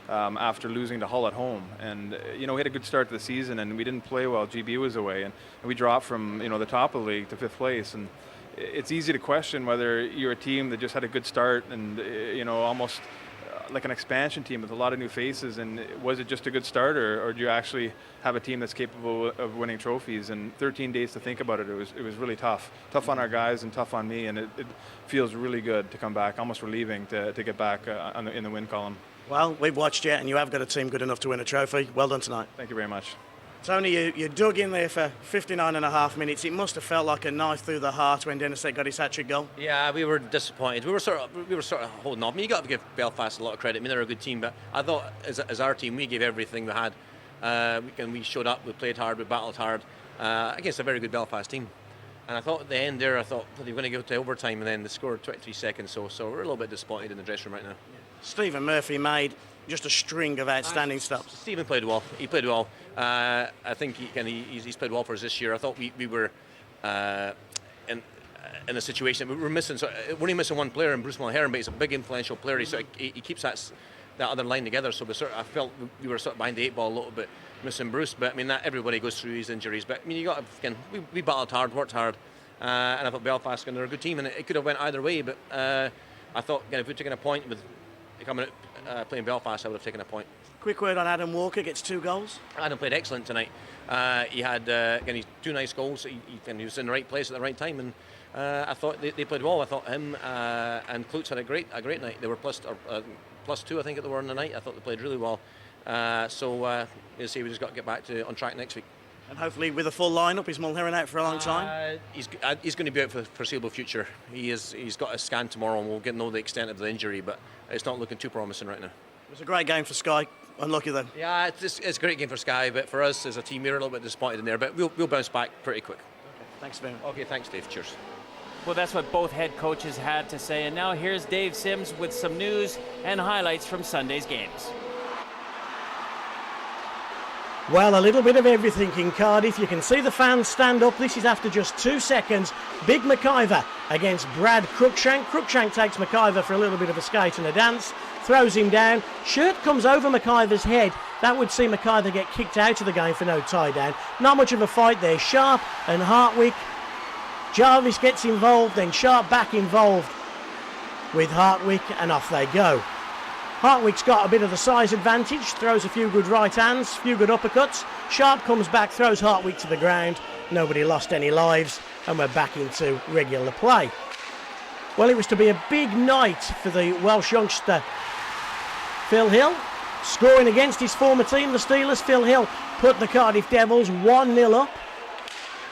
after losing to Hull at home. And, we had a good start to the season, and we didn't play well. GB was away, and we dropped from, the top of the league to 5th place. And it's easy to question whether you're a team that just had a good start and, almost like an expansion team with a lot of new faces, and was it just a good start, or do you actually have a team that's capable of winning trophies? And 13 days to think about it. It was really tough on our guys and tough on me, and it feels really good to come back, almost relieving to get back in the win column. Well, we've watched you, and you have got a team good enough to win a trophy. Well done tonight. Thank you very much. Tony, you dug in there for 59.5 minutes. It must have felt like a knife through the heart when Denisett got his hat-trick goal. Yeah, we were disappointed. We were sort of holding off. I mean, you got to give Belfast a lot of credit. I mean, they're a good team, but I thought as our team, we gave everything we had. We showed up, we played hard, we battled hard against a very good Belfast team. And I thought at the end there, they were going to go to overtime, and then they scored 23 seconds. So we're a little bit disappointed in the dressing room right now. Stephen Murphy made just a string of outstanding stuff. Stephen played well. He played well. I think he's played well for us this year. I thought we were in a situation that we were missing. So we're only missing one player in Bruce Mulherron, but he's a big influential player. So he keeps that other line together. So I felt we were sort of behind the 8 ball a little bit, missing Bruce. But I mean, everybody goes through these injuries. But I mean, we battled hard, worked hard, and I thought Belfast, they're a good team, and it could have went either way. But I thought, if we'd taken a point with playing Belfast, I would have taken a point. Quick word on Adam Walker, gets 2 goals. Adam played excellent tonight. He had 2 nice goals. He was in the right place at the right time, and I thought they played well. I thought him and Klutz had a great night. They were +2, I think, they were on the night. I thought they played really well. We just got to get back on track next week. And hopefully with a full lineup. Is Mulherron out for a long time? He's going to be out for the foreseeable future. He's got a scan tomorrow, and we'll know the extent of the injury, but it's not looking too promising right now. It was a great game for Sky. Unlucky then. Yeah, it's a great game for Sky, but for us as a team, we're a little bit disappointed in there, but we'll bounce back pretty quick. Okay, thanks very much. Okay, thanks, Dave. Cheers. Well, that's what both head coaches had to say. And now here's Dave Sims with some news and highlights from Sunday's games. Well, a little bit of everything in Cardiff. You can see the fans stand up. This is after just 2 seconds. Big McIver against Brad Cruikshank. Cruikshank takes McIver for a little bit of a skate and a dance, throws him down. Shirt comes over McIver's head. That would see McIver get kicked out of the game for no tie down. Not much of a fight there. Sharp and Hartwick. Jarvis gets involved, then Sharp back involved with Hartwick, and off they go. Hartwick's got a bit of the size advantage, throws a few good right hands, a few good uppercuts. Sharp comes back, throws Hartwick to the ground. Nobody lost any lives, and we're back into regular play. Well, it was to be a big night for the Welsh youngster Phil Hill, scoring against his former team, the Steelers. Phil Hill put the Cardiff Devils 1-0 up,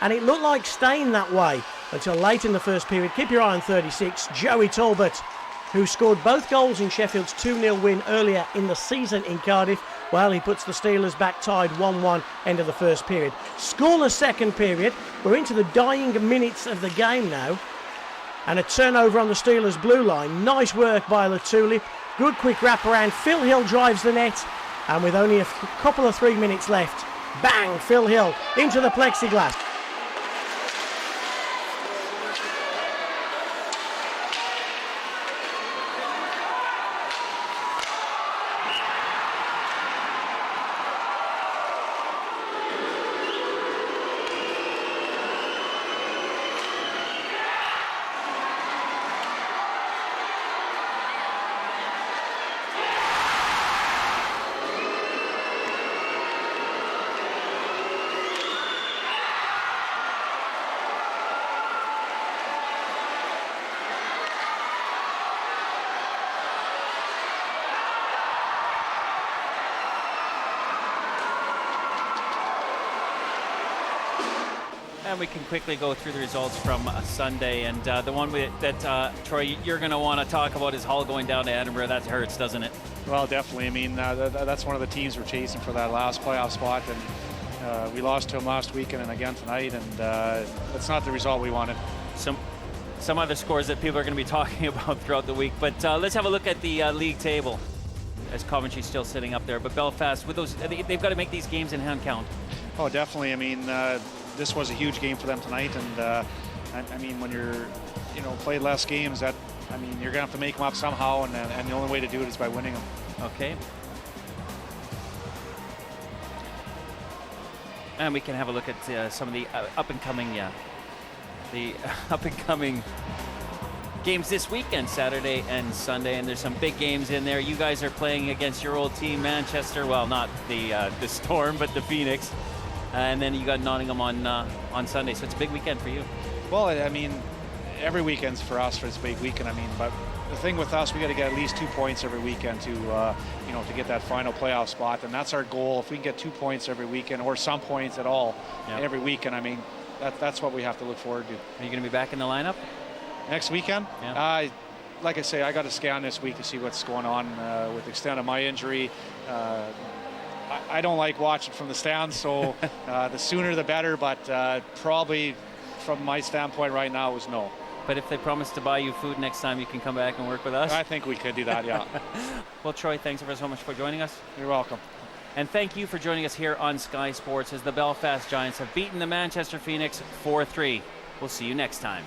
and it looked like staying that way until late in the first period. Keep your eye on 36, Joey Talbot, who scored both goals in Sheffield's 2-0 win earlier in the season in Cardiff. Well, he puts the Steelers back tied 1-1 end of the first period. Scoreless second period. We're into the dying minutes of the game now. And a turnover on the Steelers' blue line. Nice work by Latulip. Good quick wraparound. Phil Hill drives the net. And with only a couple of 3 minutes left, bang, Phil Hill into the plexiglass. And we can quickly go through the results from Sunday. And the one that, Troy, you're going to want to talk about is Hull going down to Edinburgh. That hurts, doesn't it? Well, definitely. I mean, that's one of the teams we're chasing for that last playoff spot. And we lost to them last weekend and again tonight. And that's not the result we wanted. Some other scores that people are going to be talking about throughout the week. But let's have a look at the league table, as Coventry's still sitting up there. But Belfast, with those, they've got to make these games in hand count. Oh, definitely. I mean, this was a huge game for them tonight, and I mean, when you're, played less games, you're gonna have to make them up somehow, and the only way to do it is by winning them. Okay. And we can have a look at some of the up and coming games this weekend, Saturday and Sunday, and there's some big games in there. You guys are playing against your old team, Manchester. Well, not the Storm, but the Phoenix. And then you got Nottingham on Sunday, so it's a big weekend for you. Well, I mean, every weekend's for us for this big weekend. I mean, but the thing with us, we got to get at least 2 points every weekend to to get that final playoff spot, and that's our goal. If we can get 2 points every weekend, or some points at all every weekend, I mean, that's what we have to look forward to. Are you going to be back in the lineup next weekend? Yeah. Like I say, I got to scan this week to see what's going on with the extent of my injury. I don't like watching from the stands, so the sooner the better, but probably from my standpoint right now is no. But if they promise to buy you food next time, you can come back and work with us. I think we could do that, yeah. Well, Troy, thanks ever so much for joining us. You're welcome. And thank you for joining us here on Sky Sports as the Belfast Giants have beaten the Manchester Phoenix 4-3. We'll see you next time.